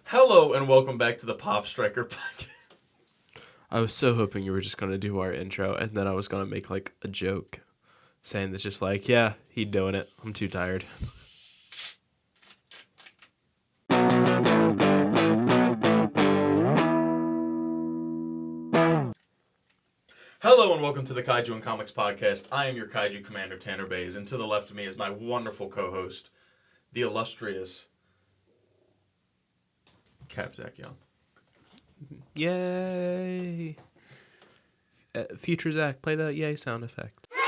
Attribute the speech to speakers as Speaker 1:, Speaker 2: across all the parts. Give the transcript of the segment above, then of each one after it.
Speaker 1: Hello and welcome back to the Pop Striker podcast.
Speaker 2: I was so hoping you were just going to do our intro, and then I was going to make, like, a joke saying that's just like, yeah, he doing it. I'm too tired.
Speaker 1: Hello and welcome to the Kaiju and Comics podcast. I am your Kaiju Commander, Tanner Bays, and to the left of me is my wonderful co-host, the illustrious Cap Zach Young.
Speaker 2: Yay! Future Zach, play that yay sound effect.
Speaker 3: If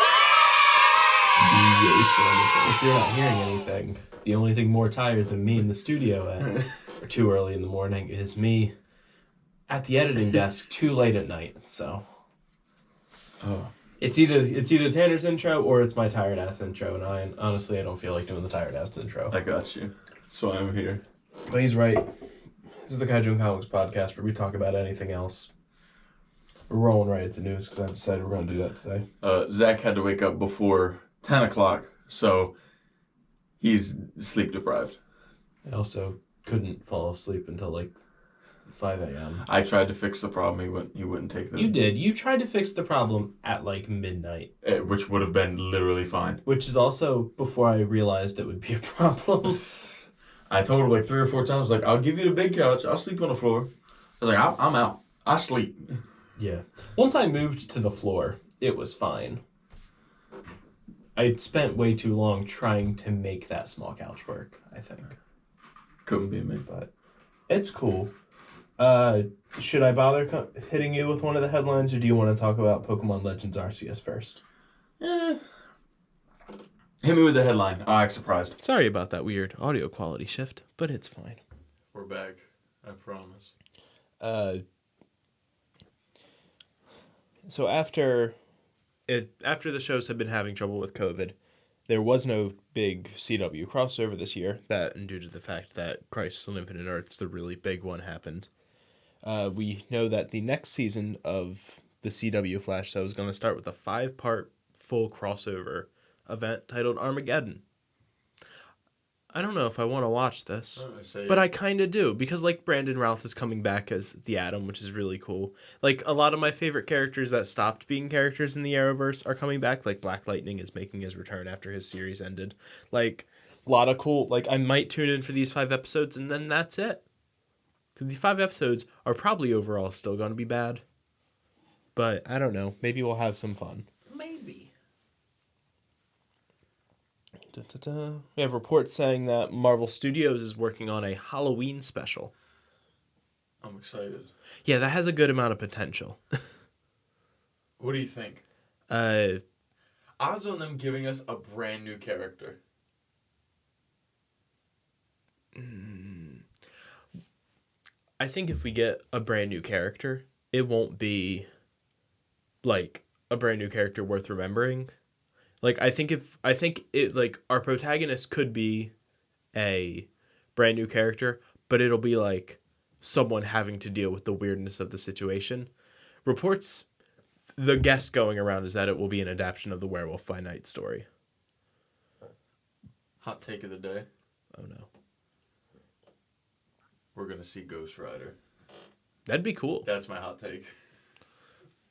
Speaker 3: you're not hearing anything, the only thing more tired than me in the studio or too early in the morning is me at the editing desk too late at night. So, it's either Tanner's intro or it's my tired ass intro, and I don't feel like doing the tired ass intro.
Speaker 1: I got you. That's why I'm here.
Speaker 3: But he's right. This is the Kaiju and Comics podcast where we talk about anything else. We're rolling right into news because I decided we're going to do that today.
Speaker 1: Zach had to wake up before 10 o'clock, so he's sleep deprived.
Speaker 3: I also couldn't fall asleep until like 5 a.m.
Speaker 1: I tried to fix the problem. He wouldn't take them.
Speaker 3: You did. You tried to fix the problem at like midnight.
Speaker 1: Which would have been literally fine.
Speaker 3: Which is also before I realized it would be a problem.
Speaker 1: I told her like 3 or 4 times, like, I'll give you the big couch. I'll sleep on the floor. I was like, I'm out. I sleep.
Speaker 3: Yeah. Once I moved to the floor, it was fine. I spent way too long trying to make that small couch work, I think.
Speaker 1: Couldn't be me.
Speaker 3: But it's cool. Should I bother hitting you with one of the headlines, or do you want to talk about Pokemon Legends Arceus first?
Speaker 1: Hit me with the headline. I act surprised.
Speaker 2: Sorry about that weird audio quality shift, but it's fine.
Speaker 1: We're back. I promise.
Speaker 2: So after the shows had been having trouble with COVID, there was no big CW crossover this year. That, and due to the fact that Crisis on Infinite Earths, the really big one, happened. We know that the next season of the CW Flash show is going to start with a 5-part full crossover event titled Armageddon. I don't know if I want to watch this, but I kind of do, because, like, Brandon Routh is coming back as the Atom, which is really cool. Like, a lot of my favorite characters that stopped being characters in the Arrowverse are coming back. Like, Black Lightning is making his return after his series ended. Like, a lot of cool... Like, I might tune in for these 5 episodes, and then that's it. Because the 5 episodes are probably overall still going to be bad. But, I don't know. Maybe we'll have some fun.
Speaker 1: Maybe.
Speaker 2: We have reports saying that Marvel Studios is working on a Halloween special.
Speaker 1: I'm excited.
Speaker 2: Yeah, that has a good amount of potential.
Speaker 1: What do you think? Odds on them giving us a brand new character.
Speaker 2: I think if we get a brand new character, it won't be, like, a brand new character worth remembering. Like, I think our protagonist could be a brand new character, but it'll be, like, someone having to deal with the weirdness of the situation. Reports, the guess going around is that it will be an adaptation of the Werewolf by Night story.
Speaker 1: Hot take of the day.
Speaker 2: Oh, no.
Speaker 1: We're going to see Ghost Rider.
Speaker 2: That'd be cool.
Speaker 1: That's my hot take.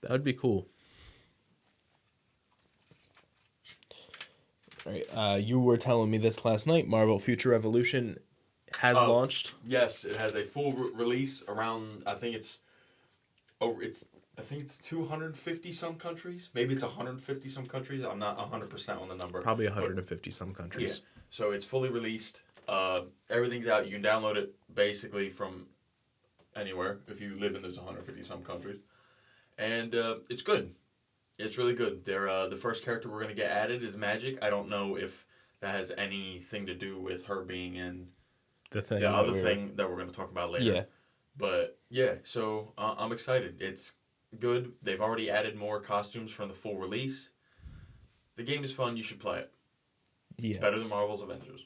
Speaker 2: That would be cool. All right, you were telling me this last night. Marvel Future Revolution has launched.
Speaker 1: Yes, it has a full release around. I think it's 250 some countries. Maybe it's 150 some countries. I'm not 100% on the number.
Speaker 2: Probably 150 some countries.
Speaker 1: Yeah. So it's fully released. Everything's out. You can download it basically from anywhere if you live in those 150 some countries, and it's good. It's really good. The first character we're going to get added is Magic. I don't know if that has anything to do with her being in
Speaker 2: the
Speaker 1: thing that we're going to talk about later.
Speaker 2: Yeah.
Speaker 1: But, yeah, so I'm excited. It's good. They've already added more costumes from the full release. The game is fun. You should play it.
Speaker 2: Yeah.
Speaker 1: It's better than Marvel's Avengers.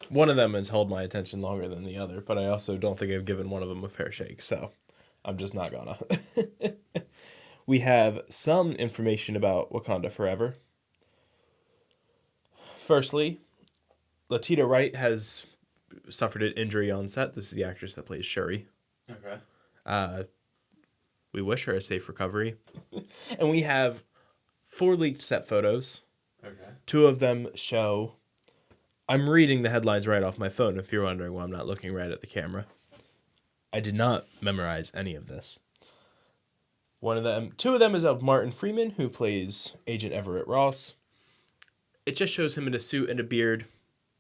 Speaker 2: One of them has held my attention longer than the other, but I also don't think I've given one of them a fair shake, so I'm just not gonna. We have some information about Wakanda Forever. Firstly, Latita Wright has suffered an injury on set. This is the actress that plays Shuri.
Speaker 1: Okay.
Speaker 2: We wish her a safe recovery. And we have 4 leaked set photos.
Speaker 1: Okay.
Speaker 2: 2 of them show... I'm reading the headlines right off my phone, if you're wondering why I'm not looking right at the camera. I did not memorize any of this. 2 of them is of Martin Freeman, who plays Agent Everett Ross. It just shows him in a suit and a beard.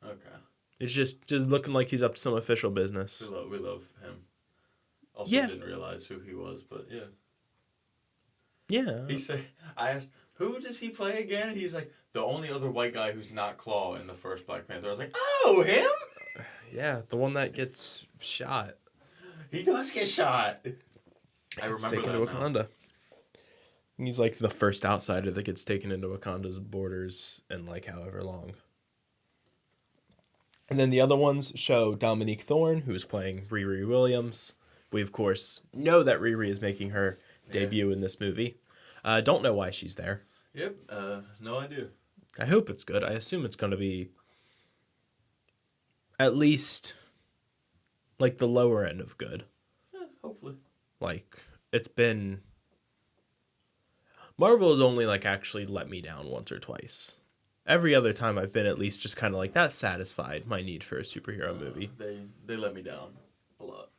Speaker 1: Okay.
Speaker 2: It's just looking like he's up to some official business.
Speaker 1: We love him. Also didn't realize who he was, but yeah.
Speaker 2: Yeah.
Speaker 1: He said, I asked, who does he play again? And he's like, the only other white guy who's not Claw in the first Black Panther. I was like, oh, him?
Speaker 2: Yeah, the one that gets shot.
Speaker 1: He does get shot. I
Speaker 2: Gets
Speaker 1: remember
Speaker 2: taken
Speaker 1: that
Speaker 2: to Wakanda. He's like the first outsider that gets taken into Wakanda's borders in like however long. And then the other ones show Dominique Thorne, who's playing Riri Williams. We, of course, know that Riri is making her debut in this movie. Don't know why she's there.
Speaker 1: Yep, no idea.
Speaker 2: I hope it's good. I assume it's going to be at least like the lower end of good.
Speaker 1: Yeah, hopefully.
Speaker 2: Like, it's been... Marvel has only like actually let me down once or twice. Every other time I've been at least just kind of like, that satisfied my need for a superhero movie.
Speaker 1: They let me down a lot.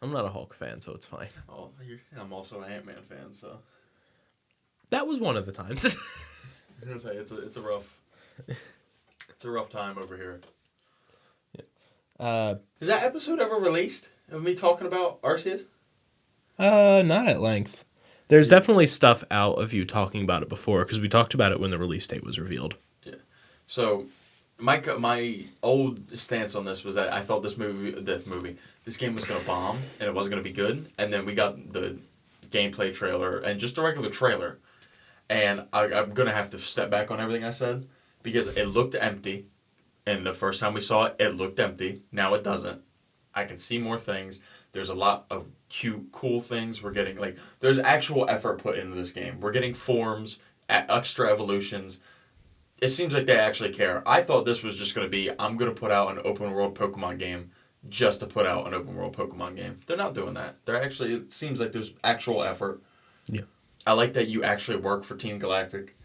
Speaker 2: I'm not a Hulk fan, so it's fine.
Speaker 1: Oh, I'm also an Ant-Man fan, so...
Speaker 2: That was one of the times.
Speaker 1: I was gonna say, it's a rough time over here.
Speaker 2: Yeah.
Speaker 1: Is that episode ever released of me talking about Arceus?
Speaker 2: Not at length. There's definitely stuff out of you talking about it before, because we talked about it when the release date was revealed.
Speaker 1: Yeah. So, my old stance on this was that I thought this game was going to bomb, and it wasn't going to be good, and then we got the gameplay trailer, and just a regular trailer, and I'm going to have to step back on everything I said, because it looked empty, and the first time we saw it, it looked empty. Now it doesn't. I can see more things. There's a lot of cute, cool things we're getting. Like, there's actual effort put into this game. We're getting forms, extra evolutions. It seems like they actually care. I thought this was just going to be, I'm going to put out an open-world Pokemon game just to put out an open-world Pokemon game. They're not doing that. It seems like there's actual effort.
Speaker 2: Yeah.
Speaker 1: I like that you actually work for Team Galactic.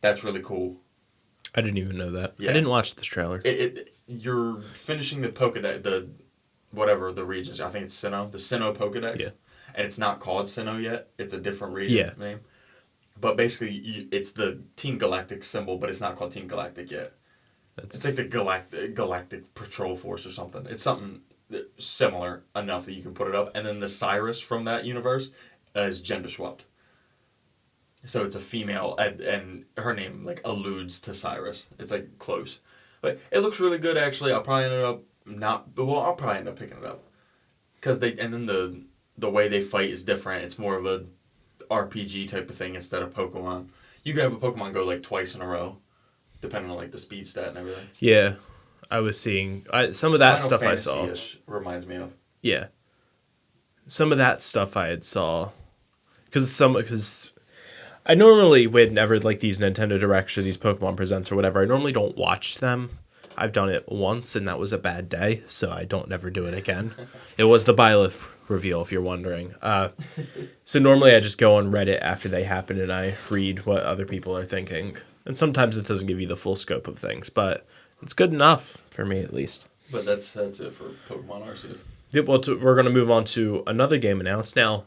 Speaker 1: That's really cool.
Speaker 2: I didn't even know that.
Speaker 1: Yeah.
Speaker 2: I didn't watch this trailer.
Speaker 1: You're finishing the Pokedex, whatever the regions. I think it's Sinnoh. The Sinnoh Pokedex.
Speaker 2: Yeah.
Speaker 1: And it's not called Sinnoh yet. It's a different region name. But basically, it's the Team Galactic symbol, but it's not called Team Galactic yet. It's like the Galactic Patrol Force or something. It's something similar enough that you can put it up. And then the Cyrus from that universe is gender swapped. So it's a female, and her name like alludes to Cyrus. It's like close. But it looks really good, actually. I'll probably end up picking it up. And then the way they fight is different. It's more of a RPG type of thing instead of Pokemon. You can have a Pokemon go like twice in a row, depending on like the speed stat and everything.
Speaker 2: Yeah, I was seeing some of that
Speaker 1: Final
Speaker 2: stuff I saw.
Speaker 1: Fantasy-ish reminds me of.
Speaker 2: Yeah, some of that stuff I had saw, because I normally whenever like these Nintendo Directs or these Pokemon Presents or whatever, I normally don't watch them. I've done it once and that was a bad day, so I don't never do it again. It was the Byleth reveal, if you're wondering. So normally I just go on Reddit after they happen and I read what other people are thinking. And sometimes it doesn't give you the full scope of things, but it's good enough for me at least.
Speaker 1: But that's it for Pokemon Arceus.
Speaker 2: Yeah, well, we're going to move on to another game announced. Now,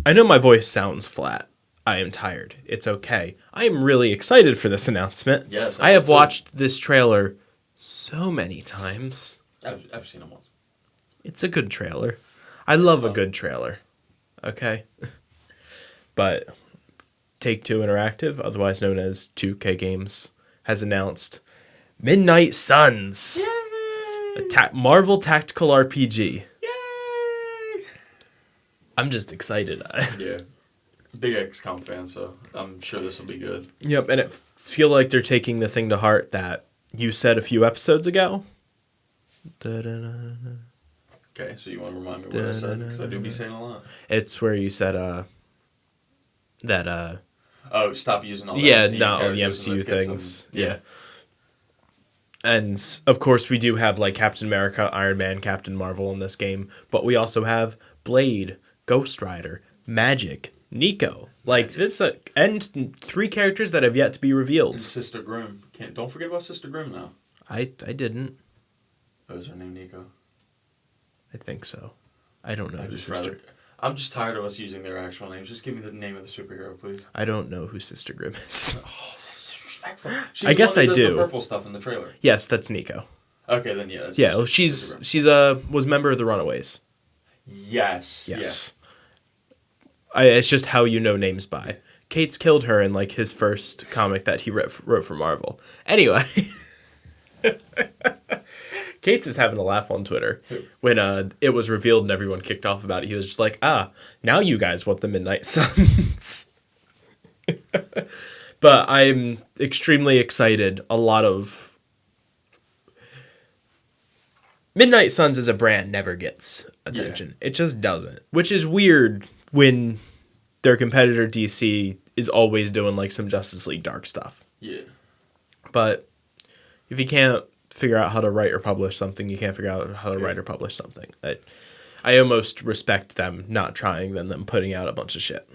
Speaker 2: I know my voice sounds flat. I am tired. It's okay. I am really excited for this announcement.
Speaker 1: Yes,
Speaker 2: I have watched this trailer so many times.
Speaker 1: I've seen them once.
Speaker 2: It's a good trailer. I love a good trailer. Okay? But Take-Two Interactive, otherwise known as 2K Games, has announced Midnight Suns.
Speaker 1: Yay!
Speaker 2: A Marvel tactical RPG.
Speaker 1: Yay!
Speaker 2: I'm just excited.
Speaker 1: Yeah. Big XCOM fan, so I'm sure this will be good.
Speaker 2: Yep, and it feel like they're taking the thing to heart that you said a few episodes ago.
Speaker 1: Okay, so you want to remind me what I said? Because I do be saying a lot.
Speaker 2: It's where you said that
Speaker 1: Oh, stop using all the
Speaker 2: Yeah,
Speaker 1: MCU
Speaker 2: not all the
Speaker 1: characters and
Speaker 2: MCU
Speaker 1: let's get
Speaker 2: things.
Speaker 1: some-
Speaker 2: Yeah. And, of course, we do have, like, Captain America, Iron Man, Captain Marvel in this game. But we also have Blade, Ghost Rider, Magic, Nico. Like, this... and 3 characters that have yet to be revealed.
Speaker 1: And Sister Grimm. Don't forget about Sister Grimm now.
Speaker 2: I didn't.
Speaker 1: What was her name, Nico?
Speaker 2: I think so. I don't know who Sister...
Speaker 1: I'm just tired of us using their actual names. Just give me the name of the superhero, please.
Speaker 2: I don't know who Sister Grimm is.
Speaker 1: Oh, that's disrespectful. She's
Speaker 2: I
Speaker 1: the
Speaker 2: guess
Speaker 1: one
Speaker 2: I
Speaker 1: that does
Speaker 2: do.
Speaker 1: The purple stuff in the trailer.
Speaker 2: Yes, that's Nico.
Speaker 1: Okay, then yeah. That's
Speaker 2: Yeah, well,
Speaker 1: Sister
Speaker 2: she's
Speaker 1: Grimm.
Speaker 2: was member of the Runaways.
Speaker 1: Yes.
Speaker 2: Yes. It's just how you know names by. Kate's killed her in like his first comic that he wrote for Marvel. Anyway, Kate's is having a laugh on Twitter when it was revealed and everyone kicked off about it. He was just like, now you guys want the Midnight Suns. But I'm extremely excited. A lot of Midnight Suns as a brand never gets attention. Yeah. It just doesn't. Which is weird when their competitor DC is always doing like some Justice League Dark stuff.
Speaker 1: Yeah.
Speaker 2: But if you can't figure out how to write or publish something, you can't figure out how to write or publish something. I almost respect them not trying than them putting out a bunch of shit.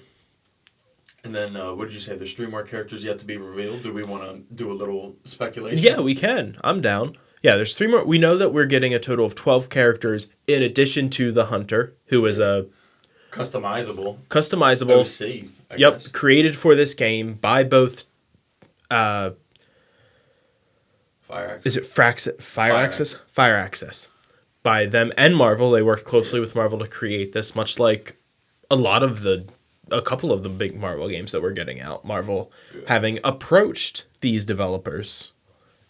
Speaker 1: And then, what did you say? There's 3 more characters yet to be revealed. Do we want to do a little speculation?
Speaker 2: Yeah, we can. I'm down. Yeah, there's 3 more. We know that we're getting a total of 12 characters in addition to the Hunter, who is a...
Speaker 1: Customizable.
Speaker 2: OC,
Speaker 1: I
Speaker 2: yep,
Speaker 1: guess.
Speaker 2: created for this game by both...
Speaker 1: Fire Access.
Speaker 2: Is it Fire Access? Fire Access. By them and Marvel. They worked closely with Marvel to create this, much like a couple of the big Marvel games that we're getting out. Marvel having approached these developers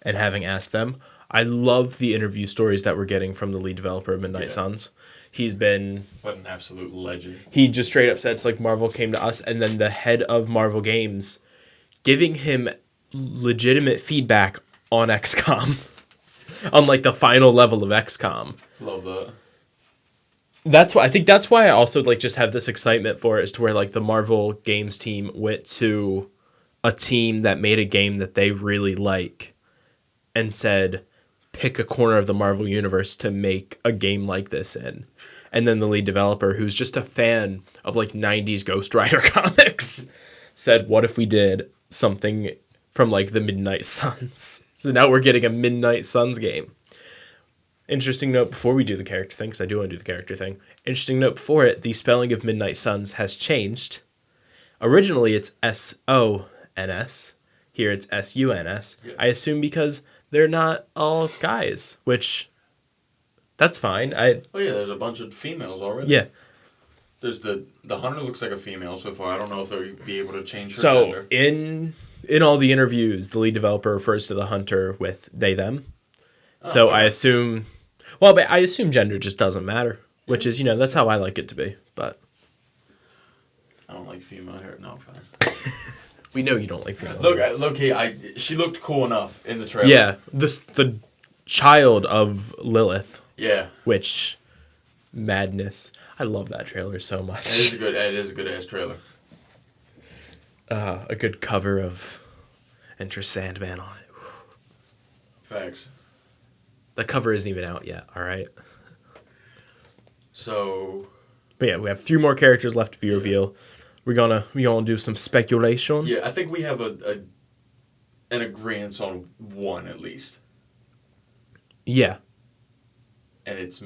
Speaker 2: and having asked them. I love the interview stories that we're getting from the lead developer of Midnight Suns. He's been...
Speaker 1: What an absolute legend.
Speaker 2: He just straight up said it's like Marvel came to us, and then the head of Marvel Games giving him legitimate feedback on XCOM. On like the final level of XCOM.
Speaker 1: Love that.
Speaker 2: I think that's why I also like just have this excitement for it, is to where like the Marvel Games team went to a team that made a game that they really like and said, pick a corner of the Marvel universe to make a game like this in. And then the lead developer, who's just a fan of like 90s Ghost Rider comics, said, what if we did something from like the Midnight Suns? So now we're getting a Midnight Suns game. Interesting note before we do the character thing, because I do want to do the character thing. Interesting note before it, the spelling of Midnight Suns has changed. Originally, it's S-O-N-S. Here, it's S-U-N-S. Yeah. I assume because they're not all guys, which, that's fine.
Speaker 1: Oh, yeah, there's a bunch of females already.
Speaker 2: Yeah.
Speaker 1: There's the Hunter looks like a female so far. I don't know if they'll be able to change her
Speaker 2: gender.
Speaker 1: So,
Speaker 2: in all the interviews, the lead developer refers to the Hunter with they, them. So I assume... Well, but I assume gender just doesn't matter, which is, that's how I like it to be, but...
Speaker 1: I don't like female hair. No, I'm fine.
Speaker 2: We know you don't like female hair.
Speaker 1: Look, she looked cool enough in the trailer.
Speaker 2: Yeah, the child of Lilith.
Speaker 1: Yeah.
Speaker 2: Which, madness. I love that trailer so much.
Speaker 1: It is a good-ass trailer.
Speaker 2: A good cover of Enter Sandman on it.
Speaker 1: Facts.
Speaker 2: The cover isn't even out yet, all right?
Speaker 1: So...
Speaker 2: But yeah, we have 3 more characters left to be revealed. We gonna do some speculation.
Speaker 1: Yeah, I think we have an agreement on one at least.
Speaker 2: Yeah.
Speaker 1: And it's...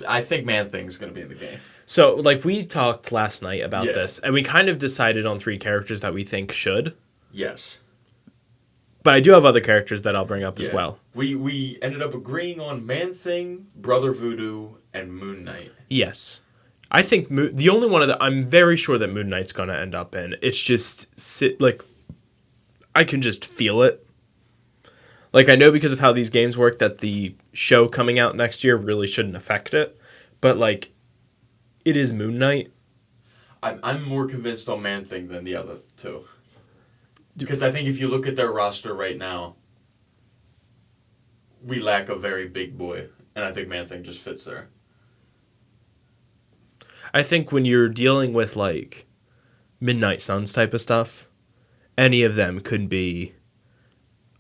Speaker 1: I think Man-Thing's going to be in the game.
Speaker 2: So, like, we talked last night about this, and we kind of decided on 3 characters that we think should.
Speaker 1: Yes.
Speaker 2: But I do have other characters that I'll bring up as well.
Speaker 1: We ended up agreeing on Man-Thing, Brother Voodoo, and Moon Knight.
Speaker 2: Yes. I think the only one I'm very sure that Moon Knight's going to end up in. It's just, I can just feel it. Like, I know because of how these games work that the show coming out next year really shouldn't affect it. But, like, it is Moon Knight.
Speaker 1: I'm more convinced on Man-Thing than the other 2. Because I think if you look at their roster right now, we lack a very big boy. And I think Man-Thing just fits there.
Speaker 2: I think when you're dealing with, like, Midnight Suns type of stuff, any of them could be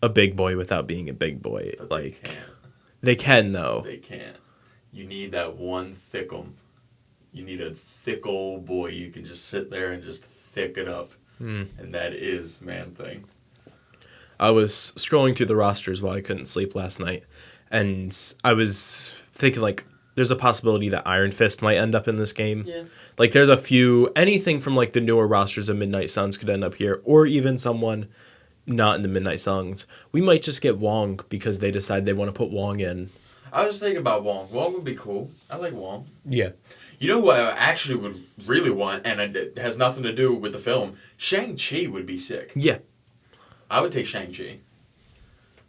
Speaker 2: a big boy without being a big boy.
Speaker 1: But
Speaker 2: like, they can, though.
Speaker 1: They can't. You need that one thickum. You need a thick old boy you can just sit there and just thick it up. And that is Man-Thing.
Speaker 2: I was scrolling through the rosters while I couldn't sleep last night, and I was thinking, like, there's a possibility that Iron Fist might end up in this game.
Speaker 1: Yeah.
Speaker 2: Like, there's a few, anything from, like, the newer rosters of Midnight Suns could end up here, or even someone not in the Midnight Suns. We might just get Wong because they decide they want to put Wong in.
Speaker 1: I was thinking about Wong. Wong would be cool. I like Wong.
Speaker 2: Yeah.
Speaker 1: You know who I actually would really want, and it has nothing to do with the film? Shang-Chi would be sick.
Speaker 2: Yeah.
Speaker 1: I would take Shang-Chi.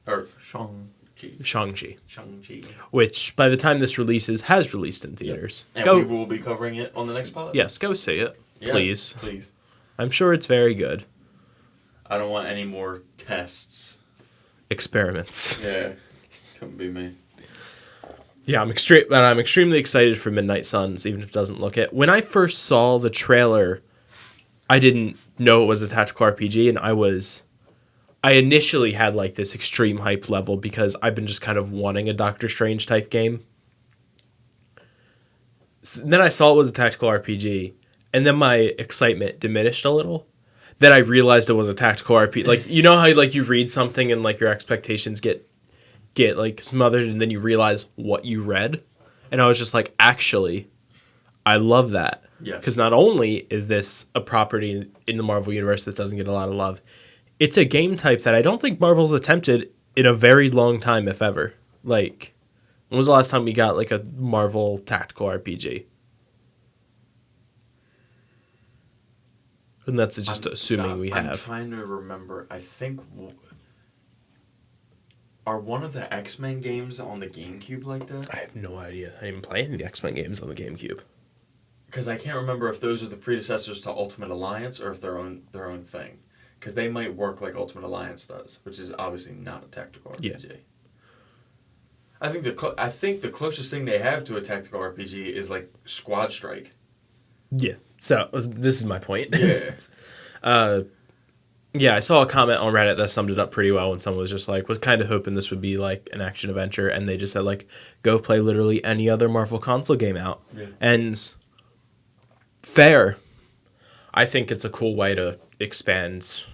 Speaker 1: Or Shang-Chi.
Speaker 2: Shang-Chi.
Speaker 1: Shang-Chi.
Speaker 2: Which, by the time this releases, has released in theaters.
Speaker 1: And
Speaker 2: go,
Speaker 1: we will be covering it on the next pod.
Speaker 2: Yes, go see it.
Speaker 1: Yes,
Speaker 2: please.
Speaker 1: Please.
Speaker 2: I'm sure it's very good.
Speaker 1: I don't want any more tests.
Speaker 2: Experiments.
Speaker 1: Yeah. Couldn't be me.
Speaker 2: Yeah, I'm extremely excited for Midnight Suns, even if it doesn't look it. When I first saw the trailer, I didn't know it was a tactical RPG, and I initially had like this extreme hype level because I've been just kind of wanting a Doctor Strange type game. Then I saw it was a tactical RPG, and then my excitement diminished a little. Then I realized it was a tactical RPG. Like, you know how like you read something and like your expectations get like smothered, and then you realize what you read, and I was just like, actually, I love that.
Speaker 1: Yeah.
Speaker 2: Because not only is this a property in the Marvel universe that doesn't get a lot of love, it's a game type that I don't think Marvel's attempted in a very long time, if ever. Like, when was the last time we got like a Marvel tactical RPG? And that's just assuming we have.
Speaker 1: I'm trying to remember. I think. Are one of the X-Men games on the GameCube like that?
Speaker 2: I have no idea. I didn't play any of the X-Men games on the GameCube.
Speaker 1: Because I can't remember if those are the predecessors to Ultimate Alliance or if they're their own thing. Because they might work like Ultimate Alliance does, which is obviously not a tactical RPG.
Speaker 2: Yeah.
Speaker 1: I think the closest thing they have to a tactical RPG is like Squad Strike.
Speaker 2: Yeah. So this is my point.
Speaker 1: Yeah.
Speaker 2: Yeah, I saw a comment on Reddit that summed it up pretty well when someone was just like, was kind of hoping this would be like an action adventure, and they just said like, go play literally any other Marvel console game out.
Speaker 1: Yeah.
Speaker 2: And fair. I think it's a cool way to expand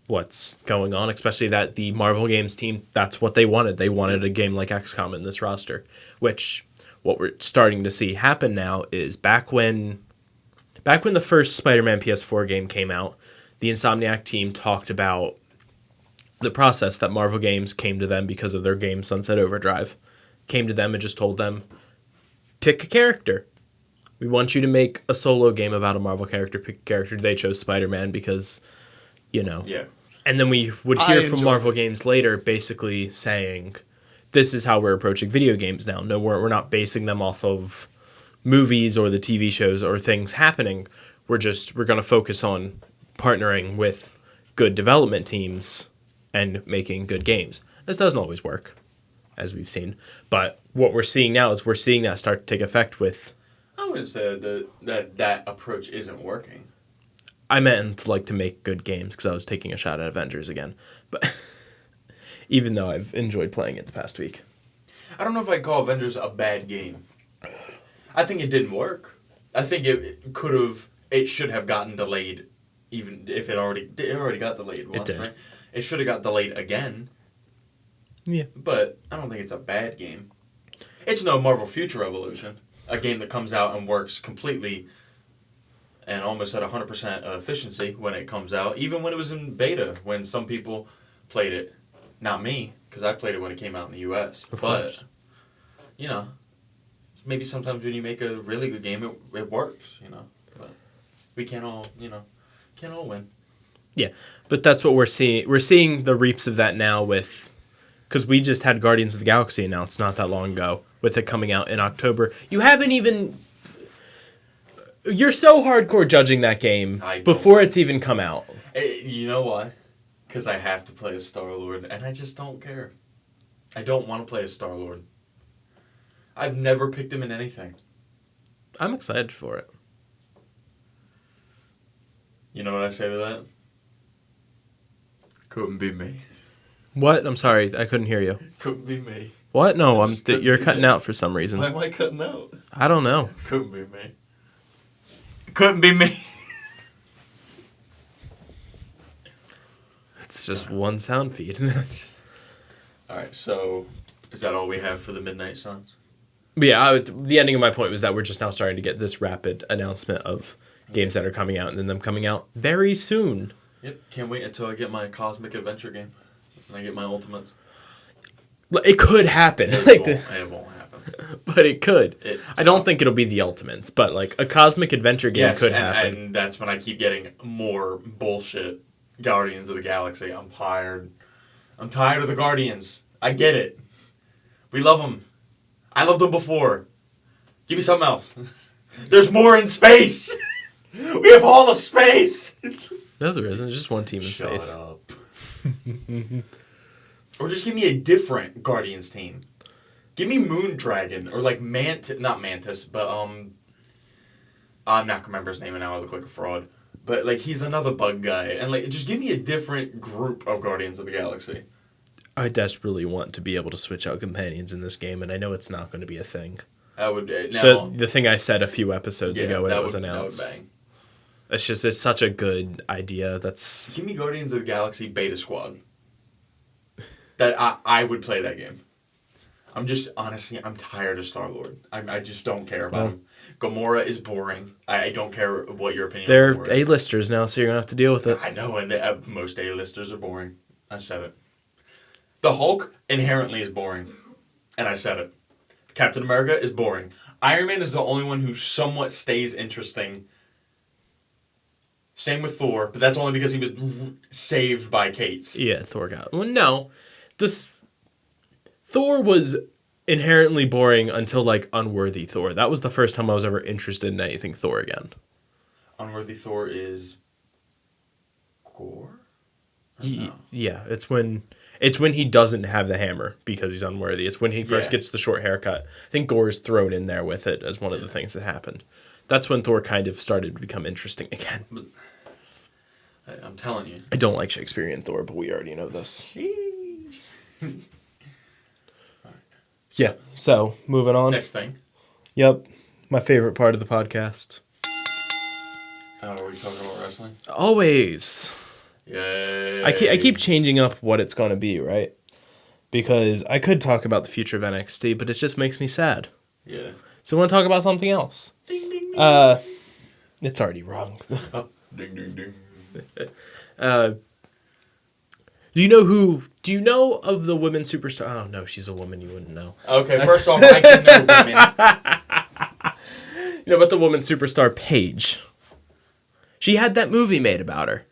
Speaker 2: what's going on, especially that the Marvel Games team, that's what they wanted. They wanted a game like XCOM in this roster, which what we're starting to see happen now is back when the first Spider-Man PS4 game came out, the Insomniac team talked about the process that Marvel Games came to them because of their game Sunset Overdrive. Came to them and just told them, pick a character. We want you to make a solo game about a Marvel character. Pick a character. They chose Spider-Man because, you know.
Speaker 1: Yeah.
Speaker 2: And then we would hear from Marvel Games later basically saying, this is how we're approaching video games now. No, we're not basing them off of movies or the TV shows or things happening. We're going to focus on partnering with good development teams and making good games. This doesn't always work, as we've seen. But what we're seeing now is we're seeing that start to take effect with...
Speaker 1: I wouldn't say that approach isn't working.
Speaker 2: I meant like to make good games because I was taking a shot at Avengers again. But even though I've enjoyed playing it the past week.
Speaker 1: I don't know if I'd call Avengers a bad game. I think it didn't work. I think it should have gotten delayed, even if it already got delayed once,
Speaker 2: it did.
Speaker 1: Right? It should have got delayed again.
Speaker 2: Yeah.
Speaker 1: But I don't think it's a bad game. It's no Marvel Future Revolution, a game that comes out and works completely and almost at 100% efficiency when it comes out, even when it was in beta, when some people played it. Not me, because I played it when it came out in the U.S.
Speaker 2: Of
Speaker 1: but,
Speaker 2: course.
Speaker 1: you know, maybe sometimes when you make a really good game, it works, you know. But we can't all win.
Speaker 2: Yeah, but that's what we're seeing. We're seeing the reaps of that now with... Because we just had Guardians of the Galaxy announced not that long ago, with it coming out in October. You haven't even... You're so hardcore judging that game before it's even come out.
Speaker 1: You know why? Because I have to play as Star-Lord, and I just don't care. I don't want to play as Star-Lord. I've never picked him in anything.
Speaker 2: I'm excited for it.
Speaker 1: You know what I say to that? Couldn't be me.
Speaker 2: What? I'm sorry, I couldn't hear you.
Speaker 1: Couldn't be me.
Speaker 2: What? No, you're
Speaker 1: be
Speaker 2: cutting
Speaker 1: me.
Speaker 2: out for some reason.
Speaker 1: Why am I cutting out?
Speaker 2: I don't know.
Speaker 1: Couldn't be me. Couldn't be me.
Speaker 2: It's just one sound feed.
Speaker 1: All right, so is that all we have for the Midnight Suns?
Speaker 2: But yeah, the ending of my point was that we're just now starting to get this rapid announcement of games that are coming out and then them coming out very soon.
Speaker 1: Yep, can't wait until I get my Cosmic Adventure game and I get my Ultimates.
Speaker 2: It could happen.
Speaker 1: It won't happen.
Speaker 2: But it could. I don't think it'll be the Ultimates, but like a Cosmic Adventure game could happen.
Speaker 1: And that's when I keep getting more bullshit Guardians of the Galaxy. I'm tired. I'm tired of the Guardians. I get it. We love them. I loved them before. Give me something else. There's more in space. We have all of space.
Speaker 2: No, there isn't. There's just one team in space.
Speaker 1: Shut up. Or just give me a different Guardians team. Give me Moondragon or like not Mantis, but I'm not gonna remember his name and now I look like a fraud. But like he's another bug guy, and like just give me a different group of Guardians of the Galaxy.
Speaker 2: I desperately want to be able to switch out companions in this game, and I know it's not going to be a thing.
Speaker 1: I would now
Speaker 2: the thing I said a few episodes ago when it was announced.
Speaker 1: That would bang.
Speaker 2: It's such a good idea.
Speaker 1: Give me Guardians of the Galaxy Beta Squad. That I would play that game. I'm tired of Star-Lord. I just don't care about him. Gamora is boring. I don't care what your opinion
Speaker 2: They're
Speaker 1: on Gamora is.
Speaker 2: A-listers now, so you're going to have to deal with it.
Speaker 1: I know, and most A-listers are boring. I said it. The Hulk inherently is boring. And I said it. Captain America is boring. Iron Man is the only one who somewhat stays interesting. Same with Thor, but that's only because he was saved by Kate.
Speaker 2: Yeah, Thor got... Well, no. Thor was inherently boring until, like, Unworthy Thor. That was the first time I was ever interested in anything Thor again.
Speaker 1: Unworthy Thor is... Gore?
Speaker 2: Yeah, it's when he doesn't have the hammer because he's unworthy. It's when he first gets the short haircut. I think Gore is thrown in there with it as one of the things that happened. That's when Thor kind of started to become interesting again.
Speaker 1: But I'm telling you.
Speaker 2: I don't like Shakespearean Thor, but we already know this. Yeah, so moving on.
Speaker 1: Next thing.
Speaker 2: Yep, my favorite part of the podcast.
Speaker 1: Are we talking about wrestling?
Speaker 2: Always.
Speaker 1: Yay.
Speaker 2: I keep changing up what it's going to be, right? Because I could talk about the future of NXT, but it just makes me sad.
Speaker 1: Yeah.
Speaker 2: So I want to talk about something else.
Speaker 1: Ding, ding, ding.
Speaker 2: It's already wrong.
Speaker 1: Oh, ding, ding, ding.
Speaker 2: Do you know of the women superstar? Oh, no, she's a woman. You wouldn't know.
Speaker 1: Okay, first off, I can know women.
Speaker 2: You know about the woman superstar Paige? She had that movie made about her.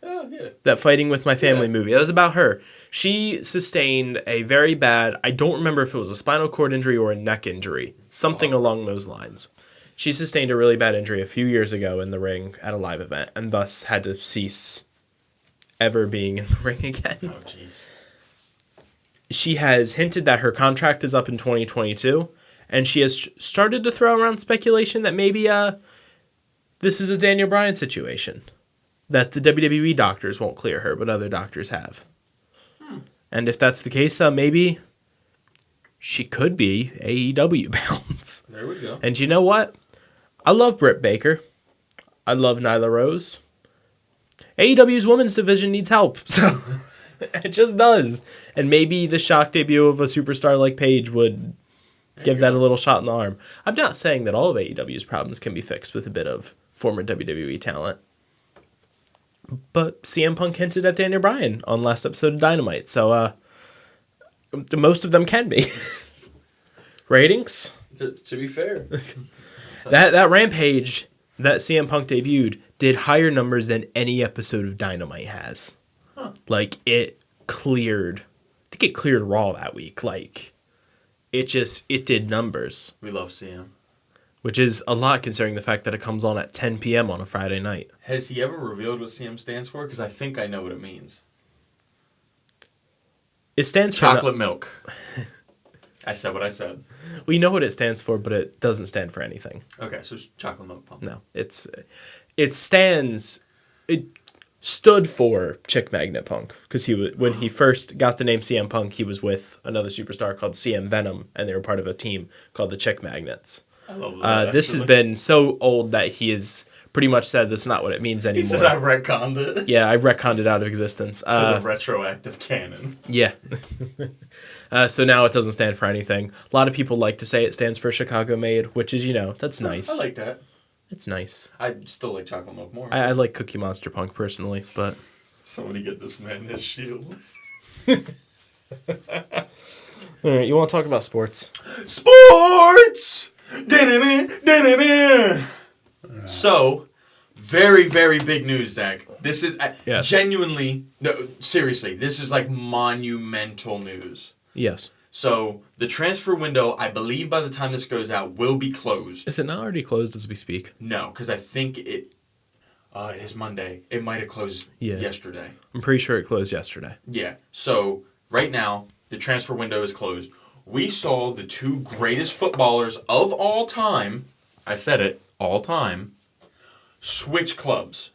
Speaker 1: Oh, yeah.
Speaker 2: That Fighting With My Family movie. That was about her. She sustained a very bad, I don't remember if it was a spinal cord injury or a neck injury. Something along those lines. She sustained a really bad injury a few years ago in the ring at a live event and thus had to cease ever being in the ring again.
Speaker 1: Oh, jeez.
Speaker 2: She has hinted that her contract is up in 2022, and she has started to throw around speculation that maybe this is a Daniel Bryan situation. That the WWE doctors won't clear her, but other doctors have. And if that's the case, maybe she could be AEW bound.
Speaker 1: There we go.
Speaker 2: And you know what? I love Britt Baker. I love Nyla Rose. AEW's women's division needs help, so it just does. And maybe the shock debut of a superstar like Paige would give that a little shot in the arm. I'm not saying that all of AEW's problems can be fixed with a bit of former WWE talent. But CM Punk hinted at Daniel Bryan on last episode of Dynamite, so most of them can be. Ratings?
Speaker 1: To be fair.
Speaker 2: That Rampage that CM Punk debuted did higher numbers than any episode of Dynamite has.
Speaker 1: Huh.
Speaker 2: Like, it cleared... I think it cleared Raw that week. Like, it did numbers.
Speaker 1: We love CM.
Speaker 2: Which is a lot considering the fact that it comes on at 10 p.m. on a Friday night.
Speaker 1: Has he ever revealed what CM stands for? Because I think I know what it means.
Speaker 2: It stands for...
Speaker 1: Chocolate milk. I said what I said.
Speaker 2: We know what it stands for, but it doesn't stand for anything.
Speaker 1: Okay, so it's chocolate milk pump.
Speaker 2: No, it stood for Chick Magnet Punk because when he first got the name CM Punk, he was with another superstar called CM Venom, and they were part of a team called the Chick Magnets.
Speaker 1: I love that.
Speaker 2: This has been so old that he has pretty much said that's not what it means anymore.
Speaker 1: He said I retconned it.
Speaker 2: Yeah, I retconned it out of existence.
Speaker 1: So the retroactive canon.
Speaker 2: Yeah. So now it doesn't stand for anything. A lot of people like to say it stands for Chicago Made, which is, that's nice.
Speaker 1: I like that.
Speaker 2: It's nice.
Speaker 1: I still like chocolate milk more.
Speaker 2: I like Cookie Monster Punk personally, but...
Speaker 1: Somebody get this man his shield.
Speaker 2: All right, you want to talk about sports?
Speaker 1: Sports! So, very, very big news, Zach. This is genuinely, no, seriously, this is like monumental news.
Speaker 2: Yes.
Speaker 1: So, the transfer window, I believe by the time this goes out, will be closed.
Speaker 2: Is it not already closed as we speak?
Speaker 1: No, because I think it is Monday. It might have closed yesterday.
Speaker 2: I'm pretty sure it closed yesterday.
Speaker 1: Yeah. So, right now, the transfer window is closed. We saw the two greatest footballers of all time, I said it, all time, switch clubs.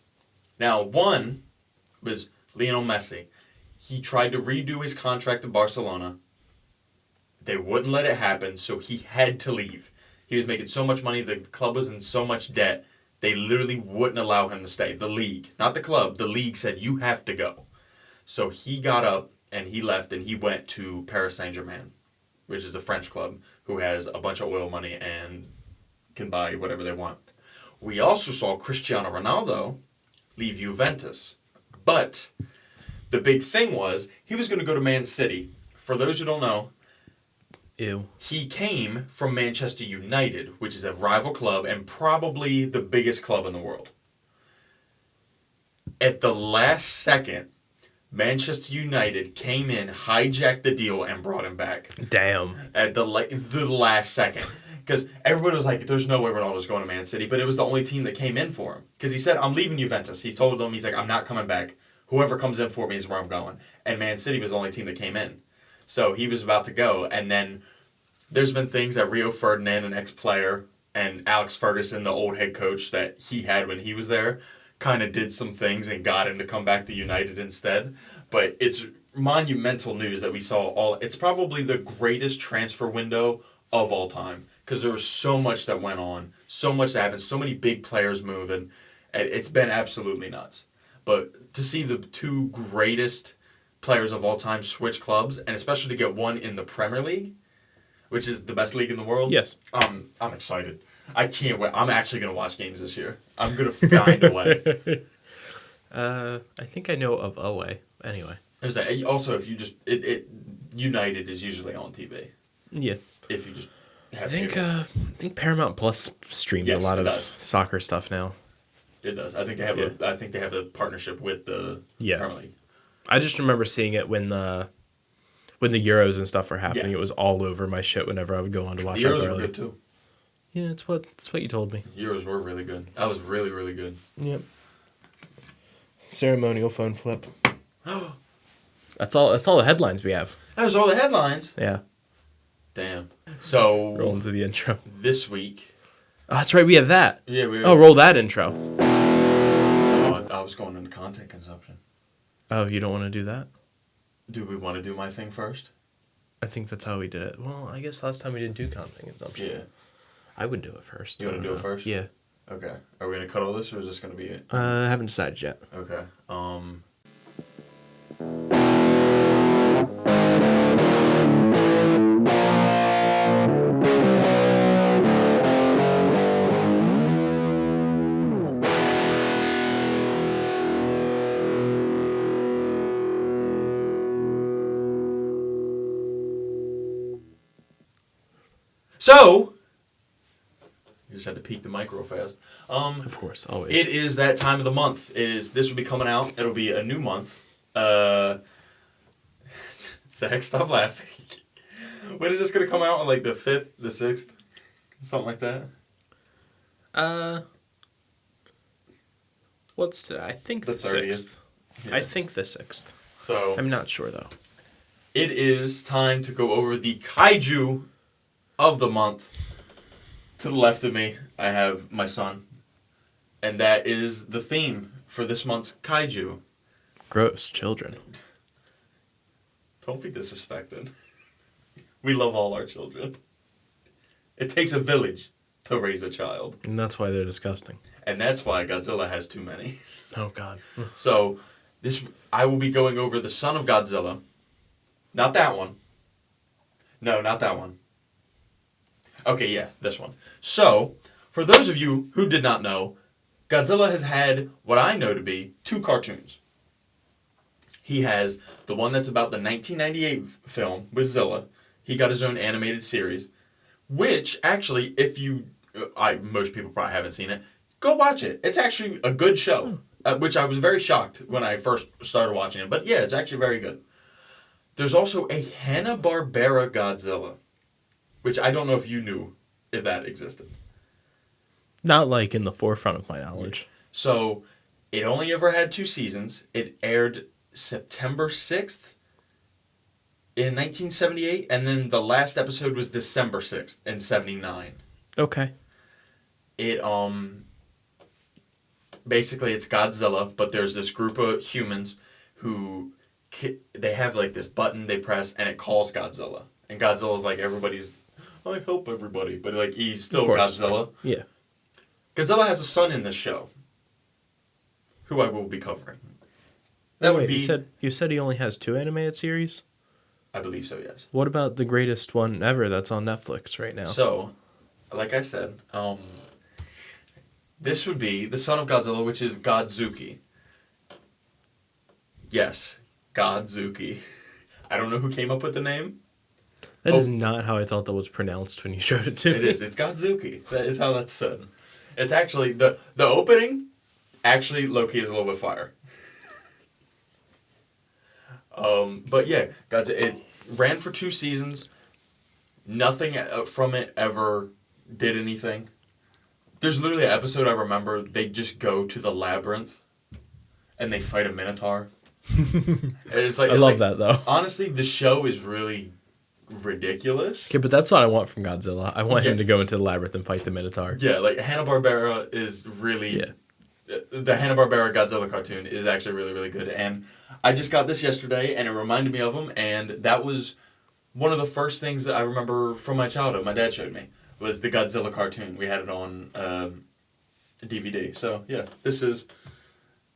Speaker 1: Now, one was Lionel Messi. He tried to redo his contract at Barcelona. They wouldn't let it happen, so he had to leave. He was making so much money, the club was in so much debt, they literally wouldn't allow him to stay. The league, not the club, the league said, you have to go. So he got up and he left and he went to Paris Saint-Germain, which is a French club who has a bunch of oil money and can buy whatever they want. We also saw Cristiano Ronaldo leave Juventus. But the big thing was he was going to go to Man City. For those who don't know,
Speaker 2: Ew.
Speaker 1: He came from Manchester United, which is a rival club and probably the biggest club in the world. At the last second, Manchester United came in, hijacked the deal, and brought him back.
Speaker 2: Damn.
Speaker 1: At the last second. Because everybody was like, there's no way Ronaldo's going to Man City, but it was the only team that came in for him. Because he said, I'm leaving Juventus. He told them, he's like, I'm not coming back. Whoever comes in for me is where I'm going. And Man City was the only team that came in. So he was about to go, and then there's been things that Rio Ferdinand, an ex-player, and Alex Ferguson, the old head coach that he had when he was there, kind of did some things and got him to come back to United instead. But it's monumental news that we saw it's probably the greatest transfer window of all time, because there was so much that went on, so much that happened, so many big players moving, and it's been absolutely nuts. But to see the two greatest players of all time switch clubs, and especially to get one in the Premier League, which is the best league in the world.
Speaker 2: Yes.
Speaker 1: I'm excited. I can't wait. I'm actually going to watch games this year. I'm going to find a way.
Speaker 2: I think I know of a way. Anyway.
Speaker 1: Also, if you just... United is usually on TV.
Speaker 2: Yeah.
Speaker 1: If you just have
Speaker 2: I think Paramount Plus streams a lot of soccer stuff now.
Speaker 1: It does. I think they have a partnership with the Premier League.
Speaker 2: I just remember seeing it when the Euros and stuff were happening. Yeah. It was all over my shit whenever I would go on to watch.
Speaker 1: The Euros were good too.
Speaker 2: Yeah, it's what you told me.
Speaker 1: The Euros were really good. That was really, really good.
Speaker 2: Yep. Ceremonial phone flip. That's all the headlines we have.
Speaker 1: That was all the headlines?
Speaker 2: Yeah.
Speaker 1: Damn. So
Speaker 2: roll into the intro.
Speaker 1: This week.
Speaker 2: Oh, that's right, we have that.
Speaker 1: Yeah, we have.
Speaker 2: Oh, roll that intro.
Speaker 1: Oh, I was going into content consumption.
Speaker 2: Oh, you don't want to do that?
Speaker 1: Do we want to do my thing first?
Speaker 2: I think that's how we did it. Well, I guess last time we didn't do content consumption.
Speaker 1: Yeah.
Speaker 2: I would do it first.
Speaker 1: You want to do it first?
Speaker 2: Yeah.
Speaker 1: Okay. Are we going to cut all this, or is this going to be it?
Speaker 2: I haven't decided yet.
Speaker 1: Okay. So, you just had to peek the mic real fast.
Speaker 2: Of course, always.
Speaker 1: It is that time of the month. This will be coming out. It'll be a new month. Zach, stop laughing. When is this going to come out? On like the 5th, the 6th? Something like that?
Speaker 2: What's today? I think the 30th. 6th. Yeah. I think the 6th.
Speaker 1: So
Speaker 2: I'm not sure though.
Speaker 1: it is time to go over the Kaiju of the month. To the left of me, I have my son. And that is the theme for this month's Kaiju.
Speaker 2: Gross children.
Speaker 1: Don't be disrespected. We love all our children. It takes a village to raise a child.
Speaker 2: And that's why they're disgusting.
Speaker 1: And that's why Godzilla has too many.
Speaker 2: Oh, God.
Speaker 1: So, I will be going over the son of Godzilla. Not that one. No, not that one. Okay, yeah, this one. So, for those of you who did not know, Godzilla has had what I know to be 2 cartoons. He has the one that's about the 1998 film with Zilla. He got his own animated series, which actually, most people probably haven't seen it, go watch it. It's actually a good show, which I was very shocked when I first started watching it. But yeah, it's actually very good. There's also a Hanna-Barbera Godzilla, which I don't know if you knew if that existed.
Speaker 2: Not like in the forefront of my knowledge.
Speaker 1: So, it only ever had 2 seasons. It aired September 6th in 1978, and then the last episode was December 6th in 79.
Speaker 2: Okay.
Speaker 1: It, basically it's Godzilla, but there's this group of humans who, they have like this button they press, and it calls Godzilla. And Godzilla's like everybody's, I help everybody, but like he's still Godzilla.
Speaker 2: Yeah.
Speaker 1: Godzilla has a son in this show, who I will be covering.
Speaker 2: That would be. You said he only has 2 animated series?
Speaker 1: I believe so, yes.
Speaker 2: What about the greatest one ever that's on Netflix right now?
Speaker 1: So, like I said, this would be the son of Godzilla, which is Godzuki. Yes, Godzuki. I don't know who came up with the name.
Speaker 2: That is not how I thought that was pronounced when you showed it to me.
Speaker 1: It is. It's Godzuki. That is how that's said. It's actually, the opening, actually, low-key is a little bit fire. But yeah, it ran for 2 seasons. Nothing from it ever did anything. There's literally an episode I remember, they just go to the labyrinth, and they fight a minotaur. And it's like,
Speaker 2: I love that, though.
Speaker 1: Honestly, the show is really ridiculous.
Speaker 2: Okay, but that's what I want from Godzilla. I want him to go into the labyrinth and fight the Minotaur.
Speaker 1: Yeah, like Hanna-Barbera is really...
Speaker 2: Yeah.
Speaker 1: The Hanna-Barbera Godzilla cartoon is actually really, really good. And I just got this yesterday, and it reminded me of him, and that was one of the first things that I remember from my childhood. My dad showed me, was the Godzilla cartoon. We had it on DVD. So, yeah, this is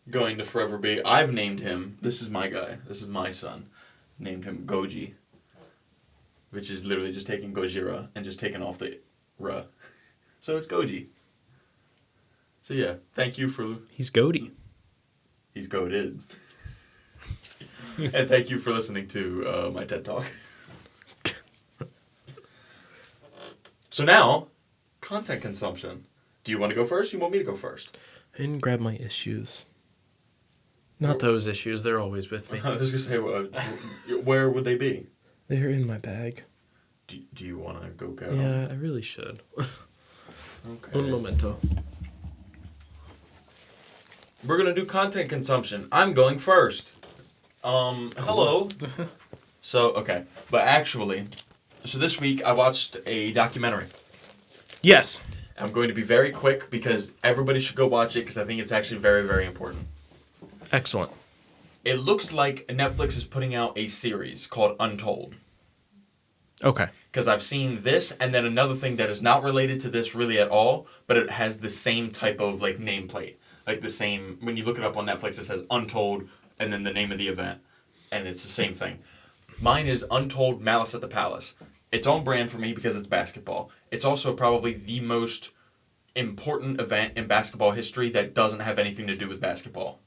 Speaker 1: going to forever be... I've named him... This is my guy. This is my son. Named him Goji. Which is literally just taking Gojira and just taking off the ra. So it's Goji. So yeah, thank you for...
Speaker 2: He's goaty.
Speaker 1: He's goated. And thank you for listening to my TED Talk. So now, content consumption. Do you want to go first? You want me to go first?
Speaker 2: I didn't grab my issues. Not those issues. They're always with me.
Speaker 1: I was going to say, where would they be?
Speaker 2: They're in my bag.
Speaker 1: Do you want to go?
Speaker 2: Yeah, I really should.
Speaker 1: Okay.
Speaker 2: Un momento.
Speaker 1: We're going to do content consumption. I'm going first. Hello. So, okay. But actually, so this week I watched a documentary.
Speaker 2: Yes.
Speaker 1: I'm going to be very quick because everybody should go watch it because I think it's actually very, very important.
Speaker 2: Excellent.
Speaker 1: It looks like Netflix is putting out a series called Untold.
Speaker 2: Okay.
Speaker 1: Because I've seen this, and then another thing that is not related to this really at all, but it has the same type of like nameplate. Like the same, when you look it up on Netflix, it says Untold, and then the name of the event, and it's the same thing. Mine is Untold Malice at the Palace. It's on brand for me because it's basketball. It's also probably the most important event in basketball history that doesn't have anything to do with basketball.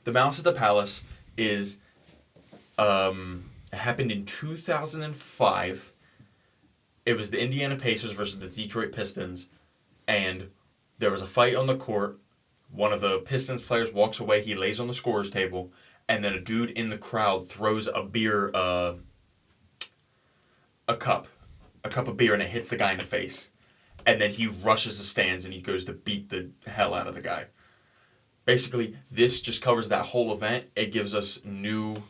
Speaker 1: The Malice at the Palace is... It happened in 2005. It was the Indiana Pacers versus the Detroit Pistons, and there was a fight on the court. One of the Pistons players walks away. He lays on the scorer's table, and then a dude in the crowd throws a beer, a cup of beer, and it hits the guy in the face. And then he rushes the stands, and he goes to beat the hell out of the guy. Basically, this just covers that whole event. It gives us new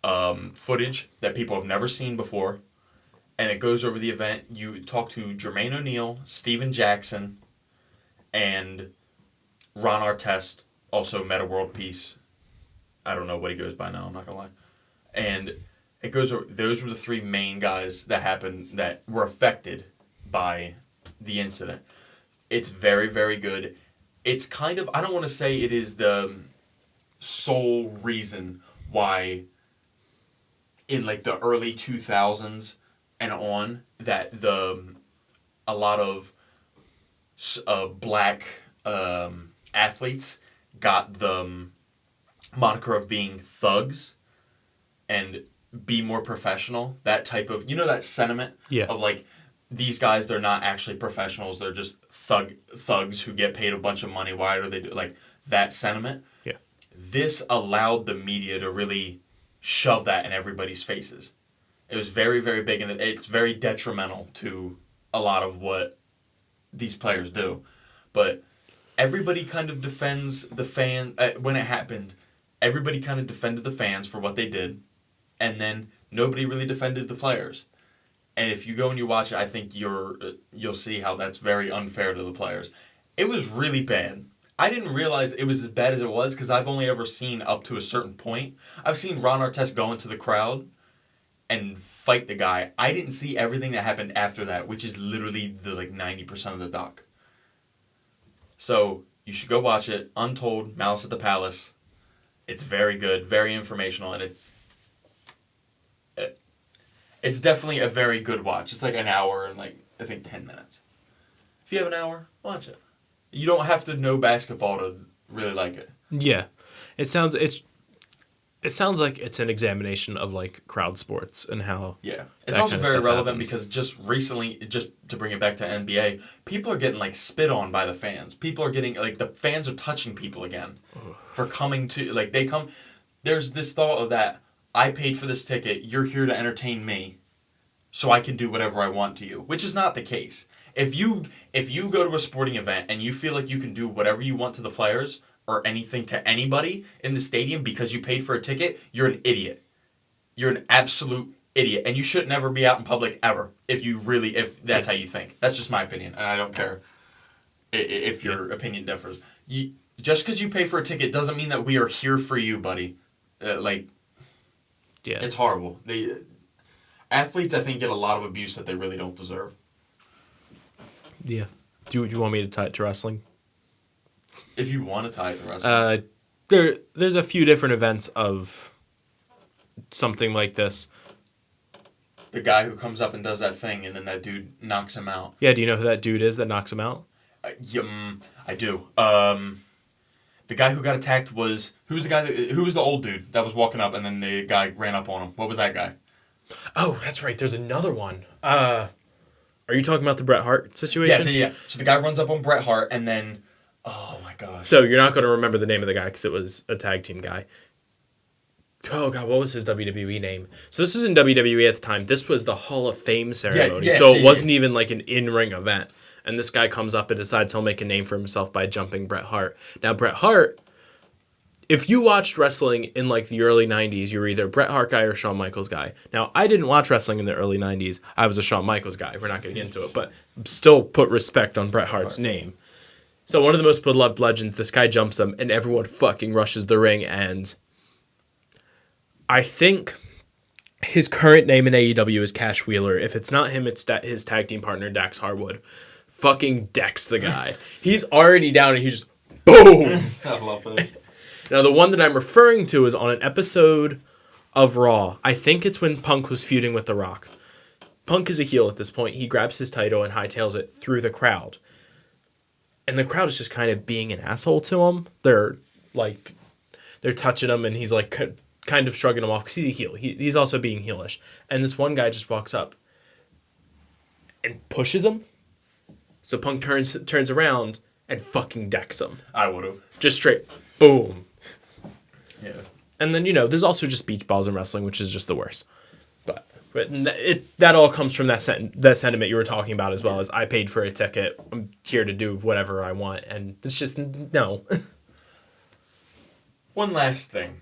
Speaker 1: footage that people have never seen before, and it goes over the event. You talk to Jermaine O'Neal, Steven Jackson, and Ron Artest, also Meta World Peace. I don't know what he goes by now, I'm not going to lie. And it goes over, those were the three main guys that were affected by the incident. It's very, very good. It's kind of, I don't want to say it is the sole reason why in like the early 2000s and on that a lot of black athletes got the moniker of being thugs and be more professional. That type of, that sentiment of like, these guys, they're not actually professionals. They're just thugs who get paid a bunch of money. Why do they do like that sentiment?
Speaker 2: Yeah.
Speaker 1: This allowed the media to really shove that in everybody's faces. It was very, very big, and it's very detrimental to a lot of what these players do. But everybody kind of defends the fan when it happened. Everybody kind of defended the fans for what they did, and then nobody really defended the players. And if you go and you watch it, I think you'll see how that's very unfair to the players. It was really bad. I didn't realize it was as bad as it was because I've only ever seen up to a certain point. I've seen Ron Artest go into the crowd and fight the guy. I didn't see everything that happened after that, which is literally the 90% of the doc. So you should go watch it. Untold, Malice at the Palace. It's very good, very informational, and it's definitely a very good watch. It's like an hour and I think 10 minutes. If you have an hour, watch it. You don't have to know basketball to really like it.
Speaker 2: Yeah. It sounds like it's an examination of crowd sports and how
Speaker 1: It's also very relevant because just recently, just to bring it back to NBA, people are getting spit on by the fans. People are getting the fans are touching people again for coming to they come. There's this thought of that I paid for this ticket. You're here to entertain me, so I can do whatever I want to you, which is not the case. If you go to a sporting event and you feel like you can do whatever you want to the players or anything to anybody in the stadium because you paid for a ticket, you're an idiot. You're an absolute idiot, and you should never be out in public ever if that's how you think. That's just my opinion, and I don't care if your opinion differs. Just because you pay for a ticket doesn't mean that we are here for you, buddy. It's horrible. Athletes, I think, get a lot of abuse that they really don't deserve.
Speaker 2: Yeah. Do you want me to tie it to wrestling?
Speaker 1: If you want to tie it to wrestling.
Speaker 2: There's a few different events of something like this.
Speaker 1: The guy who comes up and does that thing, and then that dude knocks him out.
Speaker 2: Yeah, do you know who that dude is that knocks him out?
Speaker 1: I do. The guy who got attacked who was the old dude that was walking up, and then the guy ran up on him? What was that guy?
Speaker 2: Oh, that's right. There's another one. Are you talking about the Bret Hart situation?
Speaker 1: Yeah. So the guy runs up on Bret Hart, and then, oh my God.
Speaker 2: So you're not going to remember the name of the guy because it was a tag team guy. Oh God, what was his WWE name? So this was in WWE at the time. This was the Hall of Fame ceremony. It wasn't even an in-ring event. And this guy comes up and decides he'll make a name for himself by jumping Bret Hart. Now, Bret Hart, if you watched wrestling in the early 90s, you were either a Bret Hart guy or a Shawn Michaels guy. Now, I didn't watch wrestling in the early 90s. I was a Shawn Michaels guy. We're not going to get into it, but still put respect on Bret Hart's name. So one of the most beloved legends, this guy jumps him, and everyone fucking rushes the ring, and I think his current name in AEW is Cash Wheeler. If it's not him, it's his tag team partner, Dax Harwood. Fucking decks the guy. He's already down, and he's just, boom!
Speaker 1: I love it.
Speaker 2: Now, the one that I'm referring to is on an episode of Raw. I think it's when Punk was feuding with The Rock. Punk is a heel at this point. He grabs his title and hightails it through the crowd. And the crowd is just kind of being an asshole to him. They're touching him, and he's kind of shrugging him off because he's a heel. He's also being heelish. And this one guy just walks up and pushes him. So Punk turns around and fucking decks him.
Speaker 1: I would have.
Speaker 2: Just straight, boom.
Speaker 1: Yeah.
Speaker 2: And then, there's also just beach balls in wrestling, which is just the worst. But that all comes from that sentiment you were talking about, as well as I paid for a ticket. I'm here to do whatever I want. And it's just, no.
Speaker 1: One last thing.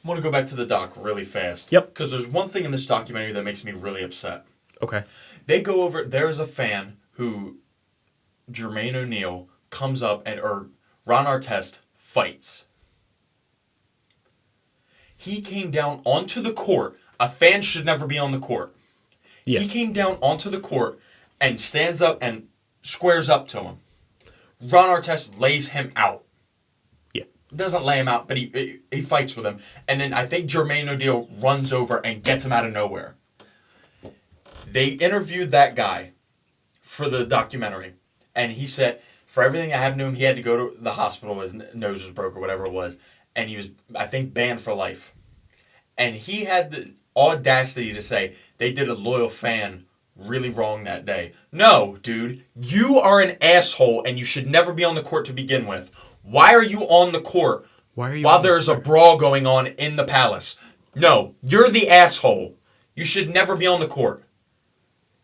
Speaker 1: I want to go back to the doc really fast.
Speaker 2: Yep.
Speaker 1: Because there's one thing in this documentary that makes me really upset.
Speaker 2: Okay.
Speaker 1: They go over, there is a fan who, Jermaine O'Neal, comes up or Ron Artest fights. He came down onto the court. A fan should never be on the court. Yeah. He came down onto the court and stands up and squares up to him. Ron Artest lays him out.
Speaker 2: Yeah.
Speaker 1: Doesn't lay him out, but he fights with him. And then I think Jermaine O'Neal runs over and gets him out of nowhere. They interviewed that guy for the documentary. And he said, for everything that happened to him, he had to go to the hospital. His nose was broke or whatever it was. And he was, I think, banned for life. And he had the audacity to say they did a loyal fan really wrong that day. No, dude. You are an asshole and you should never be on the court to begin with. Why are you on the court while there's a brawl going on in the palace? No, you're the asshole. You should never be on the court.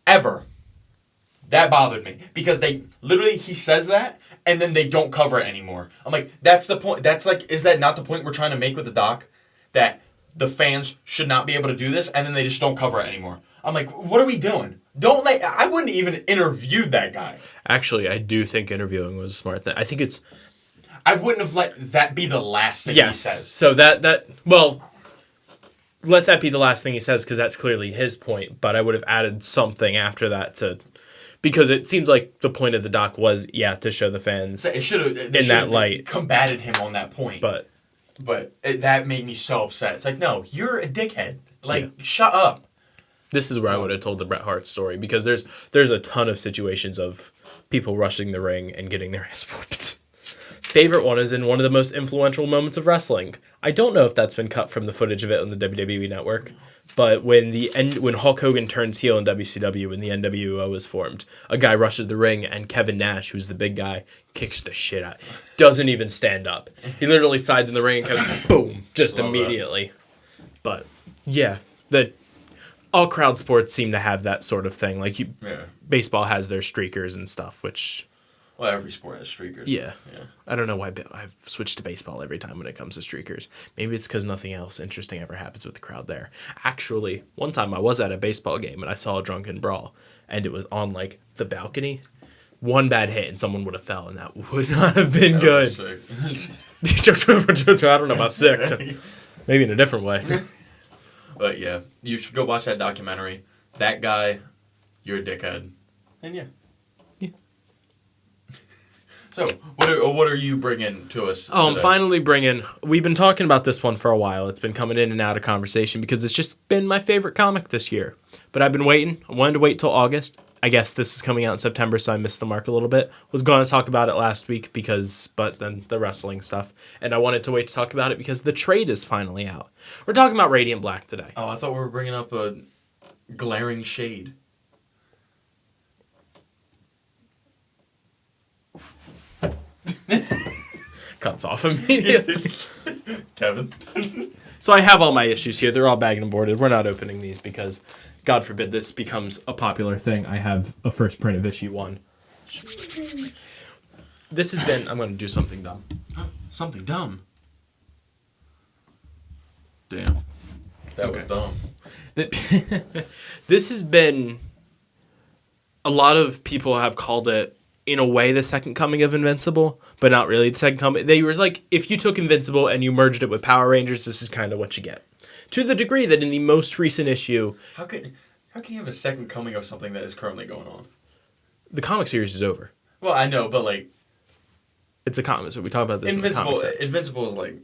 Speaker 1: Ever. That bothered me. Because they, literally, he says that, and then they don't cover it anymore. I'm like, that's the point. That's like, is that not the point we're trying to make with the doc? That the fans should not be able to do this, and then they just don't cover it anymore. I'm like, what are we doing? I wouldn't even interview that guy.
Speaker 2: Actually, I do think interviewing was a smart thing. I think it's...
Speaker 1: I wouldn't have let that be the last thing he says.
Speaker 2: So let that be the last thing he says, because that's clearly his point, but I would have added something after that to... Because it seems like the point of the doc was, to show the fans
Speaker 1: it should have
Speaker 2: in that light.
Speaker 1: Combated him on that point.
Speaker 2: But
Speaker 1: that made me so upset. It's like, no, you're a dickhead. Like, shut up.
Speaker 2: This is where I would have told the Bret Hart story, because there's a ton of situations of people rushing the ring and getting their ass whooped. Favorite one is in one of the most influential moments of wrestling. I don't know if that's been cut from the footage of it on the WWE Network, but when Hulk Hogan turns heel in WCW and the NWO is formed, a guy rushes the ring and Kevin Nash, who's the big guy, kicks the shit out. Doesn't even stand up. He literally sides in the ring and Kevin, boom, just immediately. But yeah, all crowd sports seem to have that sort of thing. Like baseball has their streakers and stuff, which...
Speaker 1: Well, every sport has streakers.
Speaker 2: Yeah. I don't know why I've switched to baseball every time when it comes to streakers. Maybe it's because nothing else interesting ever happens with the crowd there. Actually, one time I was at a baseball game and I saw a drunken brawl, and it was on, like, the balcony. One bad hit and someone would have fell, and that would not have been good. I don't know about sick. Maybe in a different way.
Speaker 1: But, yeah, you should go watch that documentary. That guy, you're a dickhead. And, yeah. So, what are you bringing to us today?
Speaker 2: I'm finally bringing... We've been talking about this one for a while. It's been coming in and out of conversation because it's just been my favorite comic this year. But I've been waiting. I wanted to wait till August. I guess this is coming out in September, so I missed the mark a little bit. Was going to talk about it last week but then the wrestling stuff. And I wanted to wait to talk about it because the trade is finally out. We're talking about Radiant Black today.
Speaker 1: Oh, I thought we were bringing up a glaring shade.
Speaker 2: Cuts off immediately.
Speaker 1: Kevin.
Speaker 2: So I have all my issues here. They're all bagged and boarded. We're not opening these because, God forbid, this becomes a popular thing. I have a first print of issue 1. This has been... I'm going to do something dumb.
Speaker 1: Something dumb? Damn. That was dumb.
Speaker 2: This has been... A lot of people have called it, in a way, the second coming of Invincible, but not really the second coming. They were like, if you took Invincible and you merged it with Power Rangers, this is kind of what you get. To the degree that in the most recent issue...
Speaker 1: How can you have a second coming of something that is currently going on?
Speaker 2: The comic series is over.
Speaker 1: Well, I know, but like...
Speaker 2: It's a comic, so we talk about this
Speaker 1: Invincible is like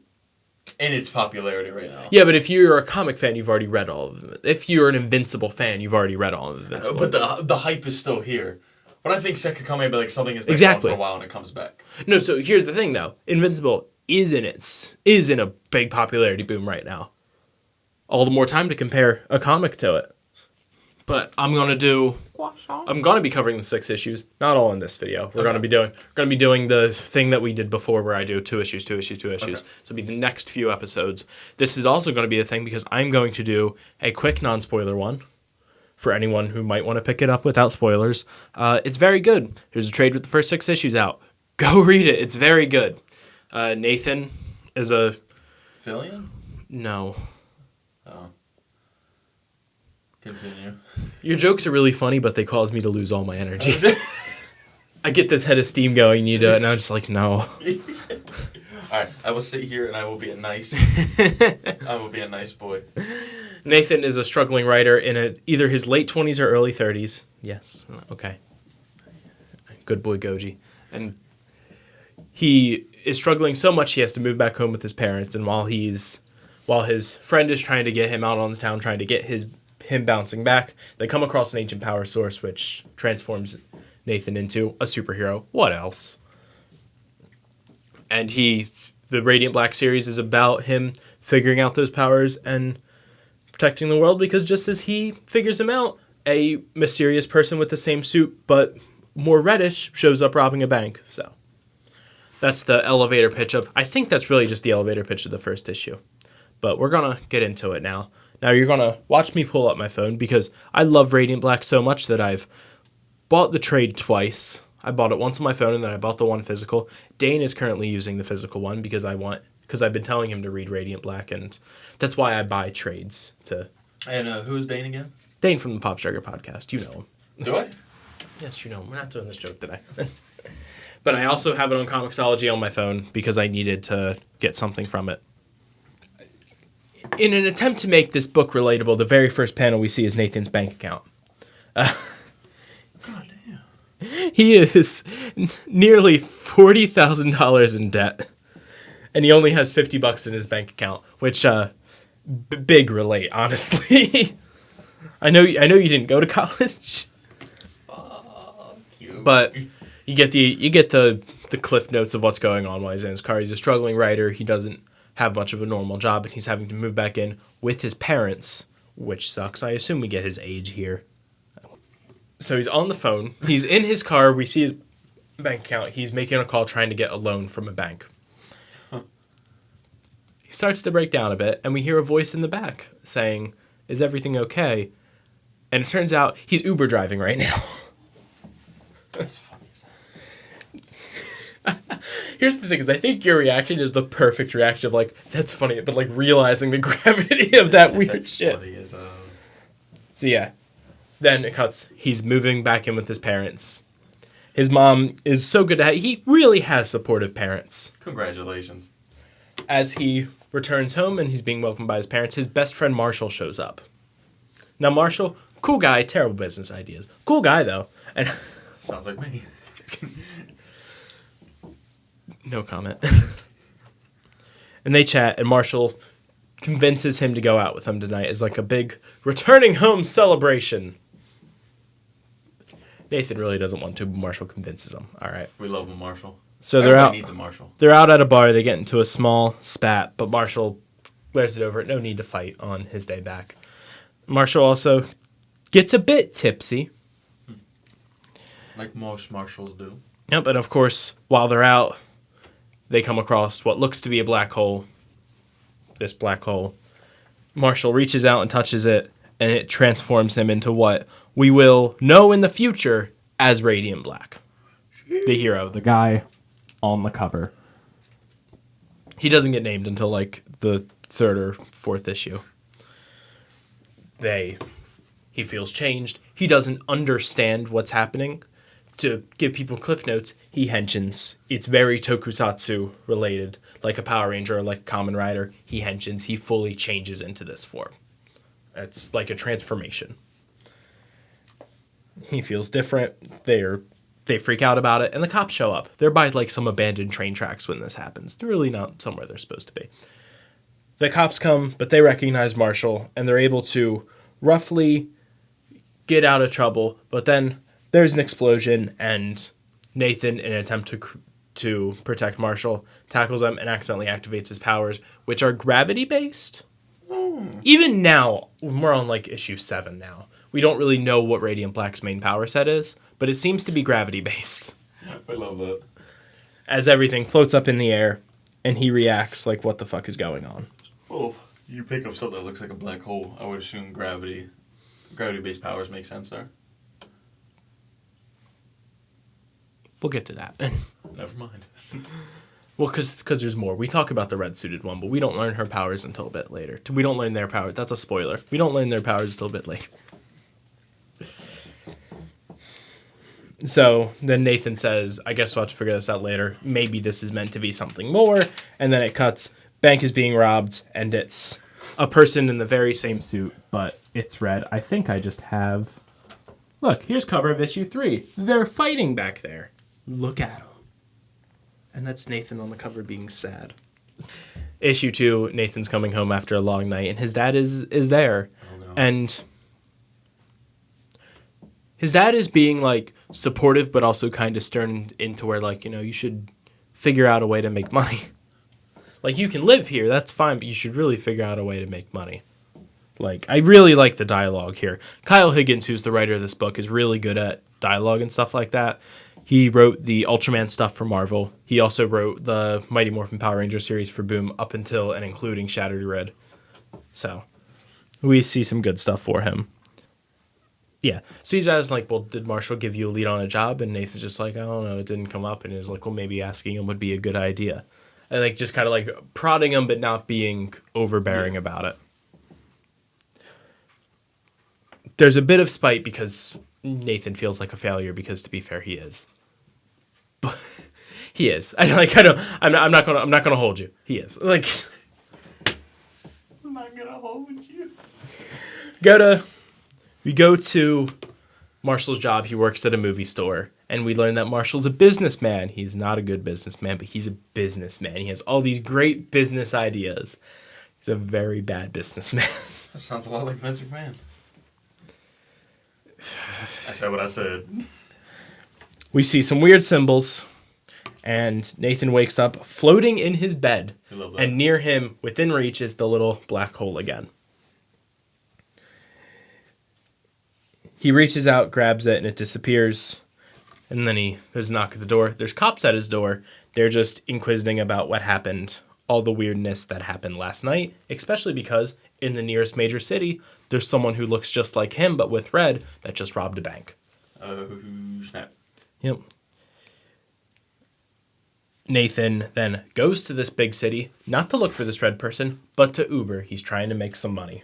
Speaker 1: in its popularity right now.
Speaker 2: Yeah, but if you're a comic fan, you've already read all of them. If you're an Invincible fan, you've already read all of Invincible.
Speaker 1: But the hype is still here. But I think second coming, but like something has been gone for a while and it comes back.
Speaker 2: No, so here's the thing though. Invincible is in a big popularity boom right now. All the more time to compare a comic to it. But I'm gonna be covering the 6 issues, not all in this video. We're gonna be doing the thing that we did before, where I do 2 issues. Okay. So it'll be the next few episodes. This is also gonna be a thing because I'm going to do a quick non-spoiler one for anyone who might want to pick it up without spoilers. It's very good. There's a trade with the first 6 issues out. Go read it. It's very good. Nathan is a...
Speaker 1: Fillion?
Speaker 2: No.
Speaker 1: Oh. Continue.
Speaker 2: Your jokes are really funny, but they cause me to lose all my energy. I get this head of steam going, and you do it, and I'm just like, no.
Speaker 1: All right, I will sit here and I will be a nice boy.
Speaker 2: Nathan is a struggling writer in either his late 20s or early 30s. Yes. Okay. Good boy, Goji. And he is struggling so much he has to move back home with his parents, and while his friend is trying to get him out on the town, trying to get him bouncing back, they come across an ancient power source which transforms Nathan into a superhero. What else? And the Radiant Black series is about him figuring out those powers and protecting the world, because just as he figures them out, a mysterious person with the same suit but more reddish shows up robbing a bank. So that's the elevator pitch of, I think that's really just the elevator pitch of the first issue. But we're going to get into it now. Now you're going to watch me pull up my phone, because I love Radiant Black so much that I've bought the trade twice. I bought it once on my phone, and then I bought the one physical. Dane is currently using the physical one because I've been telling him to read Radiant Black, and that's why I buy trades.
Speaker 1: And who is Dane again?
Speaker 2: Dane from the Pop Sugar podcast. You know him.
Speaker 1: Do I?
Speaker 2: Yes, you know him. We're not doing this joke today. But I also have it on Comixology on my phone because I needed to get something from it. In an attempt to make this book relatable, the very first panel we see is Nathan's bank account.
Speaker 1: God damn.
Speaker 2: He is nearly $40,000 in debt, and he only has $50 in his bank account, which big relate, honestly. I know you didn't go to college, but you get the cliff notes of what's going on while he's in his car. He's a struggling writer. He doesn't have much of a normal job, and he's having to move back in with his parents, which sucks. I assume we get his age here. So he's on the phone. He's in his car. We see his bank account. He's making a call trying to get a loan from a bank. He starts to break down a bit, and we hear a voice in the back saying, "Is everything okay?" And it turns out he's Uber driving right now.
Speaker 1: That's funny.
Speaker 2: Here's the thing, is I think your reaction is the perfect reaction of, like, that's funny, but, like, realizing the gravity of that weird shit. So, yeah. Then it cuts. He's moving back in with his parents. His mom is so good at it. He really has supportive parents.
Speaker 1: Congratulations.
Speaker 2: As he returns home and he's being welcomed by his parents, his best friend Marshall shows up. Now, Marshall, cool guy, terrible business ideas. Cool guy, though. And
Speaker 1: sounds like me.
Speaker 2: No comment. And they chat, and Marshall convinces him to go out with him tonight as like a big returning home celebration. Nathan really doesn't want to, but Marshall convinces him. All right.
Speaker 1: We love him, Marshall.
Speaker 2: So they're out.
Speaker 1: Needs a Marshall.
Speaker 2: They're out at a bar. They get into a small spat, but Marshall glares it over. No need to fight on his day back. Marshall also gets a bit tipsy.
Speaker 1: Like most marshals do.
Speaker 2: Yep, and of course, while they're out, they come across what looks to be a black hole. This black hole. Marshall reaches out and touches it, and it transforms him into what we will know in the future as Radiant Black. The hero, the guy on the cover. He doesn't get named until like the 3rd or 4th issue. He feels changed. He doesn't understand what's happening. To give people cliff notes, he henshins. It's very tokusatsu related. Like a Power Ranger or like a Kamen Rider, he henshins. He fully changes into this form. It's like a transformation. He feels different. They freak out about it, and the cops show up. They're by like some abandoned train tracks when this happens. They're really not somewhere they're supposed to be. The cops come, but they recognize Marshall, and they're able to roughly get out of trouble, but then there's an explosion, and Nathan, in an attempt to protect Marshall, tackles him and accidentally activates his powers, which are gravity-based. Even now, we're on like issue 7 now. We don't really know what Radiant Black's main power set is, but it seems to be gravity-based.
Speaker 1: I love that.
Speaker 2: As everything floats up in the air, and he reacts like, what the fuck is going on?
Speaker 1: Well, if you pick up something that looks like a black hole, I would assume gravity-based powers make sense there.
Speaker 2: We'll get to that.
Speaker 1: Never mind.
Speaker 2: Well, because there's more. We talk about the red-suited one, but we don't learn her powers until a bit later. We don't learn their powers. That's a spoiler. We don't learn their powers until a bit later. So then Nathan says, I guess we'll have to figure this out later. Maybe this is meant to be something more. And then it cuts. Bank is being robbed, and it's a person in the very same suit, but it's red. I think I just have... Look, here's cover of issue 3. They're fighting back there. Look at them. And that's Nathan on the cover being sad. Issue 2, Nathan's coming home after a long night, and his dad is there. Oh, no. And his dad is being, like, supportive, but also kind of stern into where, like, you know, you should figure out a way to make money. Like, you can live here, that's fine, but you should really figure out a way to make money. Like, I really like the dialogue here. Kyle Higgins, who's the writer of this book, is really good at dialogue and stuff like that. He wrote the Ultraman stuff for Marvel. He also wrote the Mighty Morphin Power Rangers series for Boom up until and including Shattered Red. So, we see some good stuff for him. Yeah. So he's asking, like, well, did Marshall give you a lead on a job? And Nathan's just like, I don't know, it didn't come up. And he's like, well, maybe asking him would be a good idea. And, like, just kind of, like, prodding him but not being overbearing about it. There's a bit of spite because Nathan feels like a failure because, to be fair, he is. But he is. I'm not gonna hold you. He is. Like,
Speaker 1: I'm not gonna hold you.
Speaker 2: We go to Marshall's job. He works at a movie store, and we learn that Marshall's a businessman. He's not a good businessman, but he's a businessman. He has all these great business ideas. He's a very bad businessman.
Speaker 1: That sounds a lot like Vince McMahon. I said what I said.
Speaker 2: We see some weird symbols, and Nathan wakes up floating in his bed, and near him, within reach, is the little black hole again. He reaches out, grabs it, and it disappears. And then there's a knock at the door. There's cops at his door. They're just inquisiting about what happened, all the weirdness that happened last night, especially because in the nearest major city, there's someone who looks just like him, but with red, that just robbed a bank.
Speaker 1: Oh, snap.
Speaker 2: Yep. Nathan then goes to this big city, not to look for this red person, but to Uber. He's trying to make some money.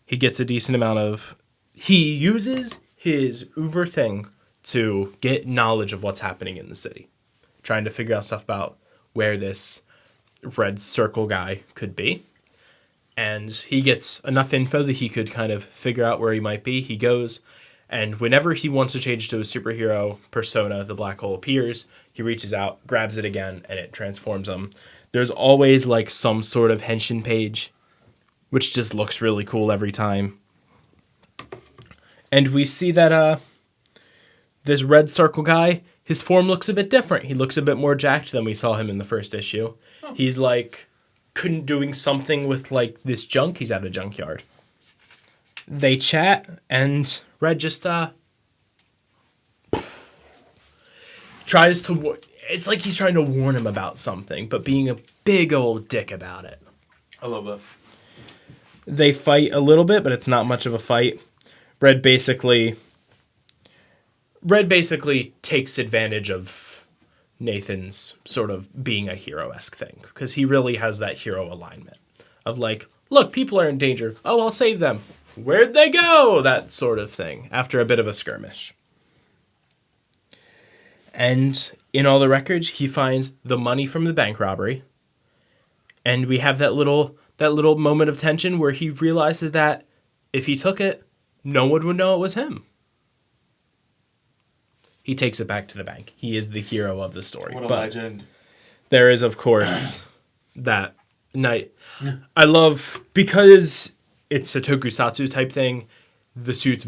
Speaker 2: He gets a decent amount of... He uses his Uber thing to get knowledge of what's happening in the city. Trying to figure out stuff about where this red circle guy could be. And he gets enough info that he could kind of figure out where he might be. He goes, and whenever he wants to change to a superhero persona, the black hole appears. He reaches out, grabs it again, and it transforms him. There's always like some sort of henshin page, which just looks really cool every time. And we see that this red circle guy, his form looks a bit different. He looks a bit more jacked than we saw him in the first issue. Oh. He's like doing something with like this junk. He's at a junkyard. They chat, and Red just tries to... It's like he's trying to warn him about something, but being a big old dick about it.
Speaker 1: I love that.
Speaker 2: They fight a little bit, but it's not much of a fight. Red basically takes advantage of Nathan's sort of being a hero-esque thing, because he really has that hero alignment of like, look, people are in danger. Oh, I'll save them. Where'd they go? That sort of thing, after a bit of a skirmish. And in all the wreckage, he finds the money from the bank robbery. And we have that little moment of tension where he realizes that if he took it, no one would know it was him. He takes it back to the bank. He is the hero of the story.
Speaker 1: What a legend.
Speaker 2: There is, of course, that night. I love, because it's a tokusatsu type thing, the suit's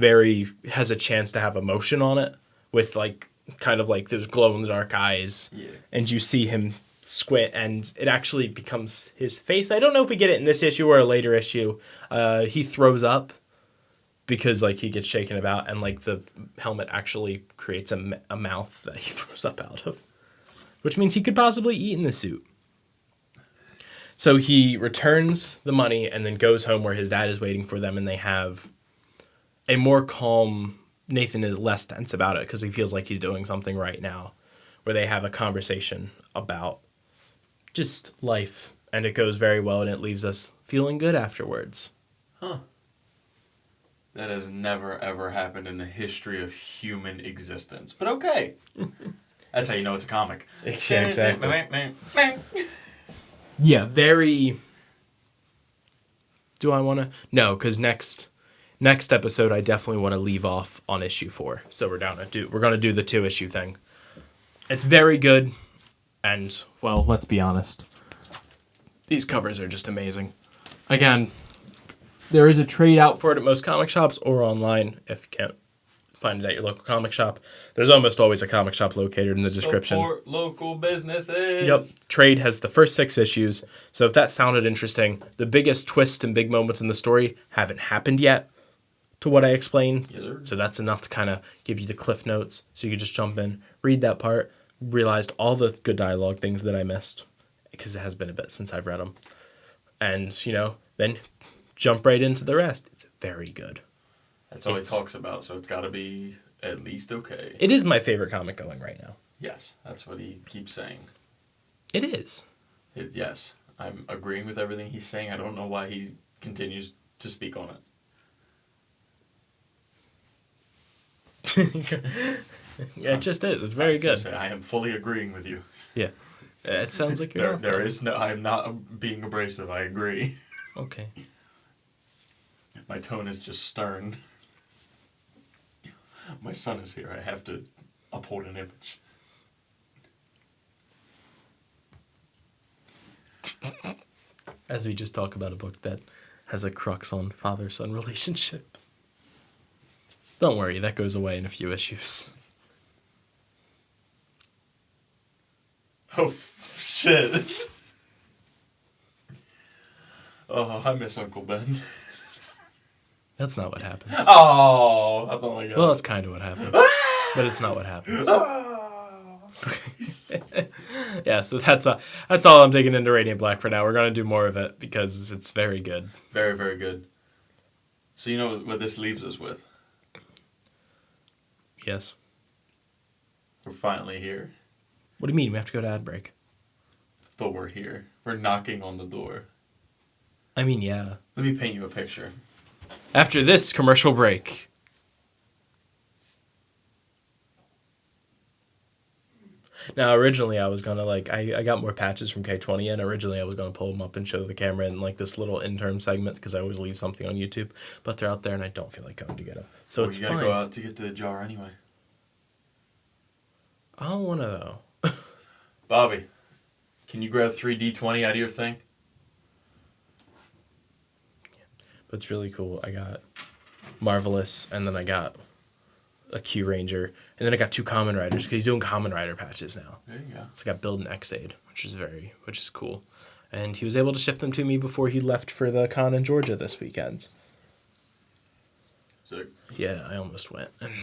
Speaker 2: has a chance to have emotion on it, with like kind of like those glow-in-the-dark eyes. Yeah. And you see him squint, and it actually becomes his face. I don't know if we get it in this issue or a later issue. He throws up because like he gets shaken about, and like the helmet actually creates a mouth that he throws up out of, which means he could possibly eat in the suit. So he returns the money and then goes home where his dad is waiting for them, and they have a more calm... Nathan is less tense about it because he feels like he's doing something right now, where they have a conversation about just life, and it goes very well, and it leaves us feeling good afterwards.
Speaker 1: Huh. That has never, ever happened in the history of human existence. But okay. That's how you know it's a comic.
Speaker 2: Yeah, exactly. Yeah, very... Do I want to? No, because next episode I definitely want to leave off on issue 4. So we're gonna do the 2-issue thing. It's very good, and well, let's be honest. These covers are just amazing. Again, there is a trade out for it at most comic shops or online if you can't find it at your local comic shop. There's almost always a comic shop located in the description.
Speaker 1: Support local businesses.
Speaker 2: Yep. Trade has the first 6 issues. So if that sounded interesting, the biggest twist and big moments in the story haven't happened yet to what I explained.
Speaker 1: Yes, sir.
Speaker 2: So that's enough to kind of give you the cliff notes. So you could just jump in, read that part, realized all the good dialogue things that I missed because it has been a bit since I've read them. And, then jump right into the rest. It's very good.
Speaker 1: That's all he talks about, so it's got to be at least okay.
Speaker 2: It is my favorite comic going right now.
Speaker 1: Yes, that's what he keeps saying.
Speaker 2: It is.
Speaker 1: Yes, I'm agreeing with everything he's saying. I don't know why he continues to speak on it.
Speaker 2: Yeah, it just is. It's very good.
Speaker 1: I am fully agreeing with you.
Speaker 2: Yeah. It sounds like you're
Speaker 1: I'm not being abrasive. I agree.
Speaker 2: Okay.
Speaker 1: My tone is just stern. My son is here. I have to uphold an image.
Speaker 2: As we just talk about a book that has a crux on father-son relationship. Don't worry, that goes away in a few issues.
Speaker 1: Oh, shit. Oh, I miss Uncle Ben.
Speaker 2: That's not what happens.
Speaker 1: Oh, I thought I got
Speaker 2: Well, that's kind of what happens. But it's not what happens. Yeah, so that's all I'm digging into Radiant Black for now. We're going to do more of it because it's very good.
Speaker 1: Very, very good. So you know what this leaves us with?
Speaker 2: Yes.
Speaker 1: We're finally here.
Speaker 2: What do you mean? We have to go to ad break.
Speaker 1: But we're here. We're knocking on the door.
Speaker 2: I mean, yeah.
Speaker 1: Let me paint you a picture.
Speaker 2: After this commercial break. Now, originally I was going to, I got more patches from K20 in. Originally I was going to pull them up and show the camera in, this little interim segment because I always leave something on YouTube. But they're out there and I don't feel like going to get them. So it's fine.
Speaker 1: You got to go out to get the jar anyway.
Speaker 2: I don't want to, though.
Speaker 1: Bobby, can you grab 3D20 out of your thing?
Speaker 2: But it's really cool. I got Marvelous, and then I got a Q Ranger, and then I got 2 Common Riders, because he's doing Common Rider patches now.
Speaker 1: There you go.
Speaker 2: So I got Build and X-Aid, which is cool. And he was able to ship them to me before he left for the con in Georgia this weekend.
Speaker 1: Sick.
Speaker 2: Yeah, I almost went. And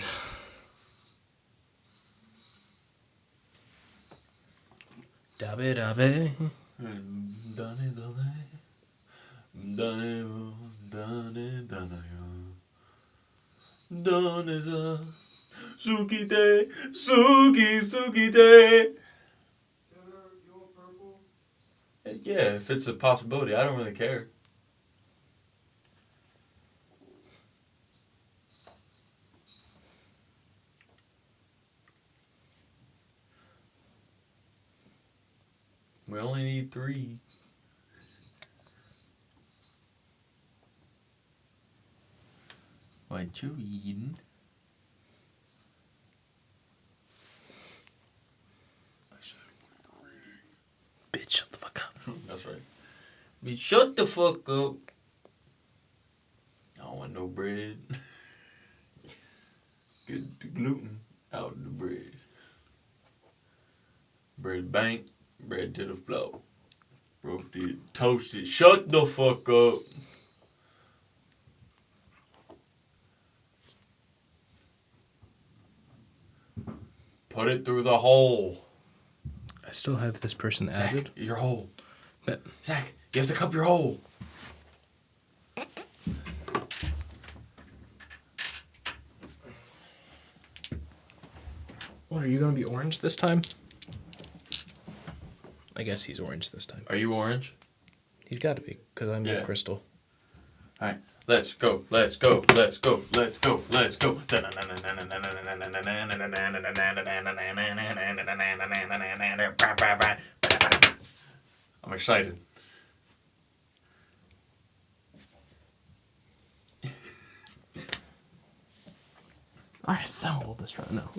Speaker 2: Dabbe dabbe.
Speaker 1: Sukite, Sukite. Yeah, if it's a possibility, I don't really care. We only need 3. What you eating? I said, what are you reading?
Speaker 2: Bitch, shut the fuck up.
Speaker 1: That's right. Bitch, shut the fuck up. I don't want no bread. Get the gluten out of the bread. Bread bank, bread to the floor. Roasted, toasted. Shut the fuck up. Put it through the hole.
Speaker 2: I still have this person added.
Speaker 1: Zach, your hole.
Speaker 2: But
Speaker 1: Zach, you have to cup your hole.
Speaker 2: what, are you going to be orange this time? I guess he's orange this time.
Speaker 1: Are you orange?
Speaker 2: He's got to be, because I'm
Speaker 1: Yeah.
Speaker 2: crystal.
Speaker 1: All right. Let's go. Let's go. Let's go. Let's go. Let's go. I'm excited.
Speaker 2: I assembled this right now.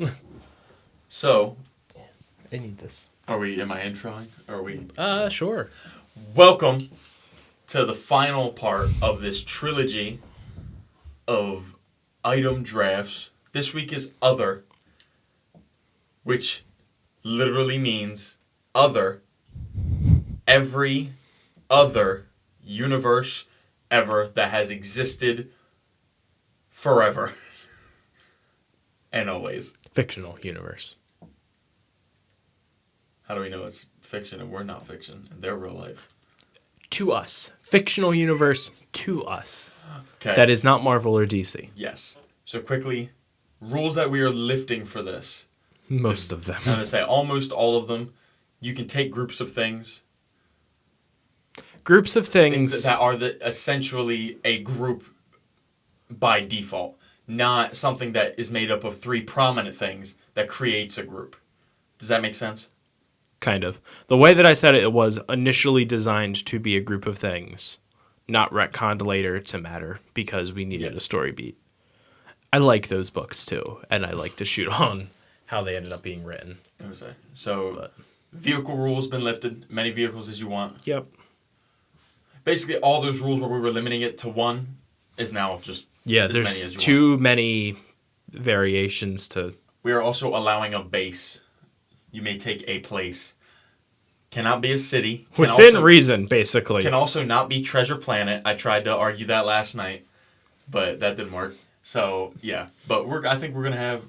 Speaker 1: So,
Speaker 2: I need this.
Speaker 1: am I introing? Are we?
Speaker 2: Sure.
Speaker 1: Welcome to the final part of this trilogy of item drafts. This week is other, which literally means other. Every other universe ever that has existed forever and always.
Speaker 2: Fictional universe.
Speaker 1: How do we know it's fiction and we're not fiction and they're real life?
Speaker 2: To us. Fictional universe to us.
Speaker 1: Okay.
Speaker 2: That is not Marvel or DC.
Speaker 1: Yes. So quickly, rules that we are lifting for this.
Speaker 2: Most of them.
Speaker 1: I'm going to say almost all of them. You can take groups of things.
Speaker 2: Groups of things.
Speaker 1: That are essentially a group by default. Not something that is made up of three prominent things that creates a group. Does that make sense?
Speaker 2: Kind of. The way that I said it was initially designed to be a group of things, not retconned later to matter because we needed a story beat. I like those books too, and I like to shoot on how they ended up being written.
Speaker 1: I would say. So, vehicle rules been lifted. Many vehicles as you want.
Speaker 2: Yep.
Speaker 1: Basically, all those rules where we were limiting it to one is now just
Speaker 2: there's too many variations to.
Speaker 1: We are also allowing a base. You may take a place. Cannot be a city.
Speaker 2: Within reason, basically.
Speaker 1: Can also not be Treasure Planet. I tried to argue that last night, but that didn't work. So yeah, but I think we're gonna have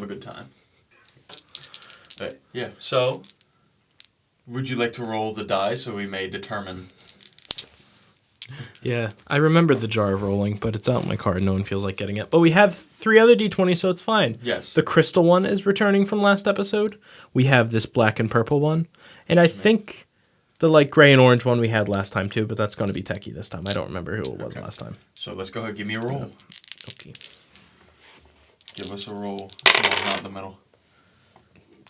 Speaker 1: a good time. But yeah, so would you like to roll the die so we may determine?
Speaker 2: Yeah, I remember the jar of rolling, but it's out in my card. No one feels like getting it. But we have 3 other D20s, so it's fine.
Speaker 1: Yes.
Speaker 2: The crystal one is returning from last episode. We have this black and purple one. And I think the gray and orange one we had last time too, but that's going to be techie this time. I don't remember who it was last time.
Speaker 1: So let's go ahead. Give me a roll.
Speaker 2: Okay.
Speaker 1: Give us a roll. No, not in the middle.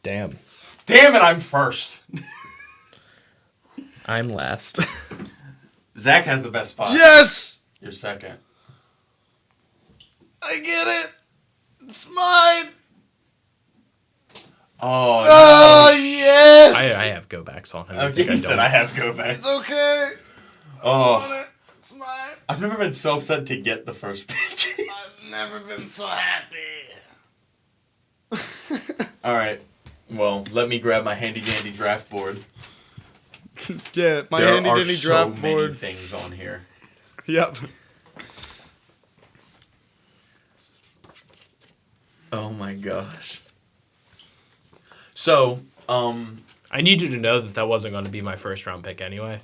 Speaker 2: Damn.
Speaker 1: Damn it! I'm first.
Speaker 2: I'm last.
Speaker 1: Zach has the best spot.
Speaker 4: Yes!
Speaker 1: You're second.
Speaker 4: I get it! It's mine!
Speaker 1: Oh,
Speaker 4: Oh,
Speaker 1: no.
Speaker 4: yes!
Speaker 2: I have go backs on him.
Speaker 1: Okay, he said I have go back.
Speaker 4: It's okay. I want
Speaker 1: Oh,
Speaker 4: it. It's mine.
Speaker 1: I've never been so upset to get the first pick.
Speaker 4: I've never been so happy.
Speaker 1: All right. Well, let me grab my handy dandy draft board.
Speaker 4: Yeah, my
Speaker 1: There
Speaker 4: handy
Speaker 1: are
Speaker 4: dandy
Speaker 1: so
Speaker 4: draft
Speaker 1: many
Speaker 4: board.
Speaker 1: things on here.
Speaker 4: Yep.
Speaker 1: Oh my gosh. So,
Speaker 2: I need you to know that wasn't going to be my first round pick anyway.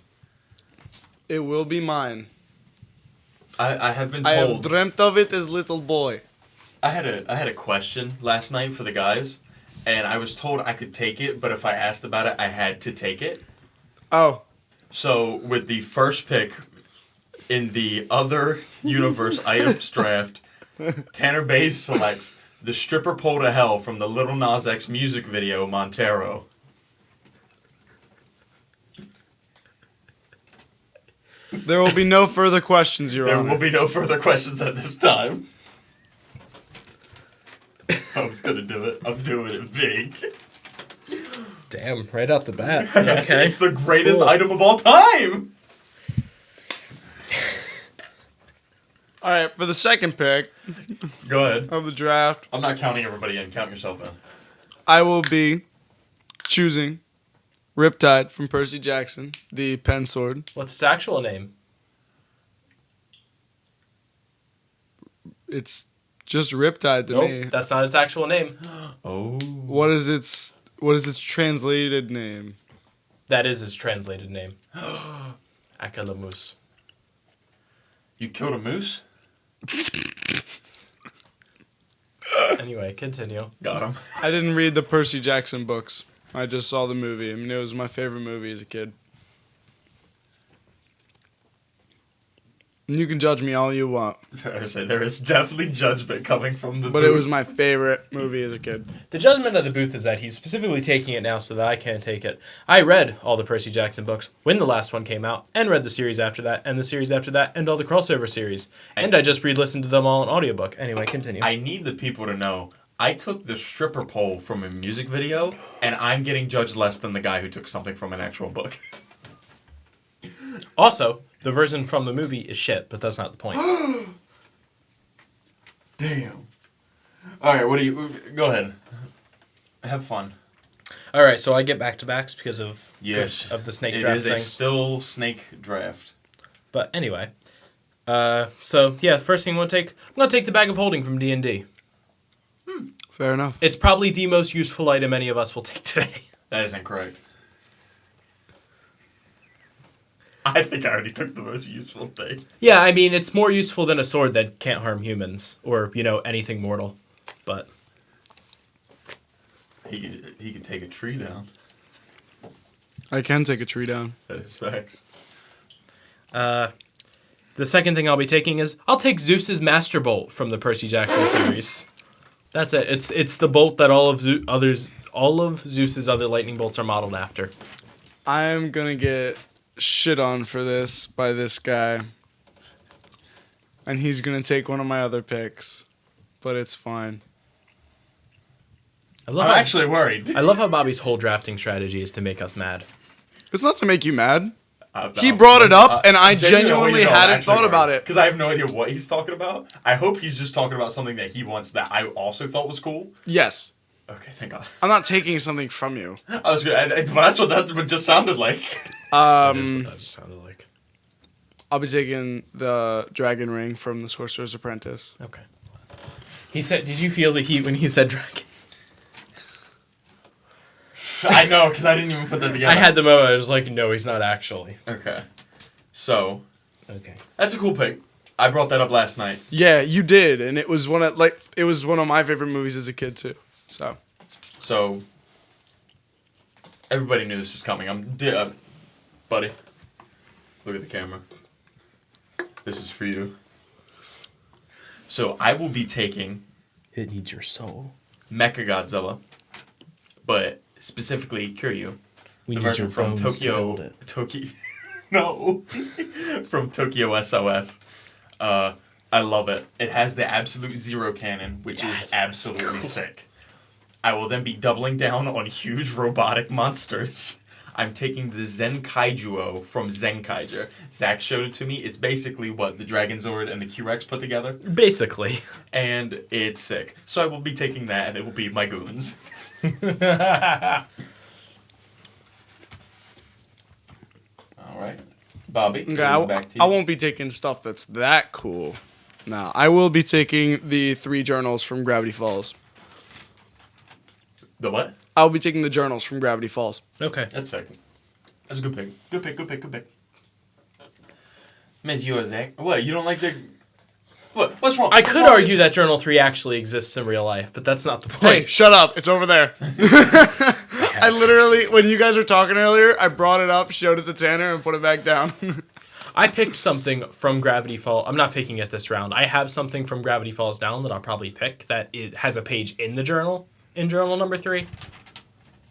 Speaker 4: It will be mine.
Speaker 1: I have been
Speaker 4: I have
Speaker 1: told.
Speaker 4: dreamt of it as little boy.
Speaker 1: I had a question last night for the guys, and I was told I could take it, but if I asked about it, I had to take it.
Speaker 4: Oh.
Speaker 1: So with the first pick in the other universe items draft, Tanner Bays selects the stripper pole to hell from the Lil Nas X music video Montero.
Speaker 4: There will be no further questions, Your
Speaker 1: There
Speaker 4: Honor.
Speaker 1: will be no further questions at this time. I was gonna do it. I'm doing it big.
Speaker 2: Damn, right out the bat.
Speaker 1: Yeah,
Speaker 2: Okay.
Speaker 1: it's the greatest
Speaker 2: Cool.
Speaker 1: item of all time.
Speaker 4: All right, for the second pick
Speaker 1: Go ahead.
Speaker 4: of the draft,
Speaker 1: I'm not counting everybody in. Count yourself in.
Speaker 4: I will be choosing Riptide from Percy Jackson, the pen sword.
Speaker 2: What's its actual name?
Speaker 4: It's just Riptide to
Speaker 2: Nope,
Speaker 4: me.
Speaker 2: that's not its actual name.
Speaker 1: Oh.
Speaker 4: What is its translated name?
Speaker 2: That is its translated name. Akalamus.
Speaker 1: You killed a moose?
Speaker 2: Anyway, continue.
Speaker 1: Got him.
Speaker 4: I didn't read the Percy Jackson books. I just saw the movie. I mean, it was my favorite movie as a kid. You can judge me all you want.
Speaker 1: I say there is definitely judgment coming from the
Speaker 4: But
Speaker 1: booth.
Speaker 4: it was my favorite movie as a kid.
Speaker 2: The judgment of the booth is that he's specifically taking it now so that I can't take it. I read all the Percy Jackson books when the last one came out, and read the series after that, and the series after that, and all the crossover series. And I just re-listened to them all in audiobook. Anyway, continue.
Speaker 1: I need the people to know, I took the stripper pole from a music video, and I'm getting judged less than the guy who took something from an actual book.
Speaker 2: Also, the version from the movie is shit, but that's not the point.
Speaker 1: Damn. Alright, what do you... Go ahead. Have fun.
Speaker 2: All right, so I get back-to-backs because of the snake draft
Speaker 1: It is
Speaker 2: thing.
Speaker 1: a still snake draft.
Speaker 2: But anyway. So, yeah, first thing I'm going to take the bag of holding from D&D.
Speaker 4: Fair enough.
Speaker 2: It's probably the most useful item any of us will take today.
Speaker 1: That is incorrect. I think I already took the most useful thing.
Speaker 2: Yeah, I mean, it's more useful than a sword that can't harm humans or, anything mortal. But
Speaker 1: He could take a tree down.
Speaker 4: I can take a tree down.
Speaker 1: That is facts.
Speaker 2: the second thing I'll be taking is I'll take Zeus's Master Bolt from the Percy Jackson series. That's it. It's the bolt that all of Zeus's other lightning bolts are modeled after.
Speaker 4: I'm going to get shit on for this by this guy. And he's going to take one of my other picks. But it's fine.
Speaker 2: I'm
Speaker 1: actually worried.
Speaker 2: I love how Bobby's whole drafting strategy is to make us mad.
Speaker 4: It's not to make you mad. He brought it up, and I genuinely hadn't thought about it.
Speaker 1: Because I have no idea what he's talking about. I hope he's just talking about something that he wants that I also thought was cool.
Speaker 4: Yes.
Speaker 1: Okay, thank God.
Speaker 4: I'm not taking something from you.
Speaker 1: I was good. That's what that just sounded like.
Speaker 2: That is what that just sounded like.
Speaker 4: I'll be taking the dragon ring from the Sorcerer's Apprentice.
Speaker 2: Okay. He said, did you feel the heat when he said dragon?
Speaker 1: I know, because I didn't even put that together.
Speaker 2: I had the moment. I was like, no, he's not actually.
Speaker 1: Okay. So,
Speaker 2: Okay.
Speaker 1: that's a cool pick. I brought that up last night.
Speaker 4: Yeah, you did, and it was one of my favorite movies as a kid too. So,
Speaker 1: everybody knew this was coming. Buddy, look at the camera. This is for you. So, I will be taking
Speaker 2: It needs your soul.
Speaker 1: Mechagodzilla, but specifically Kiryu.
Speaker 2: We
Speaker 1: The
Speaker 2: need
Speaker 1: version
Speaker 2: your
Speaker 1: from
Speaker 2: bones to build it.
Speaker 1: No. From Tokyo SOS. I love it. It has the absolute zero cannon, which is absolutely sick. I will then be doubling down on huge robotic monsters. I'm taking the Zen Kaiju from Zenkaiger. Zach showed it to me. It's basically what the Dragon Zord and the Q-Rex put together.
Speaker 2: Basically.
Speaker 1: And it's sick. So I will be taking that, and it will be my goons. All right. Bobby,
Speaker 4: okay,
Speaker 1: back to you.
Speaker 4: I won't be taking stuff that's that cool. No, I will be taking the 3 journals from Gravity Falls.
Speaker 1: The what?
Speaker 4: I'll be taking the journals from Gravity Falls.
Speaker 2: Okay.
Speaker 1: That's sick. That's a good pick. Good pick. Miss you, Zach. What, you don't like the... What's wrong?
Speaker 2: I could argue that Journal 3 actually exists in real life, but that's not the point.
Speaker 4: Hey, shut up. It's over there. I literally, when you guys were talking earlier, I brought it up, showed it to Tanner, and put it back down.
Speaker 2: I picked something from Gravity Falls. I'm not picking it this round. I have something from Gravity Falls down that I'll probably pick that it has a page in the journal, in journal number 3.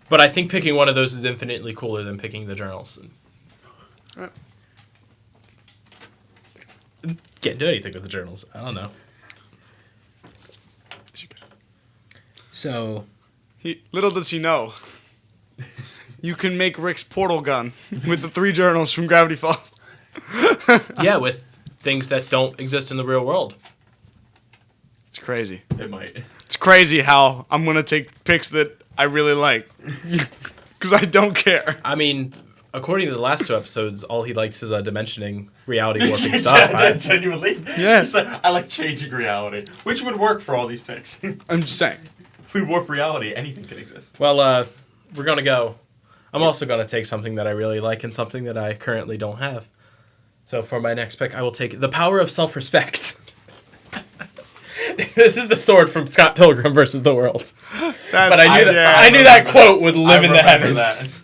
Speaker 2: But I think picking one of those is infinitely cooler than picking the journals. Can't do anything with the journals. I don't know. So,
Speaker 4: Little does he know, you can make Rick's portal gun with the 3 journals from Gravity Falls.
Speaker 2: yeah, with things that don't exist in the real world.
Speaker 4: It's crazy.
Speaker 1: It might.
Speaker 4: It's crazy how I'm going to take picks that I really like. Because I don't care.
Speaker 2: I mean, according to the last 2 episodes, all he likes is dimensioning reality warping stuff.
Speaker 1: Yeah, genuinely.
Speaker 4: Yeah.
Speaker 1: I like changing reality, which would work for all these picks.
Speaker 4: I'm just saying.
Speaker 1: If we warp reality, anything can exist.
Speaker 2: Well, we're going to go. I'm also going to take something that I really like and something that I currently don't have. So for my next pick, I will take The Power of Self-Respect. This is the sword from Scott Pilgrim versus the World. But I knew
Speaker 4: Yeah.
Speaker 2: that quote would live in the
Speaker 1: remember
Speaker 2: heavens.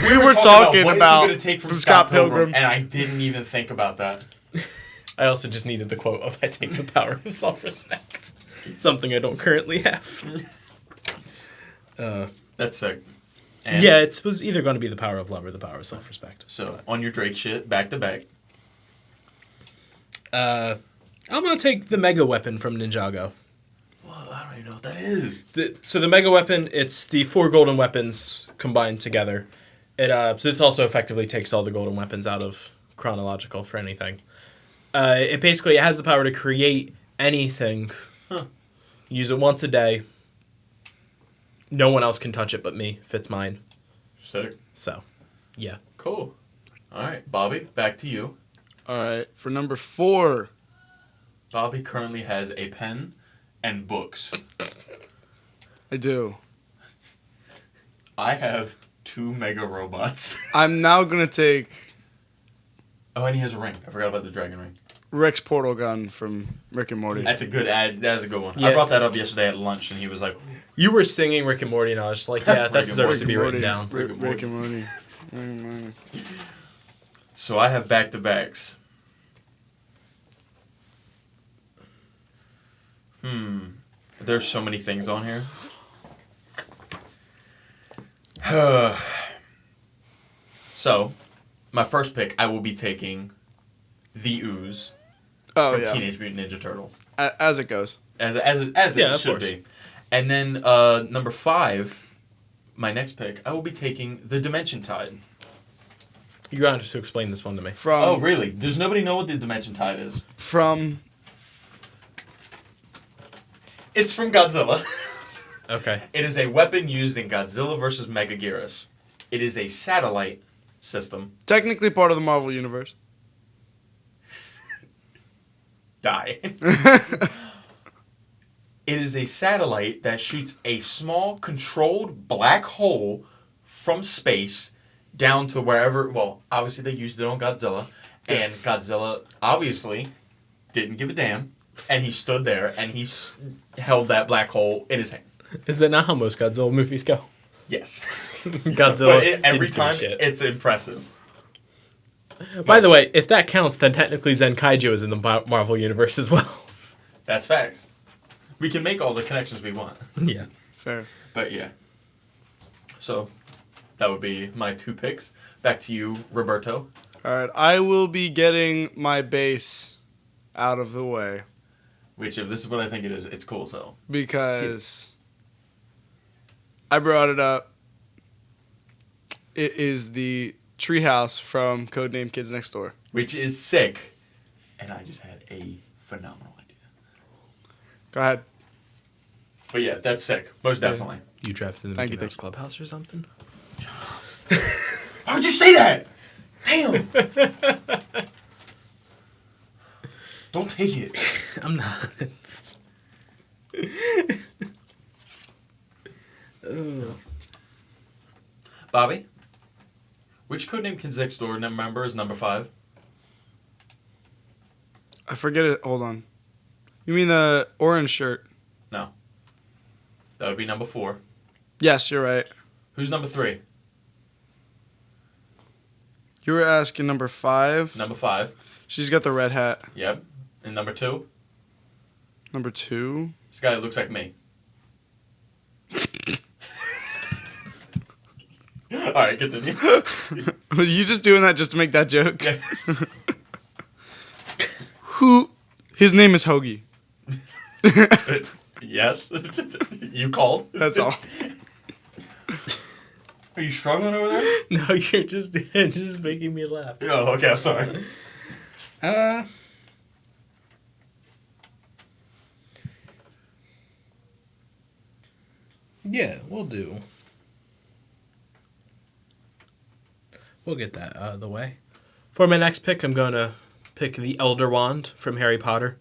Speaker 4: We were talking
Speaker 1: what
Speaker 4: about
Speaker 1: is he gonna take from
Speaker 4: Scott Pilgrim.
Speaker 1: and I didn't even think about that.
Speaker 2: I also just needed the quote of "I take the power of self-respect," something I don't currently have.
Speaker 1: That's sick. And
Speaker 2: Yeah, it was either going to be the power of love or the power of self-respect.
Speaker 1: So on your Drake shit, back to back.
Speaker 2: I'm gonna take the mega weapon from Ninjago.
Speaker 1: Well, I don't even know what that is.
Speaker 2: So the mega weapon, it's the 4 golden weapons combined together. So this also effectively takes all the golden weapons out of chronological for anything. It basically has the power to create anything.
Speaker 1: Huh.
Speaker 2: Use it once a day. No one else can touch it but me if it's mine.
Speaker 1: Sick.
Speaker 2: So, yeah.
Speaker 1: Cool. All right, Bobby, back to you.
Speaker 4: All right, for number 4.
Speaker 1: Bobby currently has a pen and books.
Speaker 4: I do.
Speaker 1: I have 2 mega robots.
Speaker 4: I'm now gonna take
Speaker 1: Oh, and he has a ring. I forgot about the dragon ring.
Speaker 4: Rex Portal Gun from Rick and Morty.
Speaker 1: That's a good ad. That's a good one.
Speaker 2: Yeah.
Speaker 1: I brought that up yesterday at lunch, and he was like,
Speaker 2: You were singing Rick and Morty, and I was just like, yeah, that
Speaker 1: Rick and
Speaker 2: deserves to be
Speaker 4: Morty.
Speaker 2: written down.
Speaker 1: Rick and
Speaker 4: Rick and Morty. Rick and Morty.
Speaker 1: so I have back-to-backs. There's so many things on here. So, my first pick, I will be taking The Ooze
Speaker 4: Oh
Speaker 1: from
Speaker 4: yeah,
Speaker 1: Teenage Mutant Ninja Turtles.
Speaker 4: as it goes.
Speaker 1: As
Speaker 2: Yeah,
Speaker 1: it
Speaker 2: of
Speaker 1: should
Speaker 2: course.
Speaker 1: be. And then number 5, my next pick, I will be taking The Dimension Tide.
Speaker 2: You're going to have to explain this one to me.
Speaker 4: From
Speaker 1: Oh, really? Does nobody know what The Dimension Tide is?
Speaker 4: from
Speaker 1: It's from Godzilla.
Speaker 2: Okay.
Speaker 1: It is a weapon used in Godzilla vs. Megaguirus. It is a satellite system.
Speaker 4: technically part of the Marvel universe.
Speaker 1: Die. It is a satellite that shoots a small controlled black hole from space down to wherever. Well, obviously they used it on Godzilla, and Godzilla obviously didn't give a damn, and he stood there and he held that black hole in his hand.
Speaker 2: Is that not how most Godzilla movies go?
Speaker 1: Yes,
Speaker 2: Godzilla
Speaker 1: but every
Speaker 2: didn't give a
Speaker 1: time
Speaker 2: shit.
Speaker 1: it's impressive.
Speaker 2: By the way, if that counts, then technically Zen Kaiju is in the Marvel universe as well.
Speaker 1: That's facts. We can make all the connections we want.
Speaker 2: Yeah.
Speaker 4: Fair.
Speaker 1: But yeah. So, that would be my 2 picks. Back to you, Roberto.
Speaker 4: All right, I will be getting my base out of the way
Speaker 1: Which, if this is what I think it is, it's cool, so.
Speaker 4: because I brought it up. It is the treehouse from Codename Kids Next Door.
Speaker 1: Which is sick. And I just had a phenomenal idea.
Speaker 4: Go ahead.
Speaker 1: But yeah, that's sick. Most definitely.
Speaker 2: You drafted the
Speaker 4: Thank
Speaker 2: Mickey
Speaker 4: you,
Speaker 2: Mouse Clubhouse or something?
Speaker 1: Why would you say that? Damn! Don't take it.
Speaker 2: I'm not.
Speaker 1: Bobby? Which Codename Kids Next Door member is number 5?
Speaker 4: I forget it. Hold on. You mean the orange shirt?
Speaker 1: No. That would be number 4.
Speaker 4: Yes, you're right.
Speaker 1: Who's number 3?
Speaker 4: You were asking number 5.
Speaker 1: Number 5.
Speaker 4: She's got the red hat.
Speaker 1: Yep. And number 2?
Speaker 4: Number 2.
Speaker 1: This guy looks like me. Alright, continue.
Speaker 4: Were you just doing that just to make that joke?
Speaker 1: Yeah.
Speaker 4: Who? His name is Hoagie.
Speaker 1: Yes. You called?
Speaker 4: That's all.
Speaker 1: Are you struggling over there?
Speaker 2: No, you're just making me laugh.
Speaker 1: Oh, okay, I'm sorry.
Speaker 2: Yeah, we'll do. We'll get that out of the way. For my next pick, I'm going to pick the Elder Wand from Harry Potter.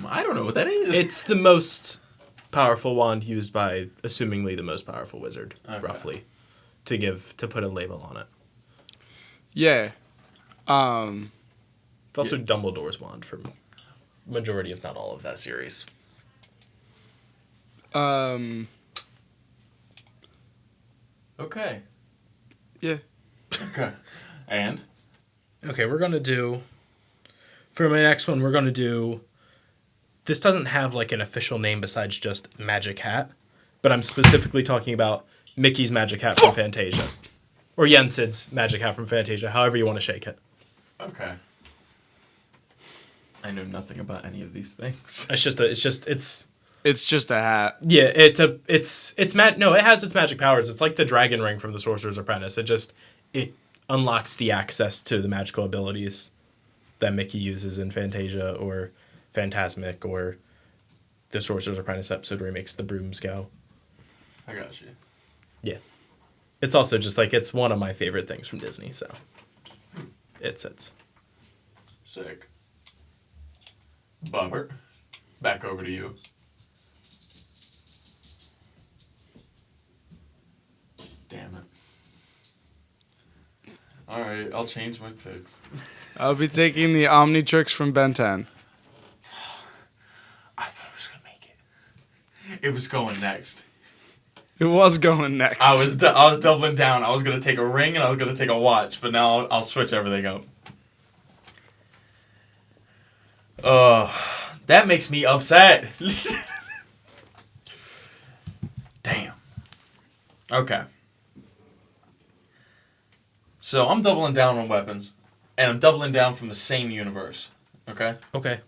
Speaker 1: I don't know what that is.
Speaker 2: It's the most powerful wand used by, assumingly, the most powerful wizard,
Speaker 1: Okay.
Speaker 2: roughly, to put a label on it.
Speaker 4: Yeah.
Speaker 2: It's also Dumbledore's wand from majority, if not all, of that series.
Speaker 1: Okay.
Speaker 4: Yeah.
Speaker 1: Okay. And?
Speaker 2: Okay, we're going to do... For my next one, we're going to do... This doesn't have, like, an official name besides just Magic Hat, but I'm specifically talking about Mickey's Magic Hat from Fantasia. Or Jensen's Magic Hat from Fantasia, however you want to shake it.
Speaker 1: Okay. I know nothing about any of these things.
Speaker 4: It's just a hat.
Speaker 2: Yeah, it has its magic powers. It's like the dragon ring from the Sorcerer's Apprentice. It unlocks the access to the magical abilities that Mickey uses in Fantasia or Fantasmic or the Sorcerer's Apprentice episode where he makes the brooms go.
Speaker 1: I got you.
Speaker 2: Yeah. It's also just like, it's one of my favorite things from Disney, so it sits.
Speaker 1: Sick. Bobber, back over to you. Damn it. Alright, I'll change my picks.
Speaker 4: I'll be taking the Omnitrix from Ben 10.
Speaker 1: I thought I was going to make it. It was going next.
Speaker 4: It was going next.
Speaker 1: I was doubling down. I was going to take a ring and I was going to take a watch, but now I'll switch everything up. That makes me upset. Damn. Okay. So I'm doubling down on weapons, and I'm doubling down from the same universe. Okay?
Speaker 2: Okay.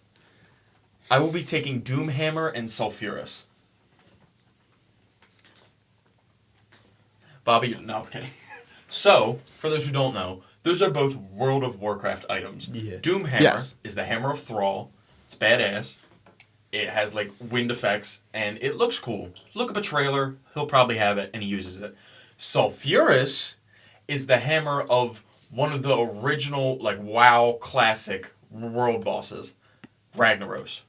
Speaker 1: I will be taking Doomhammer and Sulfurous. Bobby, no, I'm kidding. So, for those who don't know, those are both World of Warcraft items.
Speaker 2: Yeah.
Speaker 1: Doomhammer is the Hammer of Thrall. It's badass. It has, like, wind effects, and it looks cool. Look up a trailer. He'll probably have it, and he uses it. Sulfurous is the hammer of one of the original, like, WoW classic world bosses. Ragnaros.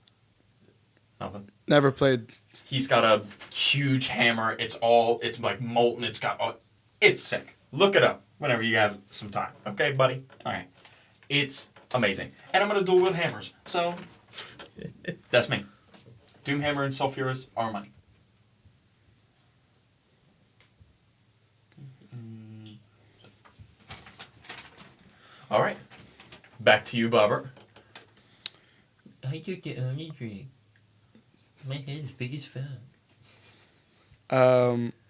Speaker 1: Nothing.
Speaker 4: Never played.
Speaker 1: He's got a huge hammer. It's like molten. It's sick. Look it up whenever you have some time. Okay, buddy? All right. It's amazing. And I'm going to dual wield hammers. So, that's me. Doomhammer and Sulfurous are mine. All right. Back to you, Bobbert.
Speaker 5: I took the Omnitrix. My head's big as fuck.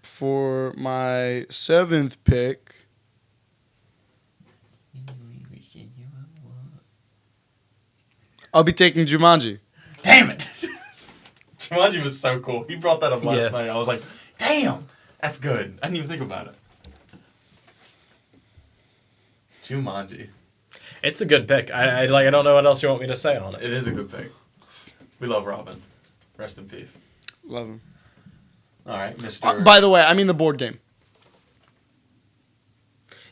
Speaker 4: For my 7th pick, I'll be taking Jumanji.
Speaker 1: Damn it! Jumanji was so cool. He brought that up last
Speaker 2: Yeah.
Speaker 1: night. I was like, damn! That's good. I didn't even think about it. Jumanji.
Speaker 2: It's a good pick. I don't know what else you want me to say on it.
Speaker 1: It is a good pick. We love Robin. Rest in peace.
Speaker 4: Love him.
Speaker 1: All right, Mr.
Speaker 4: By the way, I mean the board game.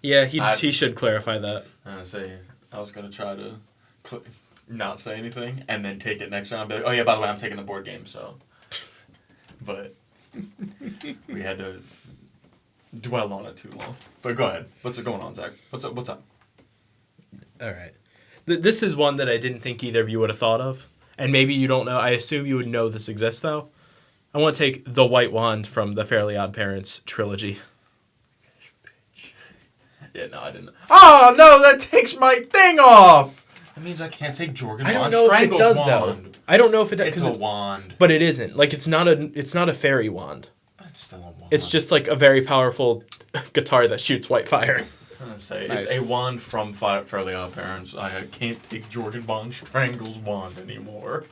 Speaker 2: Yeah, he should clarify that.
Speaker 1: I was going to try to not say anything and then take it next round and be like, oh yeah, by the way, I'm taking the board game, so. But we had to dwell on it too long. But go ahead. What's going on, Zach? What's up?
Speaker 2: All right. This is one that I didn't think either of you would have thought of. And maybe you don't know. I assume you would know this exists, though. I want to take the White Wand from the Fairly Odd Parents trilogy.
Speaker 1: Yeah, no, I didn't. Oh, no, that takes my thing off! That means I can't take Jorgen
Speaker 2: I don't
Speaker 1: von
Speaker 2: know if it
Speaker 1: Strangle's
Speaker 2: does,
Speaker 1: wand.
Speaker 2: though. I don't know if it does.
Speaker 1: It's a wand.
Speaker 2: But it isn't. Like, it's not a fairy wand.
Speaker 1: But it's still a wand.
Speaker 2: It's just, like, a very powerful guitar that shoots white fire.
Speaker 1: I'm gonna say,
Speaker 4: Nice.
Speaker 1: It's a wand from Fairly Odd Parents. I can't take Jorgen von Strangle's wand anymore.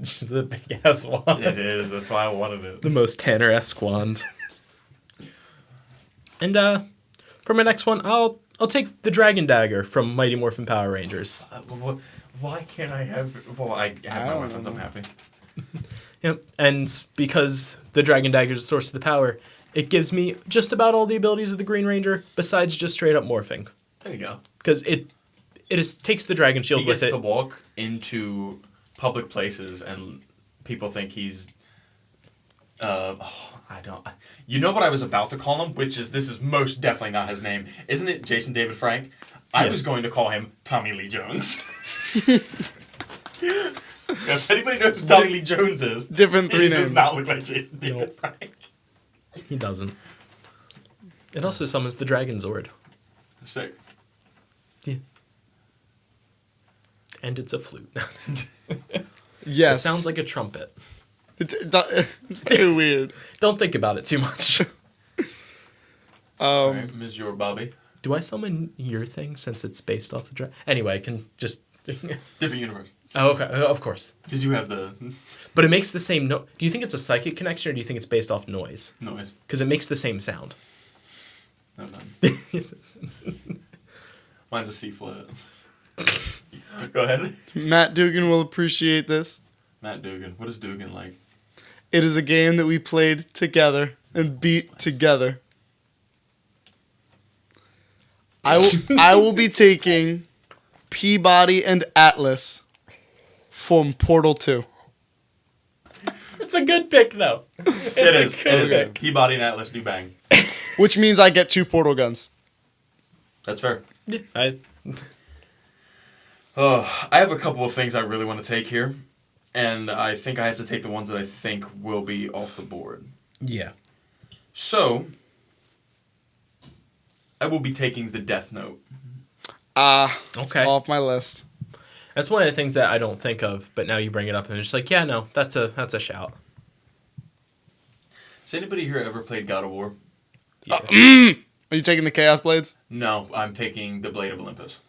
Speaker 2: Just a big-ass wand.
Speaker 1: It is. That's why I wanted it.
Speaker 2: The most Tanner-esque wand. And, for my next one, I'll take the Dragon Dagger from Mighty Morphin Power Rangers.
Speaker 1: Why can't I have... Well, I have my weapons. I'm happy.
Speaker 2: Yep, and because the Dragon Dagger is the source of the power, it gives me just about all the abilities of the Green Ranger, besides just straight up morphing.
Speaker 1: There you go.
Speaker 2: Because it takes the Dragon Shield
Speaker 1: He
Speaker 2: with
Speaker 1: gets
Speaker 2: it.
Speaker 1: to walk into public places and people think he's... You know what I was about to call him? This is most definitely not his name. Isn't it Jason David Frank? I was going to call him Tommy Lee Jones. If anybody knows who Tommy Lee Jones is,
Speaker 4: Different three
Speaker 1: he does
Speaker 4: names.
Speaker 1: not look like Jason David
Speaker 2: Nope.
Speaker 1: Frank.
Speaker 2: He doesn't. It also summons the Dragon Zord.
Speaker 1: Sick.
Speaker 2: And it's a flute.
Speaker 4: Yes.
Speaker 2: It sounds like a trumpet.
Speaker 4: It's very weird.
Speaker 2: Don't think about it too much.
Speaker 1: All right, Ms. Your Bobby.
Speaker 2: Do I summon your thing since it's based off the dragon? Anyway, I can just...
Speaker 1: Different universe.
Speaker 2: Oh, okay. Of course.
Speaker 1: Because you have the
Speaker 2: But it makes the same note. Do you think it's a psychic connection or do you think it's based off noise?
Speaker 1: noise.
Speaker 2: Because it makes the same sound.
Speaker 1: No, none. Mine's a C flat. Go ahead.
Speaker 4: Matt Dugan will appreciate this.
Speaker 1: Matt Dugan. What is Dugan like?
Speaker 4: It is a game that we played together and beat together. I will be taking Peabody and Atlas from Portal 2.
Speaker 2: It's a good pick, though. It's
Speaker 1: It
Speaker 2: a
Speaker 1: is.
Speaker 2: good
Speaker 1: It is.
Speaker 2: pick.
Speaker 1: Peabody and Atlas do bang.
Speaker 4: Which means I get 2 portal guns.
Speaker 1: That's fair.
Speaker 2: Yeah,
Speaker 1: I have a couple of things I really want to take here. And I think I have to take the ones that I think will be off the board.
Speaker 2: yeah.
Speaker 1: So, I will be taking the Death Note.
Speaker 2: Okay.
Speaker 4: Off my list.
Speaker 2: That's one of the things that I don't think of, but now you bring it up and it's just like, yeah, no, that's a shout.
Speaker 1: Has anybody here ever played God of War?
Speaker 2: Yeah.
Speaker 4: Are you taking the Chaos Blades?
Speaker 1: No, I'm taking the Blade of Olympus.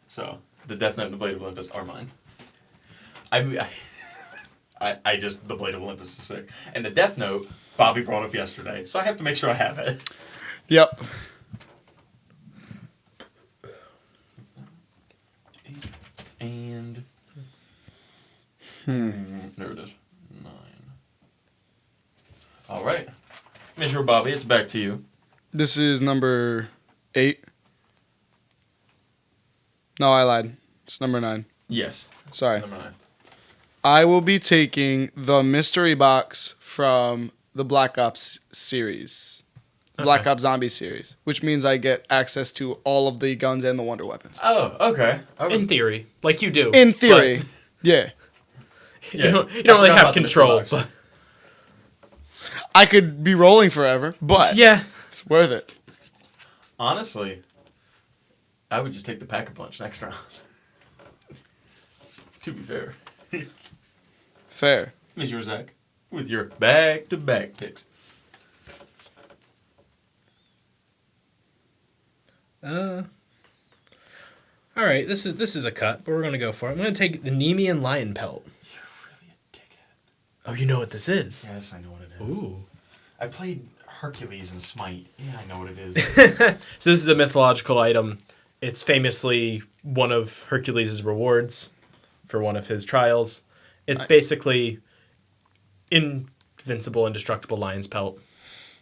Speaker 1: So, the Death Note and the Blade of Olympus are mine. I just, the Blade of Olympus is sick. And the Death Note, Bobby brought up yesterday, so I have to make sure I have it.
Speaker 4: Yep.
Speaker 1: And... There it is. 9. All right. Mr. Bobby, it's back to you.
Speaker 4: This is number 8. No, I lied. It's number 9.
Speaker 1: Yes.
Speaker 4: Sorry.
Speaker 1: Number 9.
Speaker 4: I will be taking the mystery box from the Black Ops series. Black
Speaker 2: Okay.
Speaker 4: Ops Zombie series. Which means I get access to all of the guns and the wonder weapons.
Speaker 1: Oh, okay.
Speaker 2: In theory. Like you do.
Speaker 4: In theory. Yeah.
Speaker 2: But
Speaker 1: Yeah.
Speaker 2: you don't
Speaker 1: I
Speaker 2: really
Speaker 1: forgot
Speaker 2: have
Speaker 1: about the mystery
Speaker 2: control.
Speaker 1: box.
Speaker 2: But
Speaker 4: I could be rolling forever, but
Speaker 2: yeah.
Speaker 4: it's worth it.
Speaker 1: Honestly, I would just take the Pack-a-Punch next round. To be fair.
Speaker 4: Fair.
Speaker 1: Mr. Zach, with your back-to-back picks.
Speaker 2: All right, this is a cut, but we're gonna go for it. I'm gonna take the Nemean Lion Pelt.
Speaker 1: You're really a dickhead.
Speaker 2: Oh, you know what this is?
Speaker 1: Yes, I know what it is.
Speaker 2: Ooh.
Speaker 1: I played Hercules and Smite. Yeah, I know what it is.
Speaker 2: So this is a mythological item. It's famously one of Hercules' rewards for one of his trials. It's
Speaker 4: Nice.
Speaker 2: basically invincible, indestructible lion's pelt.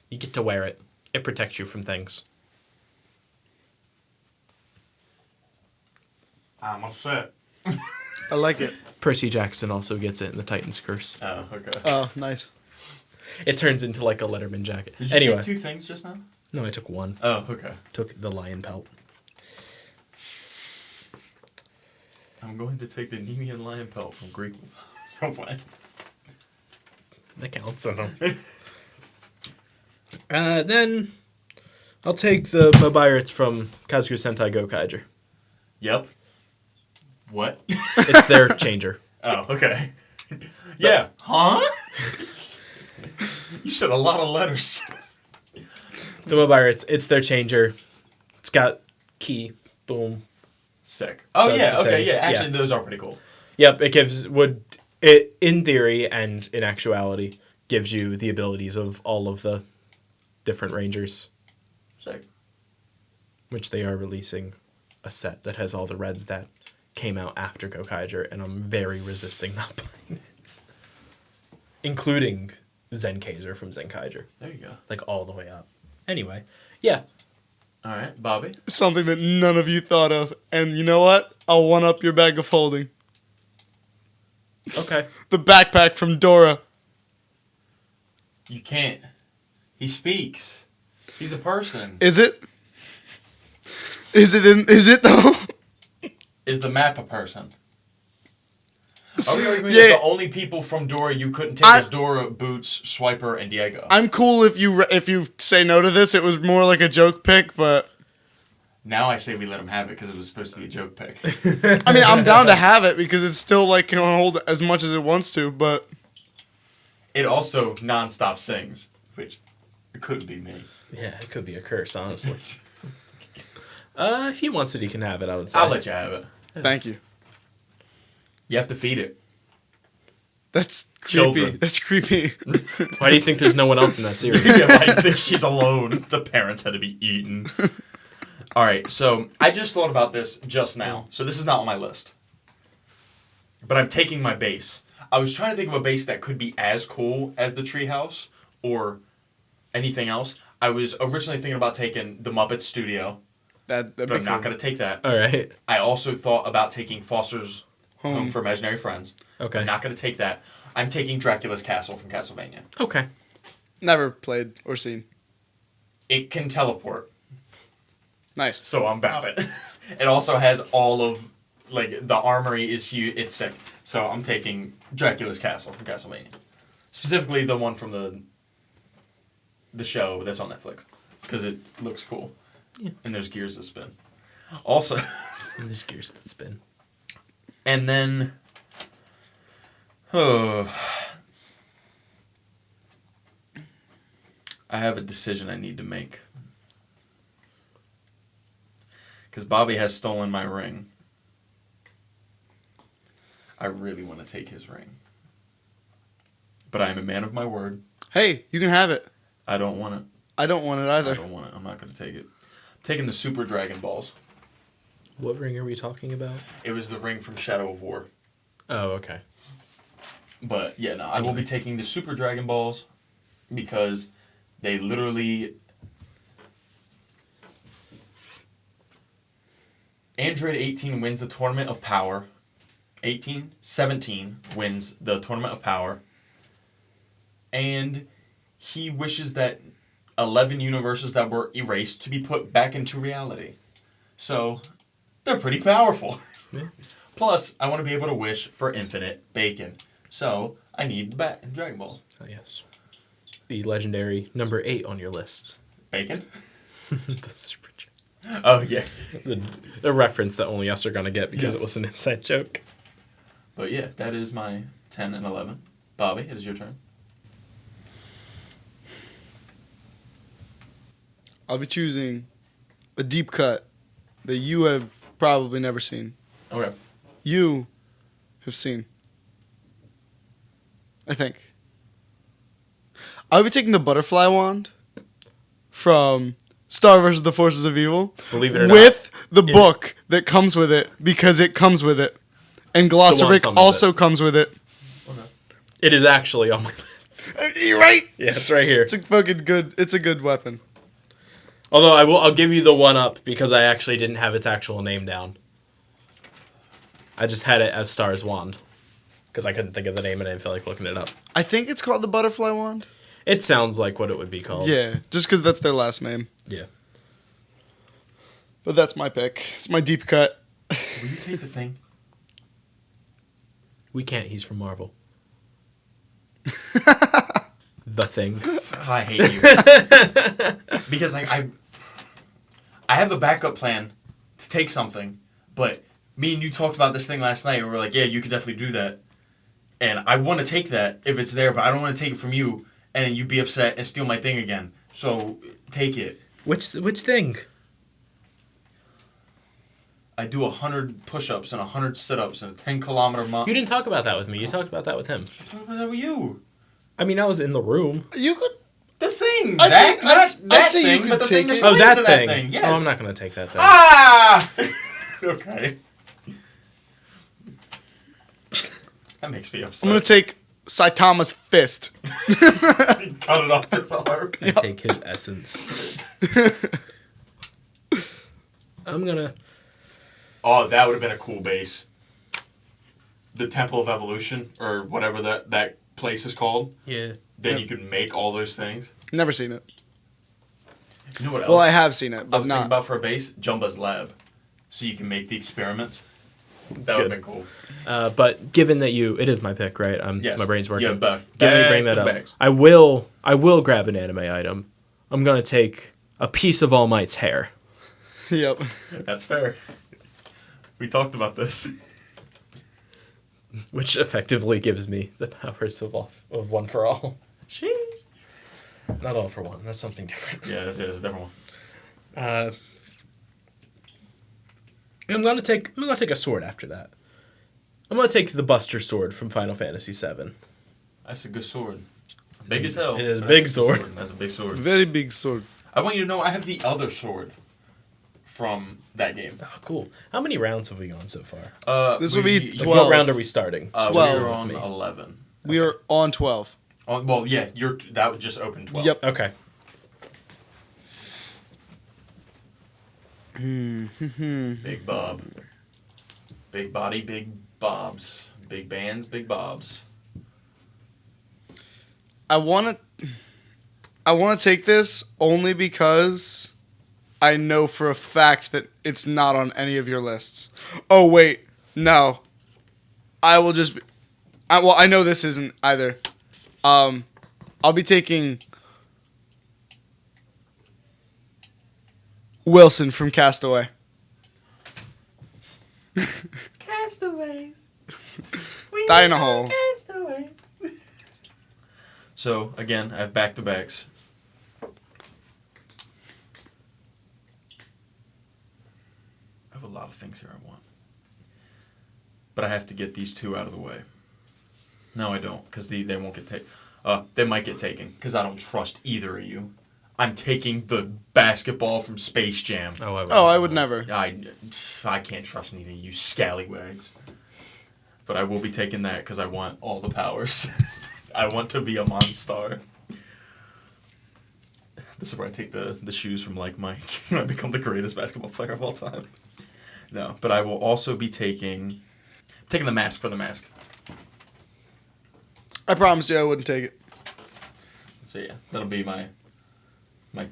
Speaker 2: You get to wear it. It protects you from things.
Speaker 1: I'm upset.
Speaker 4: I like it.
Speaker 2: Percy Jackson also gets it in the Titan's Curse.
Speaker 1: Oh, okay.
Speaker 4: Oh, nice.
Speaker 2: It turns into like a Letterman jacket.
Speaker 1: Did you
Speaker 2: Anyway,
Speaker 1: take 2 things just now?
Speaker 2: no, I took one.
Speaker 1: Oh, okay.
Speaker 2: Took the lion pelt.
Speaker 1: I'm going to take the Nemean Lion Pelt from Greek. I'm playing.
Speaker 2: That counts. I don't. Then I'll take the Barbera from Kazuya Sentai Go Kaiju.
Speaker 1: Yep. What?
Speaker 2: It's their changer.
Speaker 1: Oh, okay. Yeah. Huh? You said a lot of letters.
Speaker 2: The Barbera, it's their changer. It's got key. Boom.
Speaker 1: Sick. Oh,
Speaker 2: Does
Speaker 1: yeah.
Speaker 2: the
Speaker 1: Okay,
Speaker 2: things,
Speaker 1: yeah. Actually,
Speaker 2: yeah.
Speaker 1: those are pretty cool.
Speaker 2: Yep, it in theory and in actuality gives you the abilities of all of the different rangers,
Speaker 1: Sick.
Speaker 2: which they are releasing a set that has all the reds that came out after Gokaiger, and I'm very resisting not playing it. Including Zenkaiser from Zenkaiger.
Speaker 1: There you go.
Speaker 2: Like all the way up. Anyway, yeah.
Speaker 1: All right, Bobby.
Speaker 4: Something that none of you thought of. And you know what? I'll one up your bag of holding.
Speaker 2: Okay.
Speaker 4: The backpack from Dora.
Speaker 1: You can't. He speaks. He's a person.
Speaker 4: Is it? Is it though?
Speaker 1: Is the map a person? Are we arguing
Speaker 4: Yeah.
Speaker 1: that the only people from Dora you couldn't take is Dora, Boots, Swiper, and Diego?
Speaker 4: I'm cool if you say no to this. It was more like a joke pick, but
Speaker 1: Now I say we let him have it because it was supposed to be a joke pick.
Speaker 4: I mean, I'm down to have it because it's still like can hold as much as it wants to, but
Speaker 1: It also nonstop sings, which it couldn't be me.
Speaker 2: Yeah, it could be a curse, honestly. If he wants it, he can have it, I would say.
Speaker 1: I'll let you have it.
Speaker 4: thank you.
Speaker 1: You have to feed it.
Speaker 4: That's creepy.
Speaker 1: Children.
Speaker 4: That's creepy.
Speaker 2: Why do you think there's no one else in that series?
Speaker 1: Yeah, I think she's alone. The parents had to be eaten. All right, so I just thought about this just now. So this is not on my list. But I'm taking my base. I was trying to think of a base that could be as cool as the treehouse or anything else. I was originally thinking about taking the Muppet Studio,
Speaker 4: That'd
Speaker 1: but
Speaker 4: be
Speaker 1: I'm not
Speaker 4: cool.
Speaker 1: going to take that.
Speaker 2: All right.
Speaker 1: I also thought about taking Foster's Home for Imaginary Friends.
Speaker 2: Okay.
Speaker 1: I'm not going to take that. I'm taking Dracula's Castle from Castlevania.
Speaker 2: Okay.
Speaker 4: Never played or seen.
Speaker 1: It can teleport.
Speaker 4: Nice.
Speaker 1: So I'm about it. It also has all of, like, the armory is huge. It's sick. So I'm taking Dracula's Castle from Castlevania. Specifically the one from the show that's on Netflix. Because it looks cool.
Speaker 2: Yeah.
Speaker 1: And there's gears that spin. Also.
Speaker 2: And there's gears that spin.
Speaker 1: And then. Oh. I have a decision I need to make. Because Bobby has stolen my ring. I really want to take his ring. But I am a man of my word.
Speaker 4: Hey, you can have it.
Speaker 1: I don't want it.
Speaker 4: I don't want it
Speaker 1: I
Speaker 4: either.
Speaker 1: don't want it. I'm not going to take it. I'm taking the Super Dragon Balls.
Speaker 2: What ring are we talking about?
Speaker 1: It was the ring from Shadow of War.
Speaker 2: Oh, okay.
Speaker 1: But yeah, no, I will be taking the Super Dragon Balls because they literally... Android 18 wins the Tournament of Power. 17 wins the Tournament of Power. And he wishes that 11 universes that were erased to be put back into reality. So, they're pretty powerful.
Speaker 2: Yeah.
Speaker 1: Plus, I want to be able to wish for infinite bacon. So, I need the Dragon Balls.
Speaker 2: Oh, yes. The legendary number 8 on your list.
Speaker 1: Bacon?
Speaker 2: The Super Dragon.
Speaker 1: Oh, yeah.
Speaker 2: The reference that only us are going to get because it was an inside joke.
Speaker 1: But yeah, that is my 10 and 11. Bobby, it is your turn.
Speaker 4: I'll be choosing a deep cut that you have probably never seen.
Speaker 1: Okay.
Speaker 4: You have seen. I think. I'll be taking the butterfly wand from Star vs. the Forces of Evil.
Speaker 2: Believe it or not.
Speaker 4: With the book that comes with it, because it comes with it. And Glossaryk
Speaker 2: summons
Speaker 4: also comes with it.
Speaker 1: Okay.
Speaker 2: It is actually on my list.
Speaker 4: You're right.
Speaker 2: Yeah, it's right here.
Speaker 4: It's a fucking good. It's a good weapon.
Speaker 2: Although I'll give you the one up because I actually didn't have its actual name down. I just had it as Star's Wand because I couldn't think of the name and I didn't feel like looking it up.
Speaker 4: I think it's called the butterfly wand.
Speaker 2: It sounds like what it would be called.
Speaker 4: Yeah, just because that's their last name.
Speaker 2: Yeah.
Speaker 4: But that's my pick. It's my deep cut.
Speaker 1: Will you take the thing?
Speaker 2: We can't. He's from Marvel. The Thing.
Speaker 1: I hate you. Because like I have a backup plan to take something, but me and you talked about this thing last night and we were like, yeah, you could definitely do that. And I want to take that if it's there, but I don't want to take it from you and you be upset and steal my thing again. So take it.
Speaker 2: Which thing?
Speaker 1: I do 100 push-ups and 100 sit-ups and a 10-kilometer mile.
Speaker 2: You didn't talk about that with me. You talked about that with him.
Speaker 1: I talked about that with you.
Speaker 2: I mean, I was in the room.
Speaker 4: You could.
Speaker 1: The thing.
Speaker 4: I'd
Speaker 1: That
Speaker 4: say you
Speaker 1: thing,
Speaker 4: could
Speaker 1: but the
Speaker 4: take
Speaker 1: thing
Speaker 4: it.
Speaker 1: is
Speaker 2: Oh,
Speaker 1: related
Speaker 2: that
Speaker 1: to
Speaker 2: thing.
Speaker 1: Yes.
Speaker 2: Oh, I'm not going to take that thing.
Speaker 1: Ah! Okay. That makes me upset.
Speaker 4: I'm gonna take Saitama's fist.
Speaker 1: Cut it off his arm.
Speaker 2: I take his essence. I'm going to...
Speaker 1: Oh, that would have been a cool base. The Temple of Evolution, or whatever that place is called.
Speaker 2: Yeah.
Speaker 1: Then you could make all those things.
Speaker 4: Never seen it.
Speaker 1: You know what else?
Speaker 4: Well, I have seen it,
Speaker 1: I
Speaker 4: but
Speaker 1: was thinking
Speaker 4: not.
Speaker 1: about for a base? Jumba's Lab. So you can make the experiments. That would have been cool.
Speaker 2: But given that it is my pick, right?
Speaker 1: Yes.
Speaker 2: My brain's working.
Speaker 1: Yeah, back
Speaker 2: Given you bring that
Speaker 1: to
Speaker 2: up,
Speaker 1: bags.
Speaker 2: I will grab an anime item. I'm gonna take a piece of All Might's hair,
Speaker 4: Yep.
Speaker 1: That's fair. We talked about this.
Speaker 2: which effectively gives me the powers of One for All. Not All for One. That's something different.
Speaker 1: Yeah, that's a different one.
Speaker 2: I'm gonna take a sword after that. I'm gonna take the Buster Sword from Final Fantasy VII.
Speaker 1: That's a good sword. Big as hell.
Speaker 2: It is a
Speaker 1: but
Speaker 2: big
Speaker 1: that's
Speaker 2: sword.
Speaker 1: That's a big sword.
Speaker 4: Very big sword.
Speaker 1: I want you to know I have the other sword from that game.
Speaker 2: Oh, cool. How many rounds have we gone so far?
Speaker 4: This will be
Speaker 2: Like,
Speaker 4: 12.
Speaker 2: what round are we starting?
Speaker 1: 12.
Speaker 4: 12.
Speaker 1: We're on
Speaker 2: Me.
Speaker 1: 11.
Speaker 4: We are on 12.
Speaker 1: Well, yeah, that would just open 12.
Speaker 4: Yep.
Speaker 2: Okay.
Speaker 1: Big Bob. Big body, big bobs. Big bands, big bobs.
Speaker 4: I want to take this only because I know for a fact that it's not on any of your lists. Oh wait, no. I will just be, I know this isn't either. I'll be taking Wilson from Castaway.
Speaker 1: Castaways.
Speaker 4: Die in a hole.
Speaker 1: Castaways. So, again, I have back-to-backs. I have a lot of things here I want. But I have to get these two out of the way. No, I don't, because they won't get taken. They might get taken, because I don't trust either of you. I'm taking the basketball from Space Jam.
Speaker 4: I would never.
Speaker 1: I can't trust neither of you scallywags. But I will be taking that because I want all the powers. I want to be a Monstar. This is where I take the shoes from like Mike. I become the greatest basketball player of all time. No, but I will also be taking the mask for the mask.
Speaker 4: I promised you I wouldn't take it.
Speaker 1: So yeah, that'll be my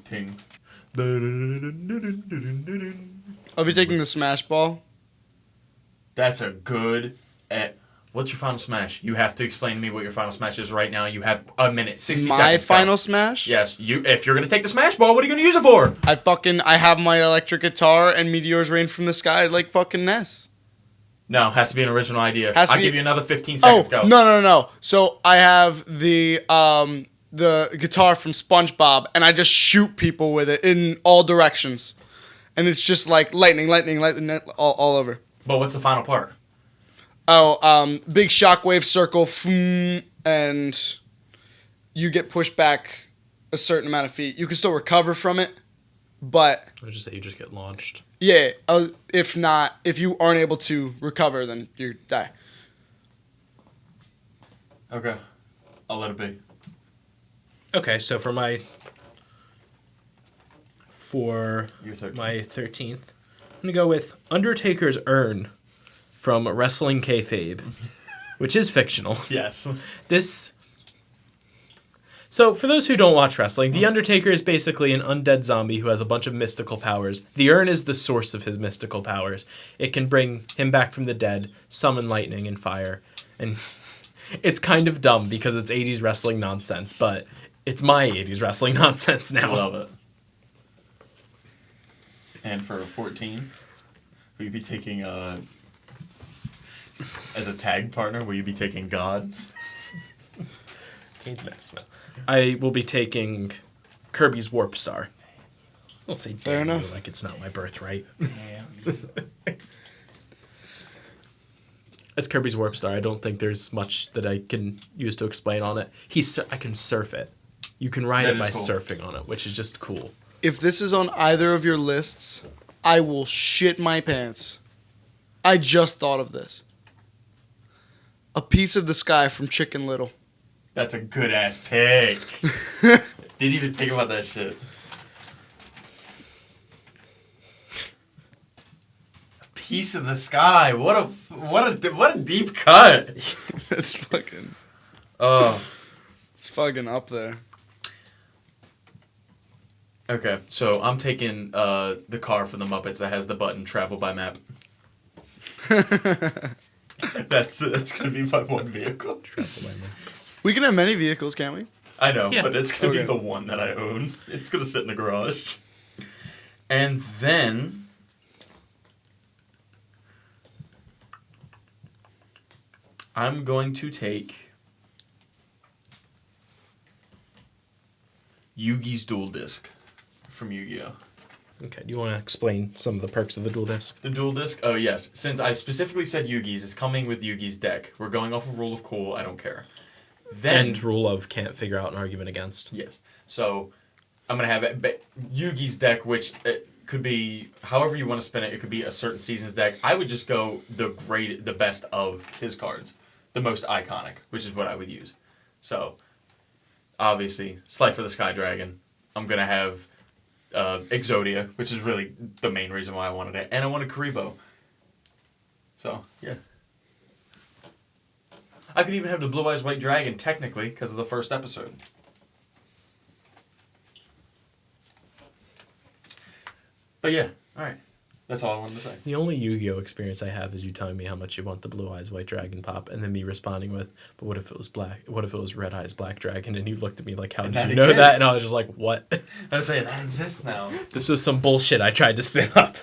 Speaker 1: ting.
Speaker 4: I'll be taking the Smash Ball.
Speaker 1: That's a good. What's your final smash? You have to explain to me what your final smash is right now. You have a minute, 60 seconds.
Speaker 4: My
Speaker 1: go.
Speaker 4: final smash?
Speaker 1: Yes. If you're gonna take the smash ball, what are you gonna use it for?
Speaker 4: I have my electric guitar and meteors rain from the sky like fucking Ness.
Speaker 1: No, it has to be an original idea.
Speaker 4: Has to
Speaker 1: I'll
Speaker 4: be-
Speaker 1: give you another 15 seconds. Go.
Speaker 4: No. So I have the guitar from SpongeBob, and I just shoot people with it in all directions, and it's just like lightning, all over.
Speaker 1: But what's the final part?
Speaker 4: Big shockwave circle, and you get pushed back a certain amount of feet. You can still recover from it, but
Speaker 2: I would just say you just get launched.
Speaker 4: yeah, if you aren't able to recover, then you die.
Speaker 1: Okay. I'll let it be.
Speaker 2: Okay, so for my
Speaker 1: You're 13.
Speaker 2: 13th, I'm gonna go with Undertaker's urn from Wrestling Kayfabe, which is fictional.
Speaker 1: Yes.
Speaker 2: So, for those who don't watch wrestling, The Undertaker is basically an undead zombie who has a bunch of mystical powers. The urn is the source of his mystical powers. It can bring him back from the dead, summon lightning and fire. And it's kind of dumb because it's 80s wrestling nonsense, but it's my 80s wrestling nonsense now.
Speaker 1: I love it. And for 14, will you be taking as a tag partner, will you be taking God?
Speaker 2: Kane's Max, no. I will be taking Kirby's Warp Star. Don't say
Speaker 4: Fair
Speaker 2: damn you
Speaker 4: enough.
Speaker 2: like it's not my birthright.
Speaker 1: Yeah.
Speaker 2: It's Kirby's Warp Star. I don't think there's much that I can use to explain on it. I can surf it. You can ride
Speaker 1: That
Speaker 2: it by
Speaker 1: is cool.
Speaker 2: surfing on it, which is just cool.
Speaker 4: If this is on either of your lists, I will shit my pants. I just thought of this. A piece of the sky from Chicken Little.
Speaker 1: That's a good ass pick. Didn't even think about that shit. A piece of the sky. What a deep cut.
Speaker 4: It's fucking.
Speaker 1: Oh.
Speaker 4: It's fucking up there.
Speaker 1: Okay, so I'm taking the car from the Muppets that has the button travel by map. That's gonna be my one vehicle.
Speaker 2: Travel by me.
Speaker 4: We can have many vehicles, can't we?
Speaker 1: I know,
Speaker 2: Yeah.
Speaker 1: but it's gonna
Speaker 4: Okay.
Speaker 1: be the one that I own. It's gonna sit in the garage. And then I'm going to take Yugi's Dual Disc from Yu-Gi-Oh!
Speaker 2: Okay, do you want to explain some of the perks of the dual disc?
Speaker 1: The Dual Disc? Oh, yes. Since I specifically said Yugi's, it's coming with Yugi's deck. We're going off of Rule of Cool. I don't care. Then,
Speaker 2: And rule of can't figure out an argument against.
Speaker 1: yes. So I'm going to have Yugi's deck, which could be however you want to spin it. It could be a certain season's deck. I would just go the best of his cards. The most iconic, which is what I would use. So, obviously, Slife for the Sky Dragon. I'm going to have Exodia, which is really the main reason why I wanted it. And I wanted Karibo. So, yeah. I could even have the Blue Eyes White Dragon, technically, because of the first episode. But yeah, alright. That's all I wanted to say.
Speaker 2: The only Yu-Gi-Oh experience I have is you telling me how much you want the Blue Eyes White Dragon pop, and then me responding with, "But what if it was black? What if it was Red Eyes Black Dragon?" And you looked at me like, "How
Speaker 1: And
Speaker 2: did
Speaker 1: that
Speaker 2: you know that?"
Speaker 1: exists.
Speaker 2: And I was just like, "What?"
Speaker 1: I was saying, that exists now.
Speaker 2: This was some bullshit I tried to spin up.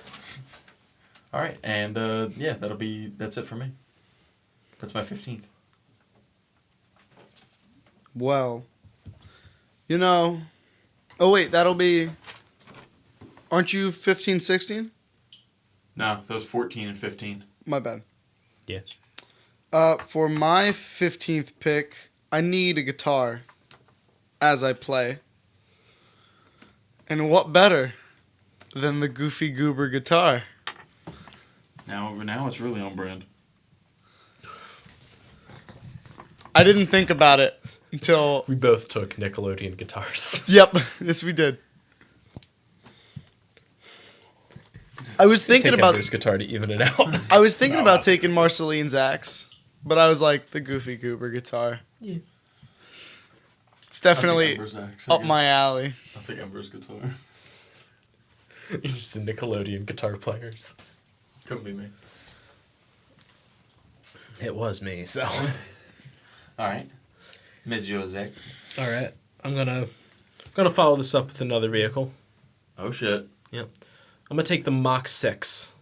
Speaker 1: Alright, and yeah, that's it for me. That's my 15th.
Speaker 4: Well, oh wait, that'll be. Aren't you 15, 16?
Speaker 1: No, that was 14 and 15.
Speaker 4: My bad.
Speaker 2: Yeah.
Speaker 4: For my 15th pick, I need a guitar as I play. And what better than the Goofy Goober guitar?
Speaker 1: Now it's really on brand.
Speaker 4: I didn't think about it until.
Speaker 2: We both took Nickelodeon guitars.
Speaker 4: Yep, yes, we did. I was thinking
Speaker 2: Take
Speaker 4: about.
Speaker 2: Ember's guitar to even it out.
Speaker 4: I was thinking about taking Marceline's axe, but I was like, the Goofy Goober guitar.
Speaker 2: Yeah.
Speaker 4: It's
Speaker 1: I'll take
Speaker 4: definitely
Speaker 1: Ember's axe,
Speaker 4: up
Speaker 1: again.
Speaker 4: my alley.
Speaker 1: I'll take Ember's guitar.
Speaker 2: You're just the Nickelodeon guitar players.
Speaker 1: Couldn't be me.
Speaker 2: It was me, so.
Speaker 1: Alright. Ms. Jose.
Speaker 2: All right, I'm gonna follow this up with another vehicle.
Speaker 1: Oh shit.
Speaker 2: Yep, I'm gonna take the Mach 6.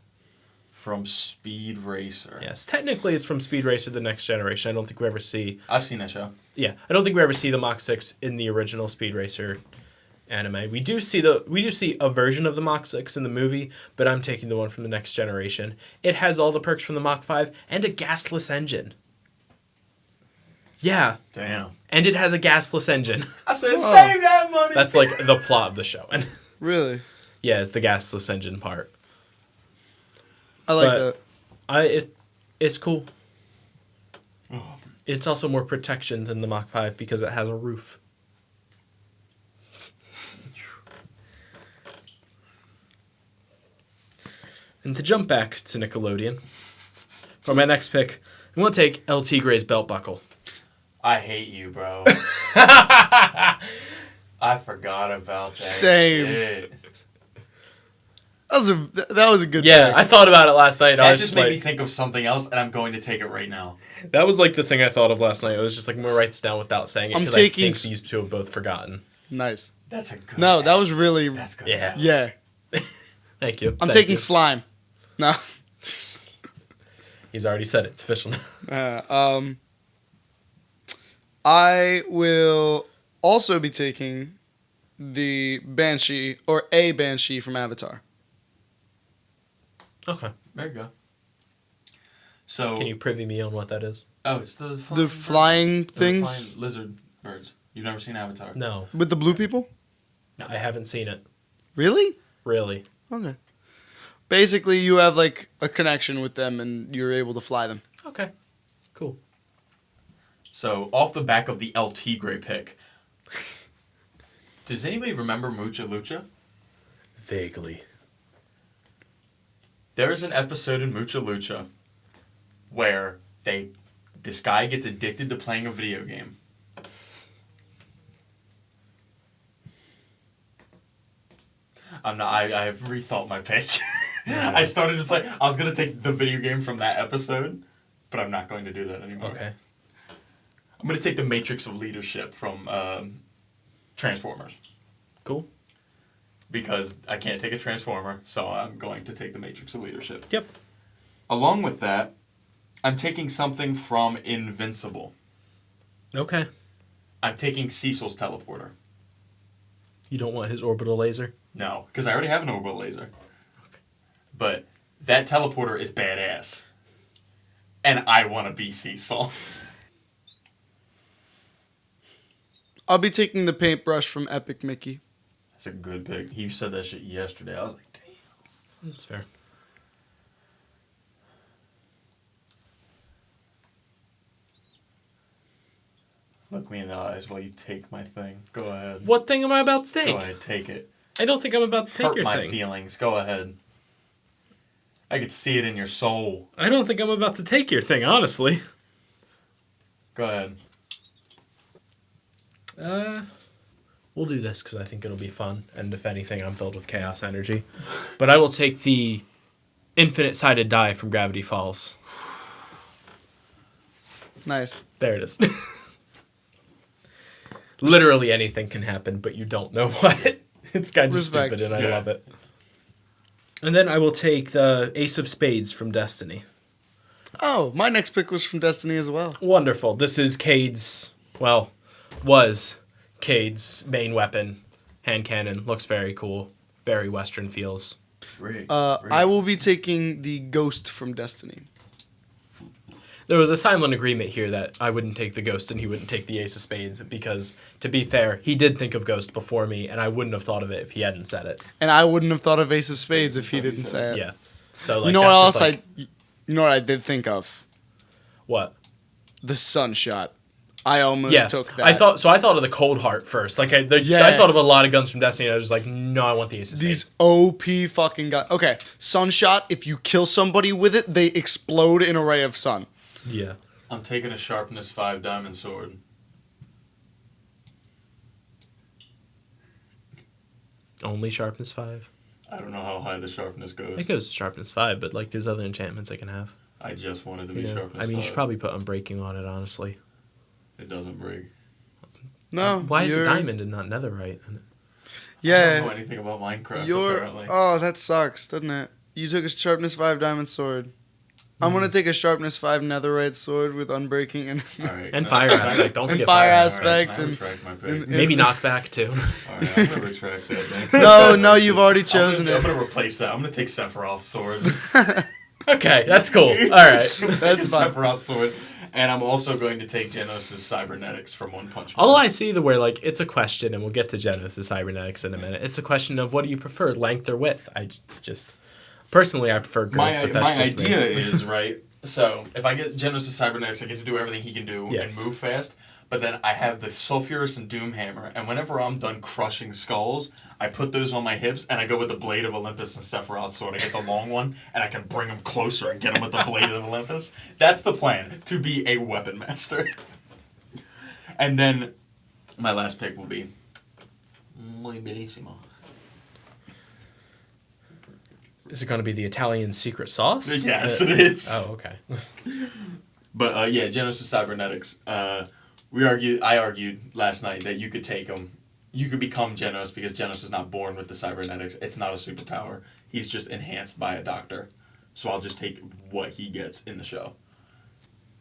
Speaker 1: From Speed Racer.
Speaker 2: Yes, technically it's from Speed Racer: The Next Generation. I don't think we ever see.
Speaker 1: I've seen that show.
Speaker 2: Yeah, I don't think we ever see the Mach 6 in the original Speed Racer anime. We do see a version of the Mach 6 in the movie, but I'm taking the one from The Next Generation. It has all the perks from the Mach 5 and a gasless engine. Yeah,
Speaker 1: Damn.
Speaker 2: and it has a gasless engine.
Speaker 1: I said, save that money!
Speaker 2: That's like the plot of the show. And
Speaker 4: Really?
Speaker 2: yeah, it's the gasless engine part.
Speaker 4: I like
Speaker 2: But-
Speaker 4: that.
Speaker 2: It's cool.
Speaker 1: Oh.
Speaker 2: It's also more protection than the Mach 5 because it has a roof. And to jump back to Nickelodeon, for my next pick, I'm going to take El Tigre's belt buckle.
Speaker 1: I hate you, bro. I forgot about that.
Speaker 4: Same.
Speaker 1: Shit.
Speaker 4: That was a good
Speaker 2: Yeah,
Speaker 4: pick.
Speaker 2: I thought about it last night. I
Speaker 1: That
Speaker 2: was
Speaker 1: just
Speaker 2: just
Speaker 1: made
Speaker 2: like,
Speaker 1: me think of something else, and I'm going to take it right now.
Speaker 2: that was like the thing I thought of last night. I was just like, I'm going to write this down without saying it
Speaker 4: I'm
Speaker 2: because I
Speaker 4: taking
Speaker 2: think
Speaker 4: s-
Speaker 2: these two have both forgotten.
Speaker 4: Nice.
Speaker 1: That's a good.
Speaker 4: No, that was really.
Speaker 1: That's good.
Speaker 2: Yeah.
Speaker 4: Yeah.
Speaker 2: Thank you.
Speaker 4: I'm
Speaker 2: Thank
Speaker 4: taking
Speaker 2: you.
Speaker 4: slime. No.
Speaker 2: He's already said it. It's official now.
Speaker 4: I will also be taking the Banshee or a Banshee from Avatar.
Speaker 2: Okay.
Speaker 1: There you go. So.
Speaker 2: Can you privy me on what that is?
Speaker 1: Oh, it's the
Speaker 4: The flying
Speaker 1: birds.
Speaker 4: things
Speaker 1: The flying lizard birds. You've never seen Avatar?
Speaker 2: No,
Speaker 4: with the blue people?
Speaker 2: I haven't seen it.
Speaker 4: Really?
Speaker 2: Really.
Speaker 4: Okay. Basically, you have like a connection with them and you're able to fly them.
Speaker 2: Okay. Cool.
Speaker 1: So, off the back of the El Tigre pick, does anybody remember Mucha Lucha?
Speaker 2: Vaguely.
Speaker 1: There is an episode in Mucha Lucha where this guy gets addicted to playing a video game. I have rethought my pick. I started to play. I was going to take the video game from that episode, but I'm not going to do that anymore.
Speaker 2: Okay.
Speaker 1: I'm going to take the Matrix of Leadership from Transformers.
Speaker 2: Cool.
Speaker 1: Because I can't take a Transformer, so I'm going to take the Matrix of Leadership.
Speaker 2: Yep.
Speaker 1: Along with that, I'm taking something from Invincible.
Speaker 2: Okay.
Speaker 1: I'm taking Cecil's teleporter.
Speaker 2: You don't want his orbital laser?
Speaker 1: No, because I already have an orbital laser. Okay. But that teleporter is badass. And I want to be Cecil.
Speaker 4: I'll be taking the paintbrush from Epic Mickey.
Speaker 1: That's a good pick. He said that shit yesterday. I was like, damn.
Speaker 2: That's fair.
Speaker 1: Look me in the eyes while you take my thing. Go ahead.
Speaker 2: What thing am I about to take?
Speaker 1: Go ahead, take it.
Speaker 2: I don't think I'm about to take
Speaker 1: Hurt
Speaker 2: your
Speaker 1: my
Speaker 2: thing.
Speaker 1: feelings. Go ahead. I could see it in your soul.
Speaker 2: I don't think I'm about to take your thing, honestly.
Speaker 1: Go ahead.
Speaker 2: We'll do this because I think it'll be fun, and if anything, I'm filled with chaos energy. But I will take the infinite-sided die from Gravity Falls.
Speaker 4: Nice.
Speaker 2: There it is. Literally anything can happen, but you don't know what. It's kind of
Speaker 4: Respect.
Speaker 2: stupid, and I
Speaker 1: Yeah.
Speaker 2: love it. And then I will take the Ace of Spades from Destiny.
Speaker 4: Oh, my next pick was from Destiny as well.
Speaker 2: Wonderful. This is Cade's, well, was Cade's main weapon. Hand cannon. Looks very cool. Very Western feels.
Speaker 1: Rick.
Speaker 4: I will be taking the Ghost from Destiny.
Speaker 2: There was a silent agreement here that I wouldn't take the Ghost and he wouldn't take the Ace of Spades because, to be fair, he did think of Ghost before me, and I wouldn't have thought of it if he hadn't said it.
Speaker 4: And I wouldn't have thought of Ace of Spades if he didn't say it.
Speaker 2: Yeah. So, like,
Speaker 4: You know what
Speaker 2: that's
Speaker 4: else
Speaker 2: just, like,
Speaker 4: you know what I did think of?
Speaker 2: What?
Speaker 4: The Sunshot. I almost
Speaker 2: Yeah.
Speaker 4: took that.
Speaker 2: I thought of the Cold Heart first. Like, I thought of a lot of guns from Destiny, and I was like, no, I want the Ace of Spades.
Speaker 4: These OP fucking guys. Okay, Sunshot, if you kill somebody with it, they explode in a ray of sun.
Speaker 2: Yeah.
Speaker 1: I'm taking a Sharpness 5 diamond sword.
Speaker 2: Only Sharpness 5?
Speaker 1: I don't know how high the sharpness goes.
Speaker 2: It goes to Sharpness 5, but, like, there's other enchantments I can have.
Speaker 1: I just wanted to be
Speaker 2: Yeah.
Speaker 1: Sharpness 5.
Speaker 2: I mean, you should probably put Unbreaking on it, honestly.
Speaker 1: It doesn't break.
Speaker 4: No.
Speaker 2: Why is it
Speaker 4: you're-
Speaker 2: diamond and not netherite?
Speaker 1: I don't know
Speaker 4: Yeah.
Speaker 1: anything about Minecraft,
Speaker 4: You're.
Speaker 1: apparently.
Speaker 4: Oh, that sucks, doesn't it? You took a Sharpness 5 diamond sword. I'm gonna take a Sharpness 5 netherite sword with Unbreaking and
Speaker 1: All right.
Speaker 2: And fire aspect. Don't
Speaker 4: And
Speaker 2: forget
Speaker 4: fire
Speaker 2: fire
Speaker 4: aspect.
Speaker 1: I
Speaker 4: and-
Speaker 1: retract my pick.
Speaker 4: and-
Speaker 2: Maybe knockback, too.
Speaker 1: All right, I'm going to retract that next.
Speaker 4: No, you've already chosen
Speaker 1: I'm
Speaker 4: it.
Speaker 1: going to replace that. I'm going to take Sephiroth's sword.
Speaker 2: Okay, that's cool. All right.
Speaker 4: That's fine.
Speaker 1: Sephiroth's sword. And I'm also going to take Genos' cybernetics from One Punch Man.
Speaker 2: All I see the where, like, it's a question, and we'll get to Genos' cybernetics in a minute. It's a question of what do you prefer, length or width? I just... Personally, I prefer girth,
Speaker 1: My
Speaker 2: but that's just
Speaker 1: idea
Speaker 2: me.
Speaker 1: is, right, so if I get Genos' cybernetics, I get to do everything he can do
Speaker 2: Yes.
Speaker 1: and move fast. But then I have the Sulfurous and Doom Hammer, and whenever I'm done crushing skulls, I put those on my hips, and I go with the Blade of Olympus and Sephiroth's sword. I get the long one, and I can bring them closer and get them with the Blade of Olympus. That's the plan, to be a weapon master. And then my last pick will be Muy Bellissimo.
Speaker 2: Is it going to be the Italian secret sauce?
Speaker 1: Yes, it is.
Speaker 2: Oh, okay.
Speaker 1: But yeah, Genos' cybernetics. I argued last night that you could take him. You could become Genos because Genos is not born with the cybernetics. It's not a superpower. He's just enhanced by a doctor. So I'll just take what he gets in the show.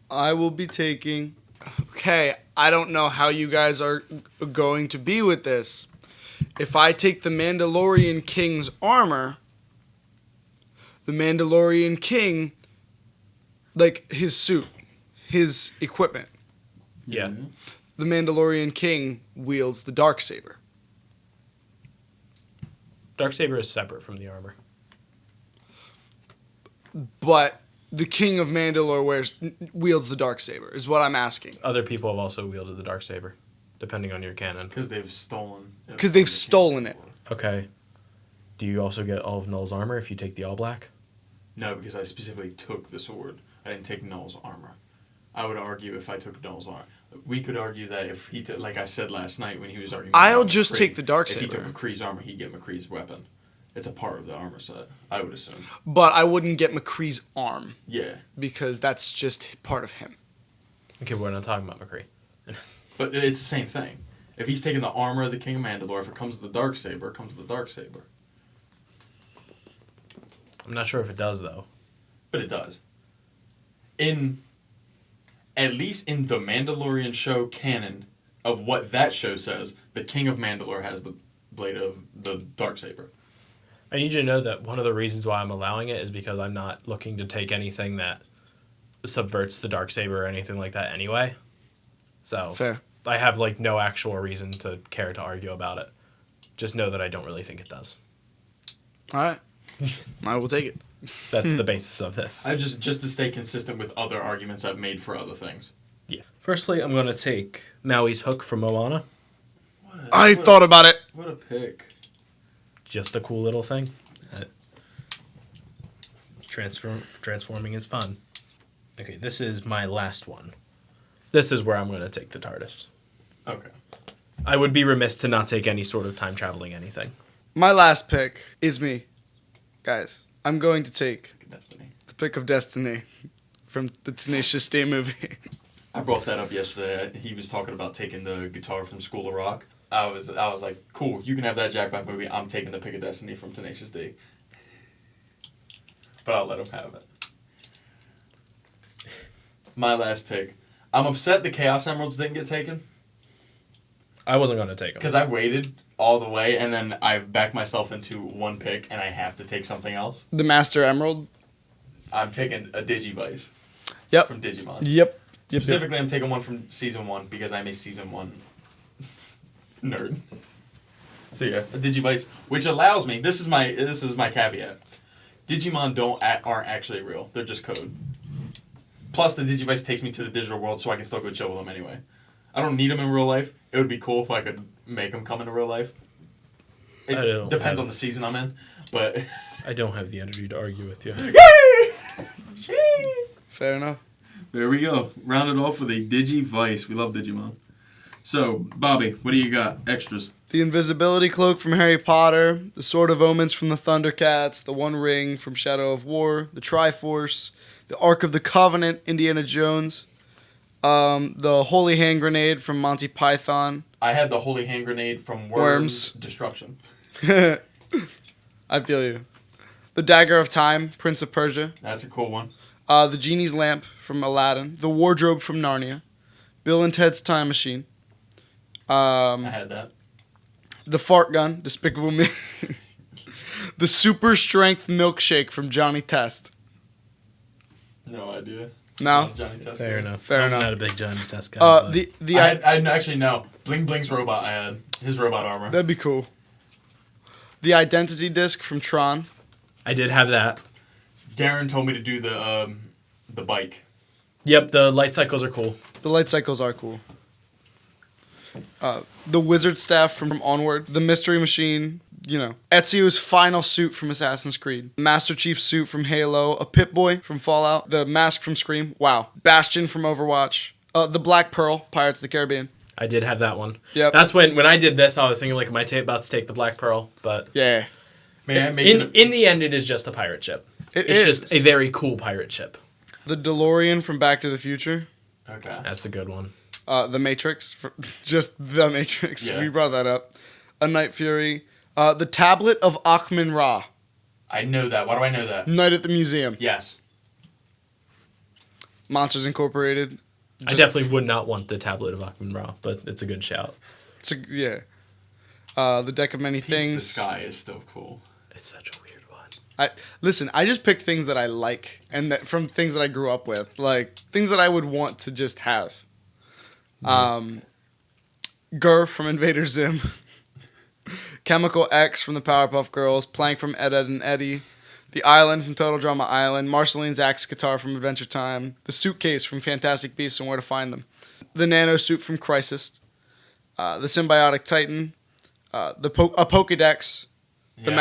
Speaker 4: I will be taking. Okay, I don't know how you guys are going to be with this. If I take the Mandalorian King's armor, the Mandalorian King, like his suit, his equipment,
Speaker 2: Yeah.
Speaker 4: the Mandalorian King wields the Darksaber.
Speaker 2: Darksaber is separate from the armor.
Speaker 4: But the King of Mandalore wields the Darksaber, is what I'm asking.
Speaker 2: Other people have also wielded the Darksaber, depending on your canon.
Speaker 1: Because they've stolen.
Speaker 4: Because they've stolen it.
Speaker 2: Okay. Do you also get all of Null's armor if you take the all black?
Speaker 1: No, because I specifically took the sword. I didn't take Null's armor. I would argue if I took Null's armor. We could argue that if he took, like I said last night when he was arguing.
Speaker 4: I'll
Speaker 1: about
Speaker 4: just
Speaker 1: McCree,
Speaker 4: take the
Speaker 1: If he took
Speaker 4: Darksaber.
Speaker 1: McCree's armor, he'd get McCree's weapon. It's a part of the armor set, I would assume.
Speaker 4: But I wouldn't get McCree's arm
Speaker 1: Yeah.
Speaker 4: because that's just part of him.
Speaker 2: Okay, we're not talking about McCree.
Speaker 1: But it's the same thing. If he's taking the armor of the King of Mandalore, if it comes with the Darksaber, it comes with the Darksaber.
Speaker 2: I'm not sure if it does, though.
Speaker 1: But it does. At least in the Mandalorian show canon of what that show says, the King of Mandalore has the blade of the Darksaber.
Speaker 2: I need you to know that one of the reasons why I'm allowing it is because I'm not looking to take anything that subverts the Darksaber or anything like that anyway. So
Speaker 4: Fair.
Speaker 2: I have like no actual reason to care to argue about it. Just know that I don't really think it does.
Speaker 4: All right. I will take it.
Speaker 2: That's the basis of this.
Speaker 1: I just to stay consistent with other arguments I've made for other things.
Speaker 2: Yeah. Firstly, I'm going to take Maui's hook from Moana.
Speaker 4: I thought about it.
Speaker 1: What a pick.
Speaker 2: Just a cool little thing. Transforming is fun. Okay, this is my last one. This is where I'm going to take the TARDIS.
Speaker 1: Okay.
Speaker 2: I would be remiss to not take any sort of time traveling anything.
Speaker 4: My last pick is me. Guys, I'm going to take
Speaker 1: Destiny.
Speaker 4: the pick of Destiny from the Tenacious D movie.
Speaker 1: I brought that up yesterday. He was talking about taking the guitar from School of Rock. I was like, cool, you can have that Jack Black movie. I'm taking the pick of Destiny from Tenacious D. But I'll let him have it. My last pick. I'm upset the Chaos Emeralds didn't get taken.
Speaker 2: I wasn't going to take them.
Speaker 1: Because I waited all the way, and then I've backed myself into one pick, and I have to take something else.
Speaker 4: The Master Emerald.
Speaker 1: I'm taking a Digivice.
Speaker 4: Yep.
Speaker 1: From Digimon.
Speaker 4: Yep.
Speaker 1: Specifically, I'm taking one from Season 1, because I'm a Season 1 nerd. So yeah, a Digivice, which allows me, this is my caveat. Digimon aren't actually real. They're just code. Plus, the Digivice takes me to the digital world, so I can still go chill with them anyway. I don't need them in real life. It would be cool if I could make them come into real life. It depends on the season I'm in, but...
Speaker 2: I don't have the energy to argue with you.
Speaker 4: Fair enough.
Speaker 1: There we go. Rounded off with a Digivice. We love Digimon. So, Bobby, what do you got? Extras.
Speaker 4: The invisibility cloak from Harry Potter, the Sword of Omens from the Thundercats, the One Ring from Shadow of War, the Triforce, the Ark of the Covenant, Indiana Jones, the Holy Hand Grenade from Monty Python.
Speaker 1: I had the Holy Hand Grenade from Worms. Destruction.
Speaker 4: I feel you. The Dagger of Time, Prince of Persia.
Speaker 1: That's a cool one.
Speaker 4: The Genie's Lamp from Aladdin, the Wardrobe from Narnia, Bill and Ted's Time Machine.
Speaker 1: I had that.
Speaker 4: The Fart Gun, Despicable Me. The Super Strength Milkshake from Johnny Test.
Speaker 1: No idea.
Speaker 4: No?
Speaker 1: Johnny Test.
Speaker 2: Fair enough.
Speaker 4: Fair
Speaker 2: I'm
Speaker 4: enough.
Speaker 2: not a big Johnny Test guy.
Speaker 1: I actually no. Bling Bling's robot. I had his robot armor.
Speaker 4: That'd be cool. The Identity Disc from Tron.
Speaker 2: I did have that.
Speaker 1: Darren told me to do the bike.
Speaker 2: Yep, the light cycles are cool.
Speaker 4: The light cycles are cool. The Wizard Staff from Onward. The Mystery Machine. You know. Ezio's final suit from Assassin's Creed. Master Chief's suit from Halo. A Pip-Boy from Fallout. The mask from Scream. Wow. Bastion from Overwatch. The Black Pearl, Pirates of the Caribbean.
Speaker 2: I did have that one.
Speaker 4: Yep.
Speaker 2: That's when I did this, I was thinking, like, am I about to take the Black Pearl? But
Speaker 4: Yeah.
Speaker 1: Man,
Speaker 2: in the end, it is just a pirate ship. It's just a very cool pirate ship.
Speaker 4: The DeLorean from Back to the Future.
Speaker 1: Okay.
Speaker 2: That's a good one.
Speaker 4: The Matrix. Just The Matrix.
Speaker 1: Yeah.
Speaker 4: We brought that up. A Night Fury. The Tablet of Akhman Ra.
Speaker 1: I know that. Why do I know that?
Speaker 4: Night at the Museum.
Speaker 1: Yes.
Speaker 4: Monsters Incorporated.
Speaker 2: I definitely would not want the Tablet of Akhman Ra, but it's a good shout.
Speaker 4: Yeah. The Deck of Many
Speaker 1: Piece of the
Speaker 4: Things.
Speaker 1: Sky is still cool.
Speaker 2: It's such a weird one.
Speaker 4: Listen, I just picked things that I like and that from things that I grew up with, like things that I would want to just have. Gur from Invader Zim, Chemical X from the Powerpuff Girls, Plank from Ed, Edd and Eddie, The Island from Total Drama Island, Marceline's axe guitar from Adventure Time, the Suitcase from Fantastic Beasts and Where to Find Them, the Nano Suit from Crisis, the Symbiotic Titan, a Pokédex, the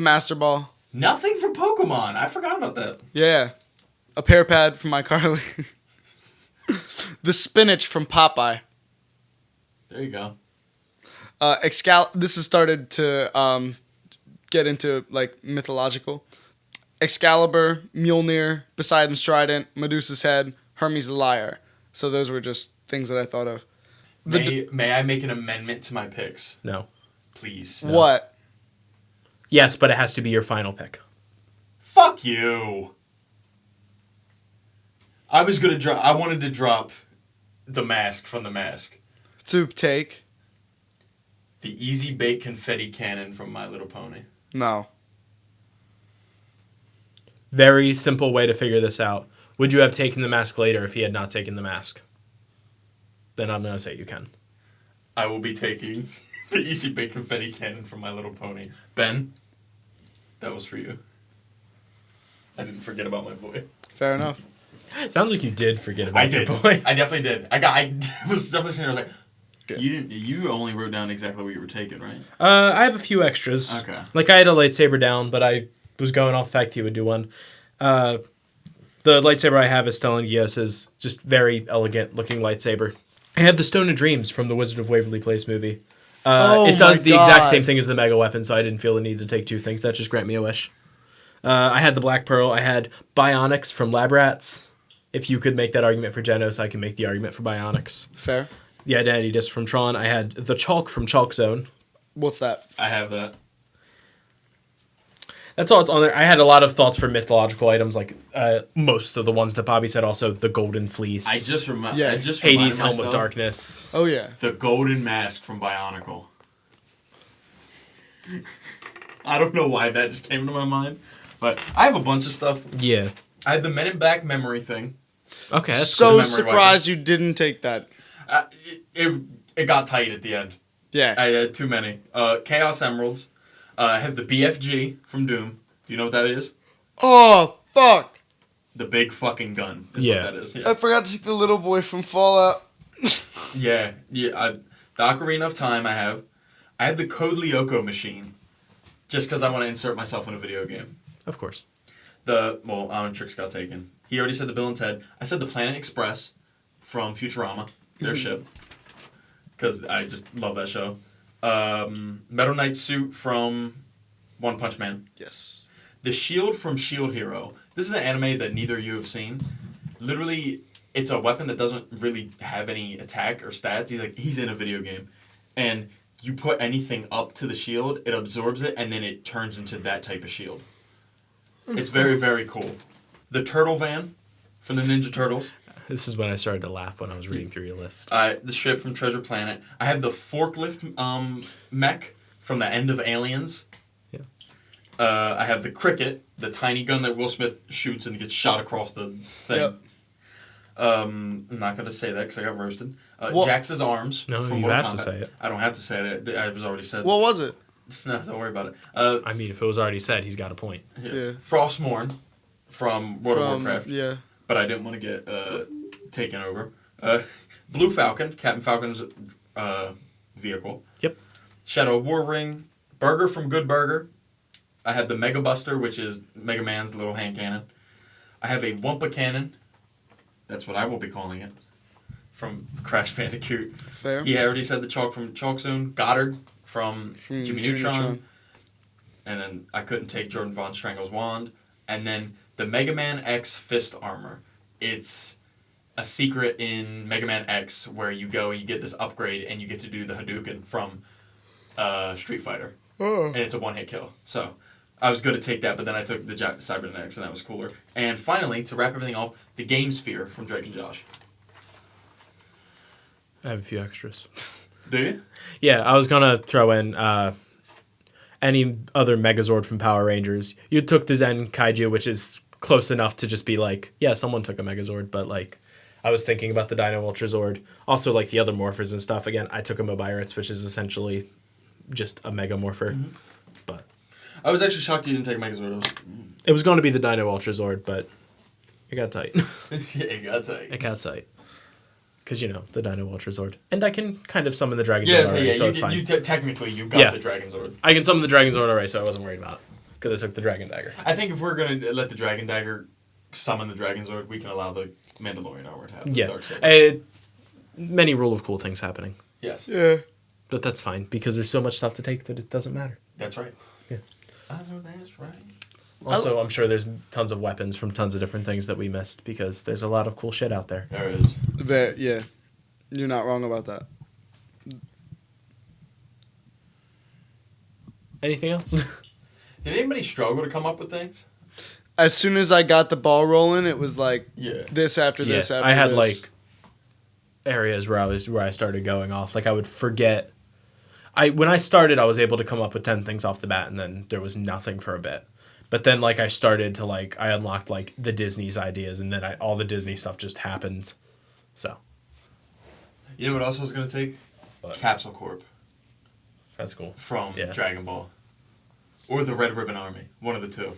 Speaker 4: Master Ball.
Speaker 1: Nothing for Pokemon. I forgot about that.
Speaker 4: Yeah. A pear pad from iCarly. The spinach from Popeye.
Speaker 1: There you go.
Speaker 4: This has started to get into like mythological. Excalibur, Mjolnir, Poseidon's trident, Medusa's head, Hermes the lyre. So those were just things that I thought of.
Speaker 1: May I make an amendment to my picks?
Speaker 2: No.
Speaker 1: Please.
Speaker 2: No.
Speaker 4: What?
Speaker 2: Yes, but it has to be your final pick.
Speaker 1: Fuck you. I wanted to drop the mask from the mask.
Speaker 4: To take?
Speaker 1: The Easy Bake Confetti Cannon from My Little Pony.
Speaker 4: No.
Speaker 2: Very simple way to figure this out. Would you have taken the mask later if he had not taken the mask? Then I'm going to say you can.
Speaker 1: I will be taking the Easy Bake Confetti Cannon from My Little Pony. Ben, that was for you. I didn't forget about my boy.
Speaker 4: Fair enough.
Speaker 2: Sounds like you did forget about
Speaker 1: I did.
Speaker 2: your boy.
Speaker 1: I definitely did. I was definitely sitting there. I was like,
Speaker 4: Yeah.
Speaker 1: You only wrote down exactly what you were taking, right?
Speaker 2: I have a few extras.
Speaker 1: Okay.
Speaker 2: Like I had a lightsaber down, but I was going off the fact he would do one. The lightsaber I have is Stellan Gios's just very elegant looking lightsaber. I have the Stone of Dreams from the Wizard of Waverly Place movie. It does
Speaker 4: my
Speaker 2: the exact
Speaker 4: God.
Speaker 2: same thing as the mega weapon, so I didn't feel the need to take two things. That just grant me a wish. I had the Black Pearl. I had Bionics from Lab Rats. If you could make that argument for Genos, I can make the argument for Bionics.
Speaker 4: Fair.
Speaker 2: The Identity Disc from Tron. I had the Chalk from Chalk Zone.
Speaker 4: What's that?
Speaker 1: I have that.
Speaker 2: That's all it's on there. I had a lot of thoughts for mythological items, like most of the ones that Bobby said. Also, the Golden Fleece.
Speaker 1: I just remember.
Speaker 4: Yeah.
Speaker 2: Hades' Helm of Darkness.
Speaker 4: Oh, yeah.
Speaker 1: The Golden Mask from Bionicle. I don't know why that just came to my mind, but I have a bunch of stuff.
Speaker 2: Yeah.
Speaker 1: I had the Men in Black memory thing.
Speaker 2: Okay, that's
Speaker 4: So
Speaker 1: memory
Speaker 4: surprised you didn't take that.
Speaker 1: It got tight at the end.
Speaker 4: Yeah.
Speaker 1: I had too many. Chaos Emeralds. I have the BFG from Doom. Do you know what that is?
Speaker 4: Oh, fuck.
Speaker 1: The big fucking gun is
Speaker 2: Yeah.
Speaker 1: what that is.
Speaker 4: I
Speaker 1: Yeah.
Speaker 4: forgot to take the little boy from Fallout.
Speaker 1: Yeah. The Ocarina of Time I have. I have the Code Lyoko machine. Just because I want to insert myself in a video game.
Speaker 2: Of course.
Speaker 1: Alan Trix got taken. He already said the Bill and Ted. I said the Planet Express from Futurama, their ship, because I just love that show. Metal Knight suit from One Punch Man.
Speaker 4: Yes.
Speaker 1: The shield from Shield Hero. This is an anime that neither of you have seen. Literally, it's a weapon that doesn't really have any attack or stats. He's in a video game, and you put anything up to the shield, it absorbs it, and then it turns into that type of shield. It's very, very cool. The Turtle Van from the Ninja Turtles.
Speaker 2: This is when I started to laugh when I was reading through your list.
Speaker 1: The ship from Treasure Planet. I have the forklift mech from the end of Aliens.
Speaker 2: Yeah.
Speaker 1: I have the Cricket, the tiny gun that Will Smith shoots and gets shot across the thing.
Speaker 4: Yep.
Speaker 1: I'm not going to say that because I got roasted.
Speaker 4: What-
Speaker 1: Jax's arms.
Speaker 2: No,
Speaker 1: from
Speaker 2: you
Speaker 1: Mortal
Speaker 2: have to
Speaker 1: Kombat.
Speaker 2: say it.
Speaker 1: I don't have to say it. It was already said.
Speaker 4: What was it?
Speaker 1: No, don't worry about it.
Speaker 2: I mean, if it was already said, he's got a point.
Speaker 4: Yeah.
Speaker 1: Frostmourne from World of Warcraft.
Speaker 4: Yeah.
Speaker 1: But I didn't want to get taken over. Blue Falcon, Captain Falcon's vehicle.
Speaker 2: Yep.
Speaker 1: Shadow War Ring, Burger from Good Burger. I have the Mega Buster, which is Mega Man's little hand cannon. I have a Wumpa Cannon. That's what I will be calling it. From Crash Bandicoot.
Speaker 4: Fair.
Speaker 1: He already said the Chalk from Chalk Zone. Goddard from Jimmy Neutron. And then I couldn't take Jordan Von Strangle's wand. And then the Mega Man X fist armor. It's a secret in Mega Man X where you go and you get this upgrade and you get to do the Hadouken from Street Fighter.
Speaker 4: Oh.
Speaker 1: And it's a one-hit kill. So I was going to take that, but then I took the Cybernetics and that was cooler. And finally, to wrap everything off, the Game Sphere from Drake and Josh.
Speaker 2: I have a few extras.
Speaker 1: Do you?
Speaker 2: Yeah, I was going to throw in any other Megazord from Power Rangers. You took the Zen Kaiju, which is close enough to just be like, yeah, someone took a Megazord, but like, I was thinking about the Dino Ultra Zord. Also, like the other morphers and stuff. Again, I took a Mobiritz, which is essentially just a Mega Morpher.
Speaker 1: Mm-hmm.
Speaker 2: But
Speaker 1: I was actually shocked you didn't take Megazord.
Speaker 2: it was going to be the Dino Ultra Zord, but it got tight.
Speaker 1: Yeah, you got to
Speaker 2: It got tight. Because, you know, the Dino Ultra Zord. And I can kind of summon the Dragon Zord
Speaker 1: Yeah, so
Speaker 2: already,
Speaker 1: yeah,
Speaker 2: so it's fine.
Speaker 1: technically you got
Speaker 2: Yeah.
Speaker 1: the Dragon Zord.
Speaker 2: I can summon the Dragon Zord already, so I wasn't worried about it. Because I took the Dragon Dagger.
Speaker 1: I think if we're going to let the Dragon Dagger summon the Dragon Zord, we can allow the Mandalorian armor to have the
Speaker 2: Yeah.
Speaker 1: Dark Saber.
Speaker 2: Many rule of cool things happening.
Speaker 1: Yes,
Speaker 4: Yeah.
Speaker 2: But that's fine, because there's so much stuff to take that it doesn't matter.
Speaker 1: that's right.
Speaker 2: Yeah.
Speaker 1: I know that's right.
Speaker 2: Also, I'm sure there's tons of weapons from tons of different things that we missed because there's a lot of cool shit out there.
Speaker 1: There it is.
Speaker 4: Yeah, you're not wrong about that.
Speaker 2: Anything else?
Speaker 1: Did anybody struggle to come up with things?
Speaker 4: As soon as I got the ball rolling, it was like
Speaker 1: Yeah.
Speaker 4: this after this after
Speaker 2: I had
Speaker 4: this.
Speaker 2: like areas where I started going off. Like I would forget. When I started, I was able to come up with 10 things off the bat, and then there was nothing for a bit. But then like I started to like I unlocked like the Disney's ideas, and then all the Disney stuff just happened. So.
Speaker 1: You know what else I was gonna take?
Speaker 2: What?
Speaker 1: Capsule Corp
Speaker 2: That's cool.
Speaker 1: from
Speaker 2: Yeah.
Speaker 1: Dragon Ball, or the Red Ribbon Army. One of the two,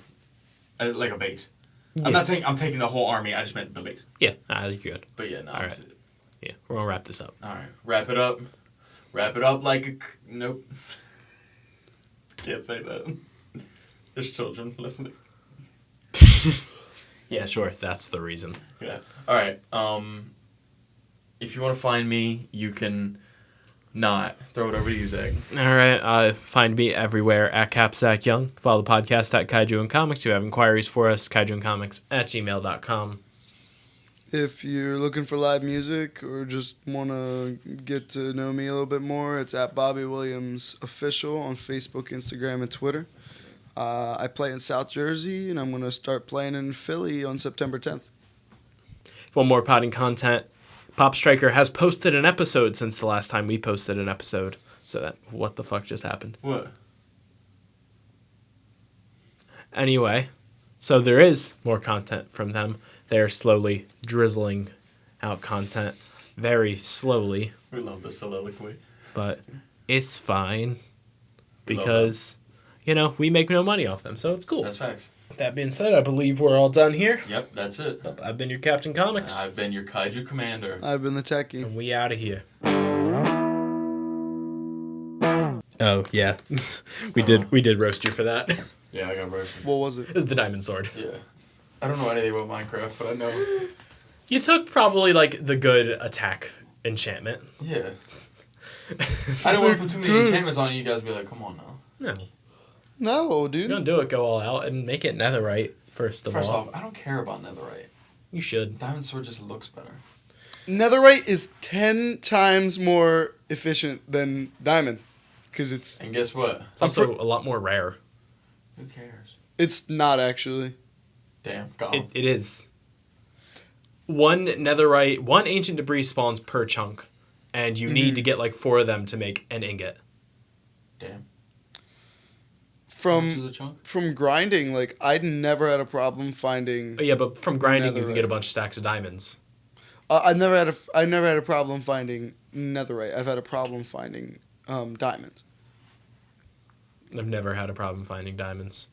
Speaker 1: as like a base.
Speaker 2: Yeah.
Speaker 1: I'm taking the whole army. I just meant the base.
Speaker 2: Yeah, you're good.
Speaker 1: But yeah, no.
Speaker 2: All right. Yeah, we're gonna wrap this up.
Speaker 1: All right, wrap it up. Wrap it up like a nope. Can't say that. There's children listening.
Speaker 2: Yeah, sure. That's the reason.
Speaker 1: Yeah. All right. If you want to find me, you can not throw it over to you, Zach.
Speaker 2: All right. Find me everywhere at Capsack Young. Follow the podcast at Kaiju and Comics. If you have inquiries for us, kaijuandcomics@gmail.com.
Speaker 4: If you're looking for live music or just want to get to know me a little bit more, it's at Bobby Williams Official on Facebook, Instagram, and Twitter. I play in South Jersey, and I'm going to start playing in Philly on September 10th.
Speaker 2: For more potting content, Pop Striker has posted an episode since the last time we posted an episode. So what the fuck just happened?
Speaker 1: What?
Speaker 2: Anyway, so there is more content from them. They're slowly drizzling out content very slowly,
Speaker 1: We love the soliloquy.
Speaker 2: but it's fine
Speaker 1: We love
Speaker 2: because, we make no money off them, so it's cool.
Speaker 1: That's facts.
Speaker 2: That being said, I believe we're all done here.
Speaker 1: Yep, that's it.
Speaker 2: I've been your Captain Comics,
Speaker 1: I've been your Kaiju Commander.
Speaker 4: I've been the techie.
Speaker 2: and we out of here. Oh, yeah. we did roast you for that.
Speaker 1: Yeah, I got roasted.
Speaker 4: What was it?
Speaker 2: It's the Diamond Sword.
Speaker 1: Yeah. I don't know anything about Minecraft, but I know.
Speaker 2: You took probably, like, the good attack enchantment.
Speaker 1: Yeah. I don't want to put too many enchantments on you. You guys be like, come on now.
Speaker 2: No.
Speaker 4: No,
Speaker 2: You're
Speaker 4: dude.
Speaker 2: gonna do it, go all out, and make it netherite, first
Speaker 1: First
Speaker 2: all.
Speaker 1: off, I don't care about netherite.
Speaker 2: You should.
Speaker 1: Diamond Sword just looks better.
Speaker 4: Netherite is 10 times more efficient than diamond. Because it's
Speaker 1: And guess what?
Speaker 2: It's also a lot more rare.
Speaker 1: Who cares?
Speaker 4: not actually.
Speaker 1: Damn, gone.
Speaker 2: It is. One netherite, one ancient debris spawns per chunk, and you need to get like 4 of them to make an ingot.
Speaker 1: Damn. How much is
Speaker 4: From
Speaker 1: a chunk?
Speaker 4: from grinding, like I'd never had a problem finding.
Speaker 2: Oh, yeah, but from grinding, you can
Speaker 4: Netherite.
Speaker 2: get a bunch of stacks of diamonds.
Speaker 4: I never had a problem finding netherite. I've had a problem finding diamonds.
Speaker 2: I've never had a problem finding diamonds.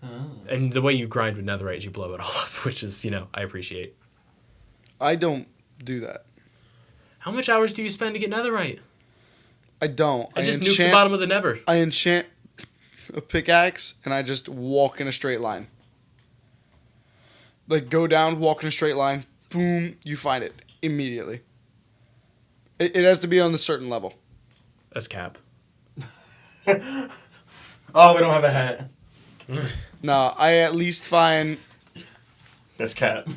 Speaker 1: Oh.
Speaker 2: And the way you grind with netherite is you blow it all up, which is, I appreciate.
Speaker 4: I don't do that.
Speaker 2: How much hours do you spend to get netherite?
Speaker 4: I don't.
Speaker 2: I just nuke the bottom of the nether.
Speaker 4: I enchant a pickaxe and I just walk in a straight line. Like go down, walk in a straight line, boom, you find it immediately. It has to be on a certain level.
Speaker 2: That's cap.
Speaker 1: Oh, we don't have a hat.
Speaker 4: Nah, I at least find
Speaker 1: That's cap.